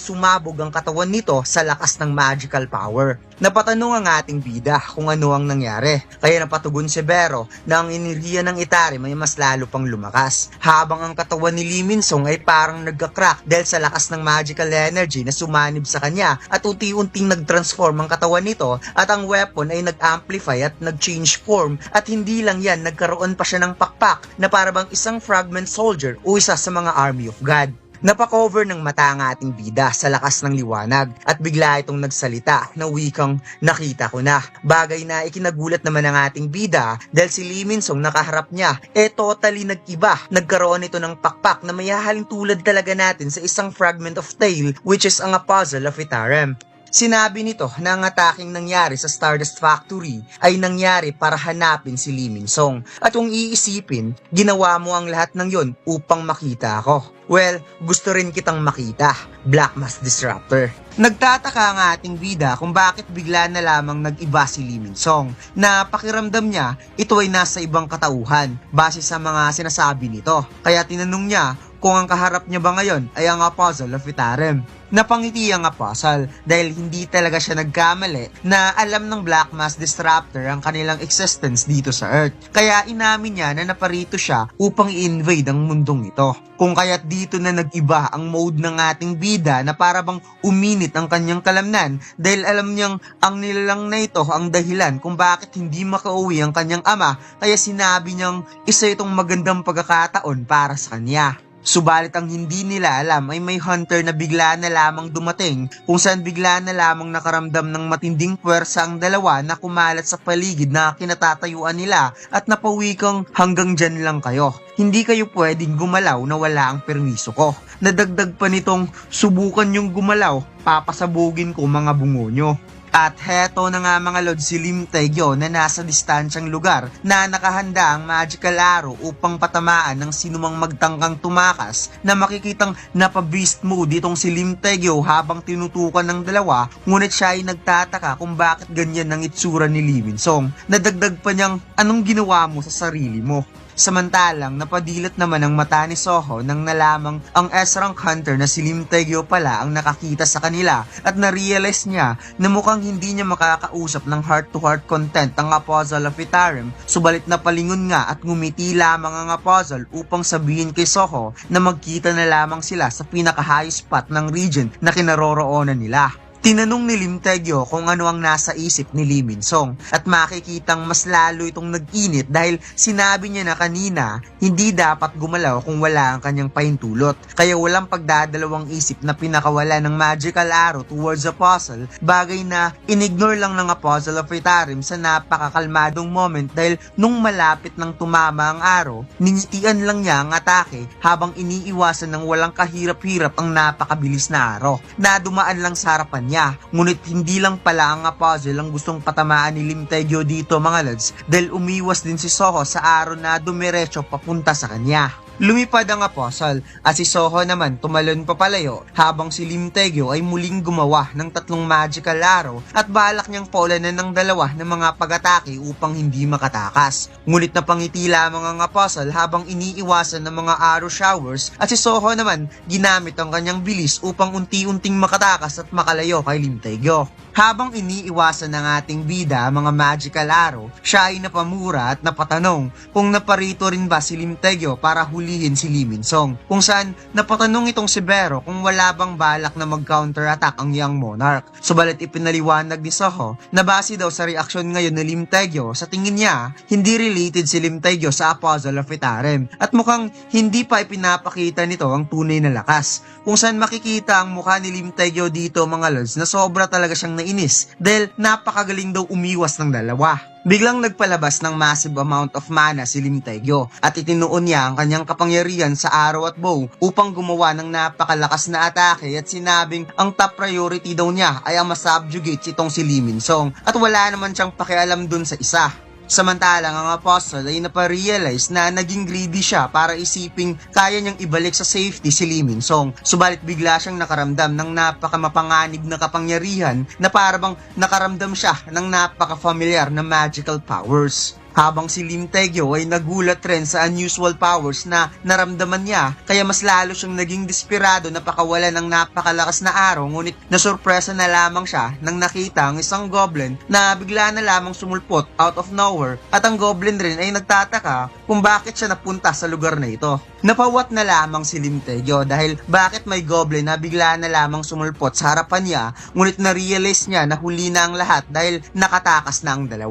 sumabog ang katawan nito sa lakas ng magical power. Napatanong ang ating bida kung ano ang nangyari kaya napatugon si Bero na ang enerhiya ng Itarim ay mas lalo pang lumakas habang ang katawan ni Lee Min-song ay parang nagka-crack dahil sa lakas ng magical energy na sumanib sa kanya at unti-unting nag-transform ang katawan nito at ang weapon ay nag-amplify at nag-change form at hindi lang yan, nagkaroon pa siya ng pakpak na parabang isang fragment soldier o isa sa mga army of God. Napakover ng mata ang ating bida sa lakas ng liwanag at bigla itong nagsalita na wikang nakita ko na. Bagay na ikinagulat naman ng ating bida dahil si Lee Min-song nakaharap niya totally nag-iba. Nagkaroon ito ng pakpak na mayahalin tulad talaga natin sa isang fragment of tale which is ang Apostle of Itarim. Sinabi nito na ang ataking nangyari sa Stardust Factory ay nangyari para hanapin si Lee Min-song. At kung iisipin, ginawa mo ang lahat ng yon upang makita ako. Well, gusto rin kitang makita, Black Mask Disruptor. Nagtataka ang ating bida kung bakit bigla na lamang nag-iba si Lee Min-song na pakiramdam niya ito ay nasa ibang katauhan base sa mga sinasabi nito. Kaya tinanong niya kung ang kaharap niya ba ngayon ay ang Apostle of Itarim. Napangiti ang Apostle dahil hindi talaga siya nagkamali na alam ng Black Mask Disruptor ang kanilang existence dito sa Earth. Kaya inamin niya na naparito siya upang i-invade ang mundong ito. Kung kaya't dito na nag-iba ang mode ng ating bida na parabang uminit ang kanyang kalamnan dahil alam niyang ang nilalang na ito ang dahilan kung bakit hindi makauwi ang kanyang ama kaya sinabi niyang isa itong magandang pagkakataon para sa kanya. Subalit ang hindi nila alam ay may hunter na bigla na lamang dumating kung saan bigla na lamang nakaramdam ng matinding puwersa ang dalawa na kumalat sa paligid na kinatatayuan nila at napawikang hanggang dyan lang kayo. Hindi kayo pwedeng gumalaw na wala ang permiso ko. Nadagdag pa nitong subukan yung gumalaw, papasabugin ko mga bungo nyo. At heto na nga mga lord si Lim Taegyo na nasa distansyang lugar na nakahanda ang magical arrow upang patamaan ng sinumang magtangkang tumakas na makikitang napa-beast mode itong si Lim Taegyo habang tinutukan ng dalawa ngunit siya ay nagtataka kung bakit ganyan ang itsura ni Lee Min-song. Nadagdag pa niyang anong ginawa mo sa sarili mo? Samantalang napadilat naman ang mata ni Soho nang nalamang ang S-rank hunter na si Lim Taegyo pala ang nakakita sa kanila at na-realize niya na mukhang hindi niya makakausap ng heart-to-heart content ang Apostle of Itarim subalit napalingon nga at ngumiti lamang ang Apostle upang sabihin kay Soho na magkita na lamang sila sa pinaka-high spot ng region na kinaroroonan nila. Tinanong ni Lim Taegyo kung ano ang nasa isip ni Lee Min-song at makikitang mas lalo itong nag-init dahil sinabi niya na kanina hindi dapat gumalaw kung wala ang kanyang pahintulot. Kaya walang pagdadalawang isip na pinakawala ng magical arrow towards Apostle, bagay na inignore lang ng Apostle of Itarim sa napakakalmadong moment dahil nung malapit nang tumama ang arrow, ningitian lang niya ang atake habang iniiwasan ng walang kahirap-hirap ang napakabilis na arrow na dumaan lang sa harapan niya. Ngunit hindi lang pala ang Apostle ang gustong patamaan ni Lim Taegyo dito mga lods dahil umiwas din si Soho sa araw na dumiretso papunta sa kanya. Lumipad ang apostol at si Soho naman tumalon papalayo habang si Lim Taegyo ay muling gumawa ng 3 magical arrow at balak niyang paulanan ng 2 ng mga pag-atake upang hindi makatakas. Ngunit napangiti lamang ang apostol habang iniiwasan ng mga arrow showers at si Soho naman ginamit ang kanyang bilis upang unti-unting makatakas at makalayo kay Lim Taegyo. Habang iniiwasan ng ating bida ang mga magical arrow, siya ay napamura at napatanong kung naparito rin ba si Lim Taegyo para hulihin si Lee Min-sung. Kung saan napatanong itong si Bero kung wala bang balak na mag-counter-attack ang Young Monarch. Subalit ipinaliwanag ni Soho na base daw sa reaksyon ngayon ni Lim Taegyo, sa tingin niya hindi related si Lim Taegyo sa Apostle of Etarem at mukhang hindi pa ipinapakita nito ang tunay na lakas. Kung saan makikita ang mukha ni Lim Taegyo dito mga lods na sobra talaga siyang nainis dahil napakagaling daw umiwas ng 2. Biglang nagpalabas ng massive amount of mana si Lim Taegyo at itinuon niya ang kanyang kapangyarihan sa arrow at bow upang gumawa ng napakalakas na atake at sinabing ang top priority daw niya ay ang masubjugate itong si Lee Min-sung at wala naman siyang pakialam dun sa isa. Samantalang ang apostol ay naparealize na naging greedy siya para isiping kaya niyang ibalik sa safety si Lee Min-sung. Subalit bigla siyang nakaramdam ng napakamapanganib na kapangyarihan na parabang nakaramdam siya ng napaka-familiar na magical powers. Habang si Lim Taegyo ay nagulat rin sa unusual powers na naramdaman niya kaya mas lalo siyang naging desperado na pakawalan ng napakalakas na araw ngunit nasurpresa na lamang siya nang nakita ang isang goblin na bigla na lamang sumulpot out of nowhere at ang goblin rin ay nagtataka kung bakit siya napunta sa lugar na ito. Napawat na lamang si Lim Taegyo dahil bakit may goblin na bigla na lamang sumulpot sa harapan niya ngunit na-realize niya na huli na ang lahat dahil nakatakas na ang 2.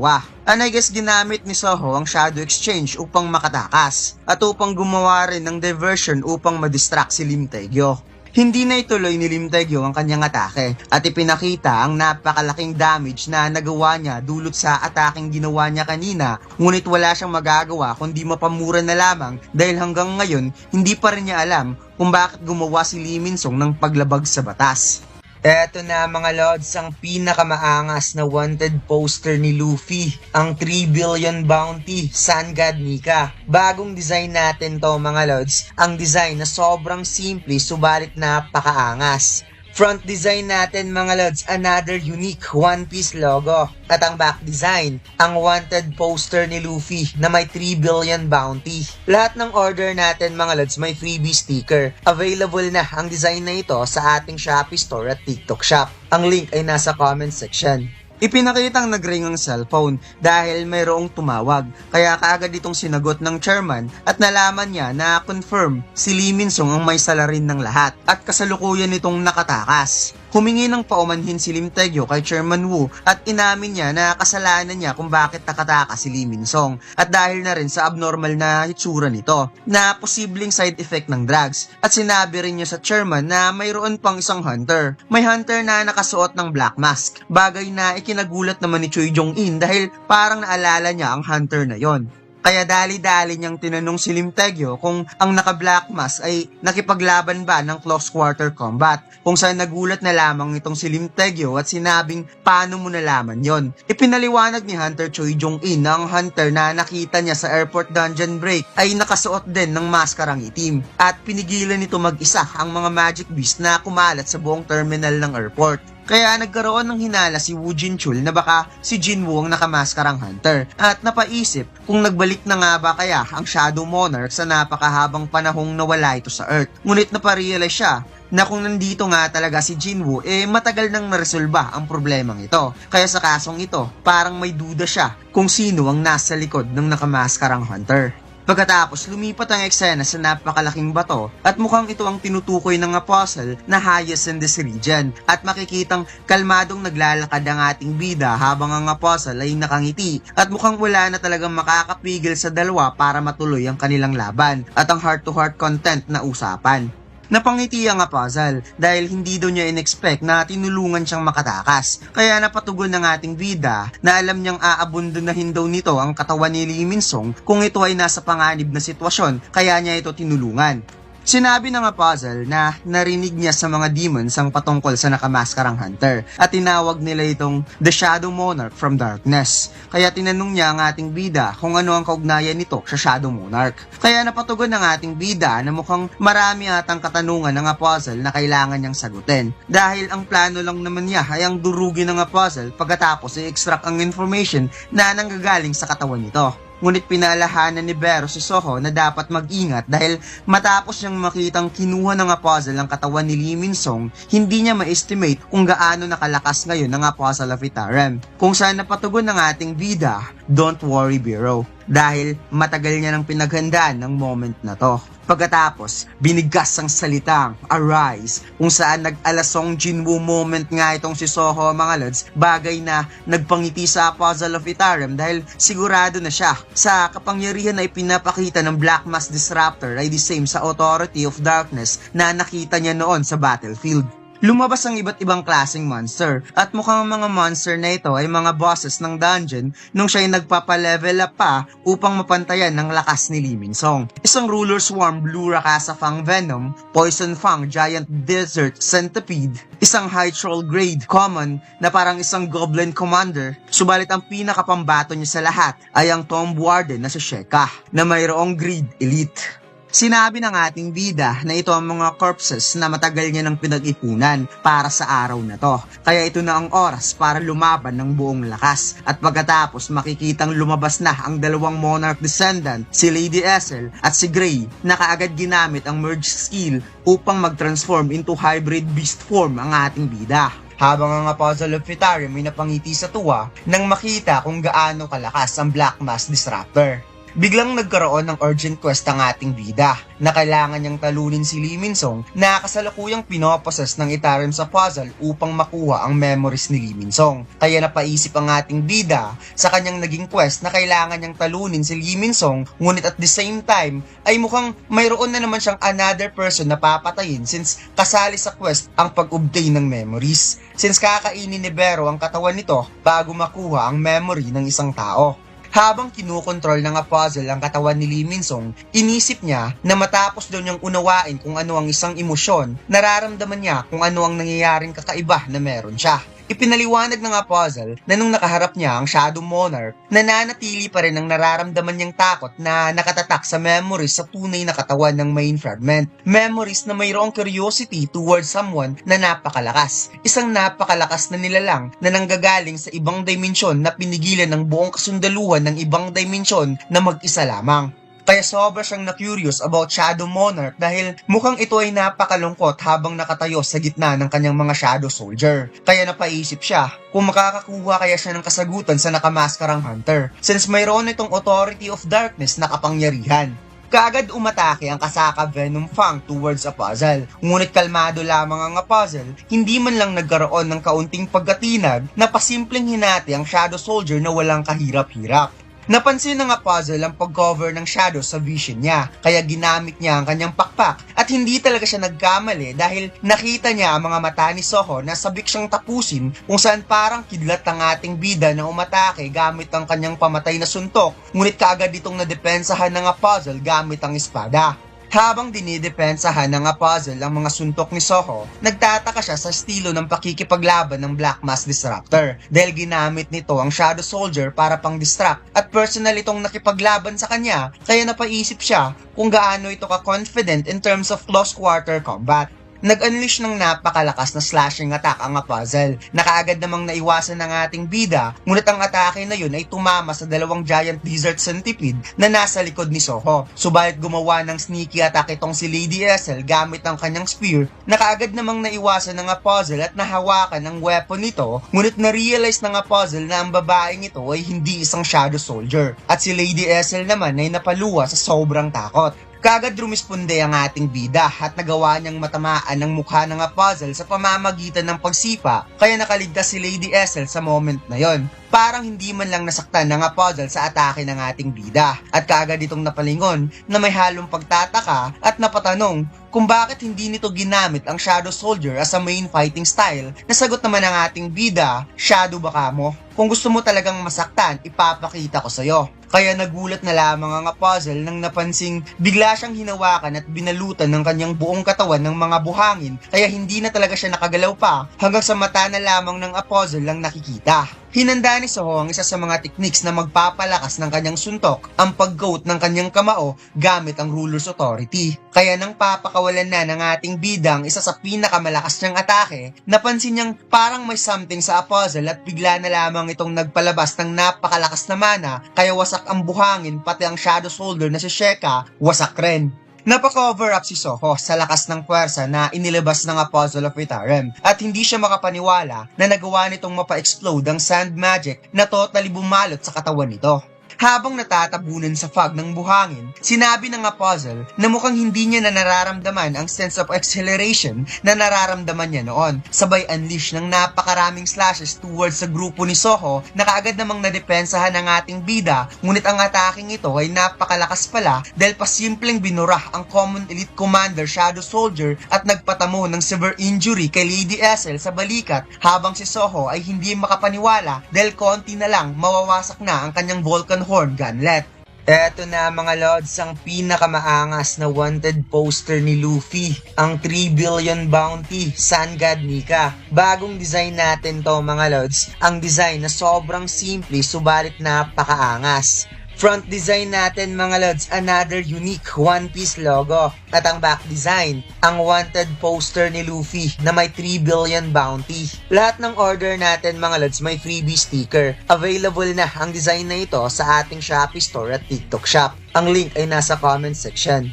And I guess ginamit ni Soho ang Shadow Exchange upang makatakas at upang gumawa rin ng diversion upang madistract si Lim Taegyo. Hindi na ituloy ni Lim Taegyo ang kanyang atake at ipinakita ang napakalaking damage na nagawa niya dulot sa ataking ginawa niya kanina ngunit wala siyang magagawa kundi mapamura na lamang dahil hanggang ngayon hindi pa rin niya alam kung bakit gumawa si Lee Min-sung ng paglabag sa batas. Eto na mga lods ang pinakamaangas na wanted poster ni Luffy, ang 3 billion bounty, Sun God Nika. Bagong design natin to mga lods, ang design na sobrang simple subalit napakaangas. Front design natin mga lods, another unique One Piece logo. At ang back design, ang wanted poster ni Luffy na may 3 billion bounty. Lahat ng order natin mga lods may freebie sticker. Available na ang design na ito sa ating Shopee store at TikTok shop. Ang link ay nasa comment section. Ipinakitang nag-ring ang cellphone dahil mayroong tumawag kaya kaagad itong sinagot ng chairman at nalaman niya na confirm si Lee Min-sung ang may salarin ng lahat at kasalukuyan itong nakatakas. Humingi ng paumanhin si Lim Taegyo kay Chairman Wu at inamin niya na kasalanan niya kung bakit nakatakas si Lee Min-sung at dahil na rin sa abnormal na hitsura nito na posibleng side effect ng drugs at sinabi rin niya sa chairman na mayroon pang isang hunter. May hunter na nakasuot ng black mask, bagay na ikinagulat naman ni Choi Jong-in dahil parang naalala niya ang hunter na yon. Kaya dali-dali niyang tinanong si Lim Taegyo kung ang naka-black mask ay nakipaglaban ba ng close quarter combat, kung saan nagulat na lamang itong si Lim Taegyo at sinabing paano mo nalaman yon. Ipinaliwanag ni Hunter Choi Jong-in na ang hunter na nakita niya sa airport dungeon break ay nakasuot din ng maskarang itim at pinigilan nito mag-isa ang mga magic beast na kumalat sa buong terminal ng airport. Kaya nagkaroon ng hinala si Woo Jin-chul na baka si Jinwoo ang nakamaskarang hunter at napaisip kung nagbalik na nga ba kaya ang Shadow Monarch sa napakahabang panahong nawala ito sa Earth. Ngunit naparealize siya na kung nandito nga talaga si Jinwoo matagal nang naresolba ang problemang ito. Kaya sa kasong ito parang may duda siya kung sino ang nasa likod ng nakamaskarang hunter. Pagkatapos, lumipat ang eksena sa napakalaking bato at mukhang ito ang tinutukoy ng apostle na highest in this region at makikitang kalmadong naglalakad ang ating bida habang ang apostle ay nakangiti at mukhang wala na talagang makakapigil sa dalawa para matuloy ang kanilang laban at ang heart-to-heart content na usapan. Napangiti ang apostle dahil hindi daw niya in-expect na tinulungan siyang makatakas. Kaya napatugon ng ating bida na alam niyang aabundunahin daw nito ang katawan ni Lee Min-sung kung ito ay nasa panganib na sitwasyon kaya niya ito tinulungan. Sinabi ng puzzle na narinig niya sa mga demons ang patungkol sa nakamaskarang hunter at tinawag nila itong The Shadow Monarch from Darkness. Kaya tinanong niya ang ating bida kung ano ang kaugnayan nito sa Shadow Monarch. Kaya napatugon ng ating bida na mukhang marami atang katanungan ng puzzle na kailangan niyang sagutin. Dahil ang plano lang naman niya ay ang durugin ng puzzle pagkatapos i-extract ang information na nanggagaling sa katawan nito. Ngunit pinalahanan ni Vero si Soho na dapat mag-ingat dahil matapos niyang makitang kinuha ng puzzle ang katawan ni Lee Min-sung, hindi niya ma-estimate kung gaano nakalakas ngayon ang puzzle of Itaram. Kung saan napatugon ng ating bida, don't worry Vero, dahil matagal niya nang pinaghandaan ng moment na to. Pagkatapos, binigkas ang salitang Arise, kung saan nag-alasong Jinwoo moment nga itong si Soho mga lods, bagay na nagpangiti sa Puzzle of Itaram dahil sigurado na siya sa kapangyarihan na ipinapakita ng Black Mask Disruptor ay the same sa Authority of Darkness na nakita niya noon sa battlefield. Lumabas ang iba't ibang klaseng monster at mukhang mga monster na ito ay mga bosses ng dungeon nung siya ay nagpapa-level up pa upang mapantayan ng lakas ni Lee Min-sung. Isang Ruler Swarm Blue Rakasa Fang Venom, Poison Fang Giant Desert Centipede, isang High Troll Grade Common na parang isang Goblin Commander, subalit ang pinakapambato niya sa lahat ay ang Tomb Warden na si Sheka na mayroong Greed Elite. Sinabi ng ating bida na ito ang mga corpses na matagal niya nang pinag-ipunan para sa araw na to. Kaya ito na ang oras para lumaban ng buong lakas. At pagkatapos makikitang lumabas na ang dalawang Monarch Descendant, si Lady Essel at si Grey, na kaagad ginamit ang merge skill upang mag-transform into hybrid beast form ang ating bida. Habang ang Puzzle of Itaram ay napangiti sa tuwa nang makita kung gaano kalakas ang Black Mask Disruptor. Biglang nagkaroon ng urgent quest ang ating bida na kailangan niyang talunin si Lee Min-sung na kasalukuyang pinoposes ng Itaram sa puzzle upang makuha ang memories ni Lee Min-sung. Kaya napaisip ang ating bida sa kanyang naging quest na kailangan niyang talunin si Lee Min-sung, ngunit at the same time ay mukhang mayroon na naman siyang another person na papatayin since kasali sa quest ang pag-obtain ng memories. Since kakainin ni Vero ang katawan nito bago makuha ang memory ng isang tao. Habang kinukontrol ng puzzle ang katawan ni Lee Min-sung, inisip niya na matapos daw niyang unawain kung ano ang isang emosyon, nararamdaman niya kung ano ang nangyayaring kakaiba na meron siya. Ipinaliwanag ng puzzle na nung nakaharap niya ang Shadow Monarch, nananatili pa rin ang nararamdaman niyang takot na nakatatak sa memories sa tunay na katawan ng main fragment. Memories na mayroong curiosity towards someone na napakalakas. Isang napakalakas na nilalang na nanggagaling sa ibang dimensyon na pinigilan ng buong kasundaluhan ng ibang dimensyon na mag-isa lamang. Kaya sobra siyang na-curious about Shadow Monarch dahil mukhang ito ay napakalungkot habang nakatayo sa gitna ng kanyang mga Shadow Soldier. Kaya napaisip siya kung makakakuha kaya siya ng kasagutan sa nakamaskarang hunter since mayroon itong Authority of Darkness na kapangyarihan. Kaagad umatake ang kasaka Venom Fang towards a puzzle. Ngunit kalmado lamang ang puzzle, hindi man lang nagkaroon ng kaunting pagkatinag na pasimpleng hinati ang Shadow Soldier na walang kahirap-hirap. Napansin ng puzzle ang pag-cover ng shadow sa vision niya, kaya ginamit niya ang kanyang pakpak at hindi talaga siya nagkamali dahil nakita niya ang mga mata ni Soho na sabik siyang tapusin kung saan parang kidlat ang ating bida na umatake gamit ang kanyang pamatay na suntok, ngunit kaagad itong nadepensahan ng puzzle gamit ang espada. Habang dinidepensahan ng puzzle ang mga suntok ni Soho, nagtataka siya sa estilo ng pakikipaglaban ng Black Mask Disruptor dahil ginamit nito ang Shadow Soldier para pang-distract at personal itong nakipaglaban sa kanya, kaya napaisip siya kung gaano ito ka-confident in terms of close quarter combat. Nag-unleash ng napakalakas na slashing attack ang puzzle na kaagad namang naiwasan ng ating bida, ngunit ang atake na yun ay tumama sa dalawang giant desert centipede na nasa likod ni Soho. Subalit gumawa ng sneaky attack itong si Lady Essel gamit ang kanyang spear na kaagad namang naiwasan ng puzzle at nahawakan ang weapon nito, ngunit na-realize ng puzzle na ang babaeng ito ay hindi isang Shadow Soldier at si Lady Essel naman ay napaluwa sa sobrang takot. Kaagad rumisponde ang ating bida at nagawa niyang matamaan ang mukha ng puzzle sa pamamagitan ng pagsipa, kaya nakaligtas si Lady Essel sa moment na yon. parang hindi man lang nasaktan ng puzzle sa atake ng ating bida. At kaagad itong napalingon na may halong pagtataka at napatanong kung bakit hindi nito ginamit ang Shadow Soldier as a main fighting style. Nasagot naman ng ating bida, "Shadow baka mo. Kung gusto mo talagang masaktan, ipapakita ko sa'yo." Kaya nagulat na lamang ang puzzle nang napansing bigla siyang hinawakan at binalutan ng kanyang buong katawan ng mga buhangin, kaya hindi na talaga siya nakagalaw pa hanggang sa mata na lamang ng puzzle lang nakikita. Hinanda ni Soho ang isa sa mga techniques na magpapalakas ng kanyang suntok, ang pag-goat ng kanyang kamao gamit ang Ruler's Authority. Kaya nang papakawalan na ng ating bida ang isa sa pinakamalakas niyang atake, napansin niyang parang may something sa puzzle at bigla na lamang itong nagpalabas ng napakalakas na mana, kaya wasak ang buhangin pati ang Shadow Soldier na si Sheka, wasak rin. Napaka-cover up si Soho sa lakas ng puwersa na inilabas ng Puzzle of Vitarem at hindi siya makapaniwala na nagawa nitong mapa-explode ang sand magic na totally bumalot sa katawan nito. Habang natatabunan sa fog ng buhangin, sinabi ng puzzle na mukhang hindi niya na nararamdaman ang sense of exhilaration na nararamdaman niya noon. Sabay unleash ng napakaraming slashes towards sa grupo ni Soho na kaagad namang nadepensahan ng ating bida, ngunit ang ataking ito ay napakalakas pala dahil pasimpleng binura ang Common Elite Commander Shadow Soldier at nagpatamo ng severe injury kay Lady Essel sa balikat, habang si Soho ay hindi makapaniwala dahil konti na lang mawawasak na ang kanyang Vulcan Horn Gunlet. Eto na mga lods, ang pinakamaangas na wanted poster ni Luffy, ang 3 billion bounty, Sun God Nika. Bagong design natin to mga lods, ang design na sobrang simple subalit napakaangas. Front design natin mga lods, another unique One Piece logo. At ang back design, ang wanted poster ni Luffy na may 3 billion bounty. Lahat ng order natin mga lods may freebie sticker. Available na ang design na ito sa ating Shopee store at TikTok shop. Ang link ay nasa comment section.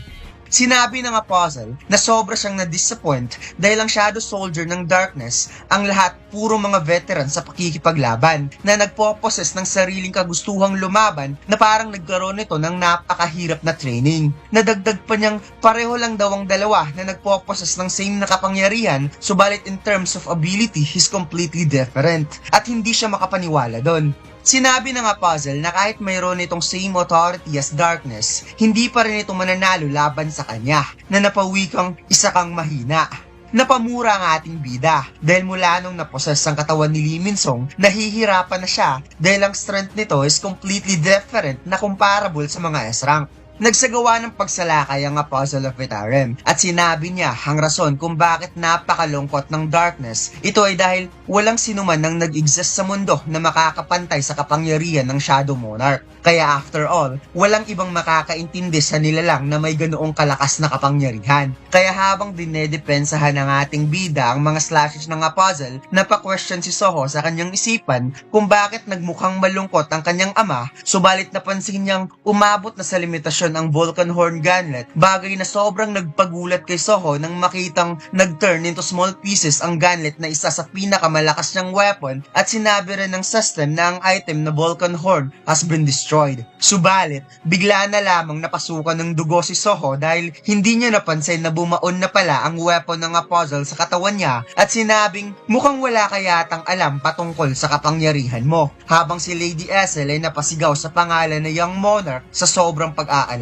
Sinabi ng puzzle na sobra siyang na-disappoint dahil ang Shadow Soldier ng Darkness, ang lahat puro mga veteran sa pakikipaglaban na nagpo-possess ng sariling kagustuhang lumaban na parang nagkaroon nito ng napakahirap na training. Nadagdag pa niyang pareho lang daw ang dalawa na nagpo-possess ng same na kapangyarihan, subalit in terms of ability, he's completely different at hindi siya makapaniwala doon. Sinabi ng puzzle na kahit mayroon itong same authority as Darkness, hindi pa rin ito mananalo laban sa kanya, na napawikang isa kang mahina. Napamura ang ating bida dahil mula nung naposes ang katawan ni Lee Min-sung, nahihirapan na siya dahil ang strength nito is completely different na comparable sa mga S-rank. Nagsagawa ng pagsalakay ang Puzzle of Vitarem at sinabi niya ang rason kung bakit napakalungkot ng Darkness. Ito ay dahil walang sinuman nang nag-exist sa mundo na makakapantay sa kapangyarihan ng Shadow Monarch. Kaya after all, walang ibang makakaintindi sa nilalang na may ganoong kalakas na kapangyarihan. Kaya habang dinedepensahan ng ating bida ang mga slashes ng puzzle, napa-question si Soho sa kanyang isipan kung bakit nagmukhang malungkot ang kanyang ama, subalit napansin niyang umabot na sa limitasyon ang Vulcan Horn Gunlet, bagay na sobrang nagpagulat kay Soho nang makitang nag-turn into small pieces ang gunlet na isa sa pinakamalakas niyang weapon, at sinabi rin ng system na ang item na Vulcan Horn has been destroyed. Subalit, bigla na lamang napasukan ng dugo si Soho dahil hindi niya napansin na bumaon na pala ang weapon ng puzzle sa katawan niya at sinabing mukhang wala ka yatang alam patungkol sa kapangyarihan mo, habang si Lady Essel ay napasigaw sa pangalan na Young Monarch sa sobrang pag-aalala.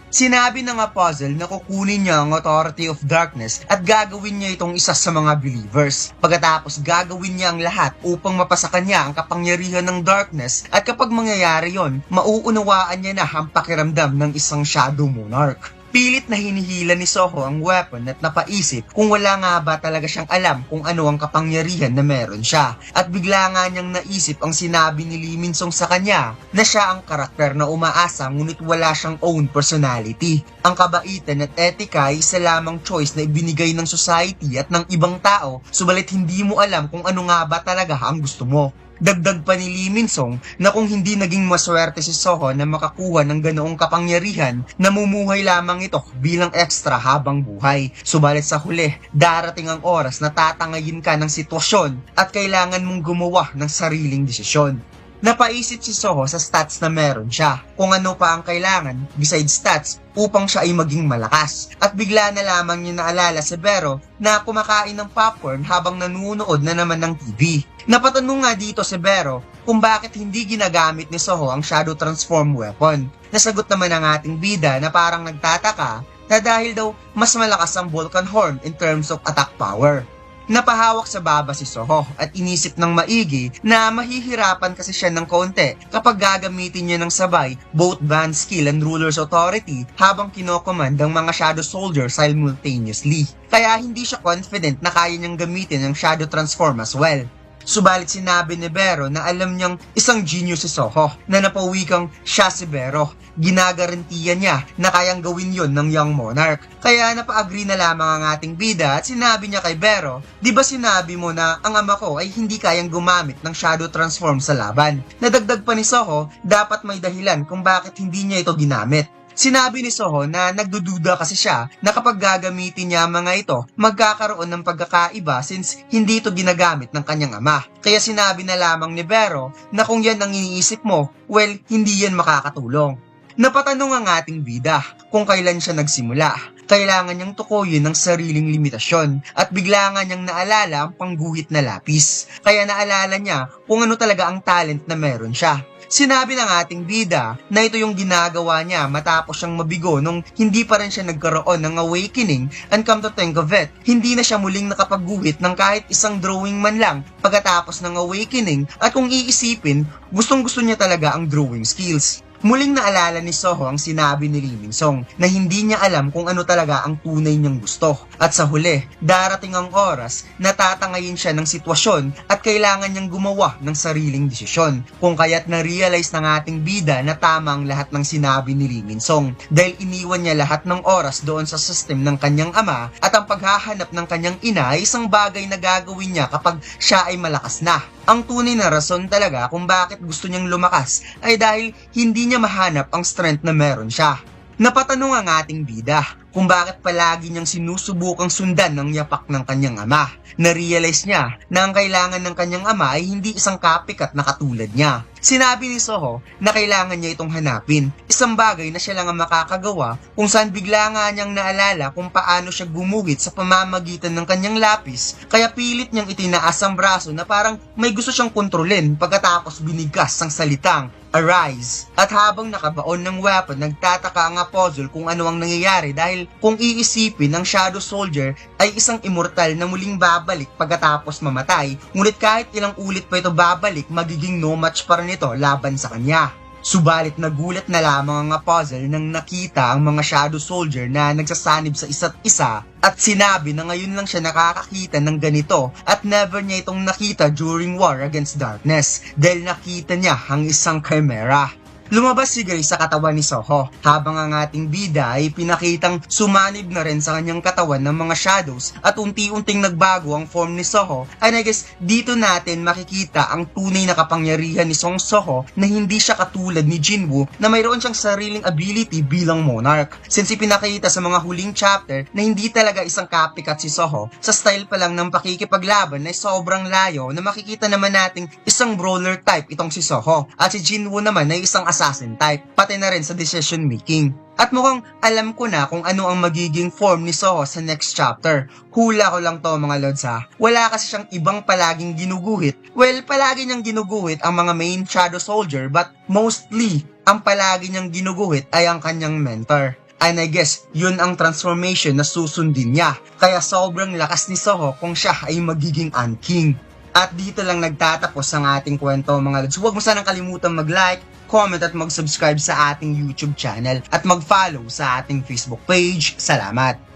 Sinabi ng puzzle na kukunin niya ang Authority of Darkness at gagawin niya itong isa sa mga believers. Pagkatapos gagawin niya ang lahat upang mapasa kanya ang kapangyarihan ng Darkness, at kapag mangyayari yon, mauunawaan niya na ang pakiramdam ng isang Shadow Monarch. Pilit na hinihila ni Soho ang weapon at napaisip kung wala nga ba talaga siyang alam kung ano ang kapangyarihan na meron siya. At bigla nga niyang naisip ang sinabi ni Lee Min-sung sa kanya na siya ang karakter na umaasa ngunit wala siyang own personality. Ang kabaitan at etika ay isa lamang choice na ibinigay ng society at ng ibang tao, subalit hindi mo alam kung ano nga ba talaga ang gusto mo. Dagdag pa ni Lee Min-sung na kung hindi naging maswerte si Soho na makakuha ng ganoong kapangyarihan, namumuhay lamang ito bilang extra habang buhay. Subalit sa huli, darating ang oras na tatangayin ka ng sitwasyon at kailangan mong gumawa ng sariling desisyon. Napaisip si Soho sa stats na meron siya, kung ano pa ang kailangan besides stats upang siya ay maging malakas. At bigla na lamang niya naalala si Vero na kumakain ng popcorn habang nanunood na naman ng TV. Napatanong nga dito si Vero kung bakit hindi ginagamit ni Soho ang Shadow Transform weapon. Nasagot naman ang ating bida na parang nagtataka na dahil daw mas malakas ang Vulcan Horn in terms of attack power. Napahawak sa baba si Soho at inisip ng maigi na mahihirapan kasi siya ng konti kapag gagamitin niya ng sabay both Band Skill and Ruler's Authority habang kinocommand ang mga Shadow Soldier simultaneously. Kaya hindi siya confident na kaya niyang gamitin ang Shadow Transform as well. Subalit sinabi ni Bero na alam niyang isang genius si Soho na napawikang siya si Bero. Ginagarantiyan niya na kayang gawin yon ng Young Monarch. Kaya napa-agree na lamang ang ating bida at sinabi niya kay Bero, di ba sinabi mo na ang ama ko ay hindi kayang gumamit ng Shadow Transform sa laban? Nadagdag pa ni Soho, dapat may dahilan kung bakit hindi niya ito ginamit. Sinabi ni Soho na nagdududa kasi siya na kapag gagamitin niya ang mga ito, magkakaroon ng pagkakaiba since hindi ito ginagamit ng kanyang ama. Kaya sinabi na lamang ni Bero na kung yan ang iniisip mo, well, hindi yan makakatulong. Napatanong ang ating bida kung kailan siya nagsimula. Kailangan niyang tukuyin ng sariling limitasyon at bigla nga niyang naalala ang pangguhit na lapis. Kaya naalala niya kung ano talaga ang talent na meron siya. Sinabi ng ating bida na ito yung ginagawa niya matapos siyang mabigo nung hindi pa rin siya nagkaroon ng awakening, and come to think of it, hindi na siya muling nakapagguhit ng kahit isang drawing man lang pagkatapos ng awakening, at kung iisipin, gustong-gusto niya talaga ang drawing skills. Muling naalala ni Soho ang sinabi ni Lee Min-song na hindi niya alam kung ano talaga ang tunay niyang gusto. At sa huli, darating ang oras na tatangayin siya ng sitwasyon at kailangan niyang gumawa ng sariling desisyon. Kung kaya't na-realize ng ating bida na tama ang lahat ng sinabi ni Lee Min-song dahil iniwan niya lahat ng oras doon sa system ng kanyang ama at ang paghahanap ng kanyang ina ay isang bagay na gagawin niya kapag siya ay malakas na. Ang tunay na rason talaga kung bakit gusto niyang lumakas ay dahil hindi niya mahanap ang strength na meron siya. Napatanong ang ating bida kung bakit palagi niyang sinusubukang sundan ng yapak ng kanyang ama. Na-realize niya na ang kailangan ng kanyang ama ay hindi isang copycat na katulad niya. Sinabi ni Soho na kailangan niya itong hanapin. Isang bagay na siya lang ang makakagawa kung saan bigla nga niyang naalala kung paano siya gumuhit sa pamamagitan ng kanyang lapis. Kaya pilit niyang itinaas ang braso na parang may gusto siyang kontrolin pagkatapos binigkas ang salitang Arise. At habang nakabaon ng weapon, nagtataka ang puzzle kung ano ang nangyayari dahil kung iisipin, ang Shadow Soldier ay isang immortal na muling babalik pagkatapos mamatay. Ngunit kahit ilang ulit pa ito babalik, magiging no match pa rin ito laban sa kanya. Subalit nagulat na lamang ang puzzle nang nakita ang mga Shadow Soldier na nagsasanib sa isa't isa at sinabi na ngayon lang siya nakakakita ng ganito at never niya itong nakita during War Against Darkness dahil nakita niya ang isang chimera. Lumabas si Grace sa katawan ni Soho habang ang ating bida ay pinakitang sumanib na rin sa kanyang katawan ng mga shadows at unti-unting nagbago ang form ni Soho. And I guess dito natin makikita ang tunay na kapangyarihan ni Song Soho na hindi siya katulad ni Jinwoo na mayroon siyang sariling ability bilang monarch. Since ipinakita sa mga huling chapter na hindi talaga isang copycat si Soho, sa style pa lang ng pakikipaglaban na sobrang layo na makikita naman nating isang brawler type itong si Soho at si Jinwoo naman ay isang assassin type, pati na rin sa decision making. At mukhang alam ko na kung ano ang magiging form ni Soho sa next chapter. Hula ko lang to mga lods ha. Wala kasi siyang ibang palaging ginuguhit. Well, palagi niyang ginuguhit ang mga main Shadow Soldier but mostly, ang palagi niyang ginuguhit ay ang kanyang mentor. And I guess, yun ang transformation na susundin niya. Kaya sobrang lakas ni Soho kung siya ay magiging Ant King. At dito lang nagtatapos ang ating kwento mga lods. Huwag mo sanang kalimutan mag-like, comment at mag-subscribe sa ating YouTube channel at mag-follow sa ating Facebook page. Salamat!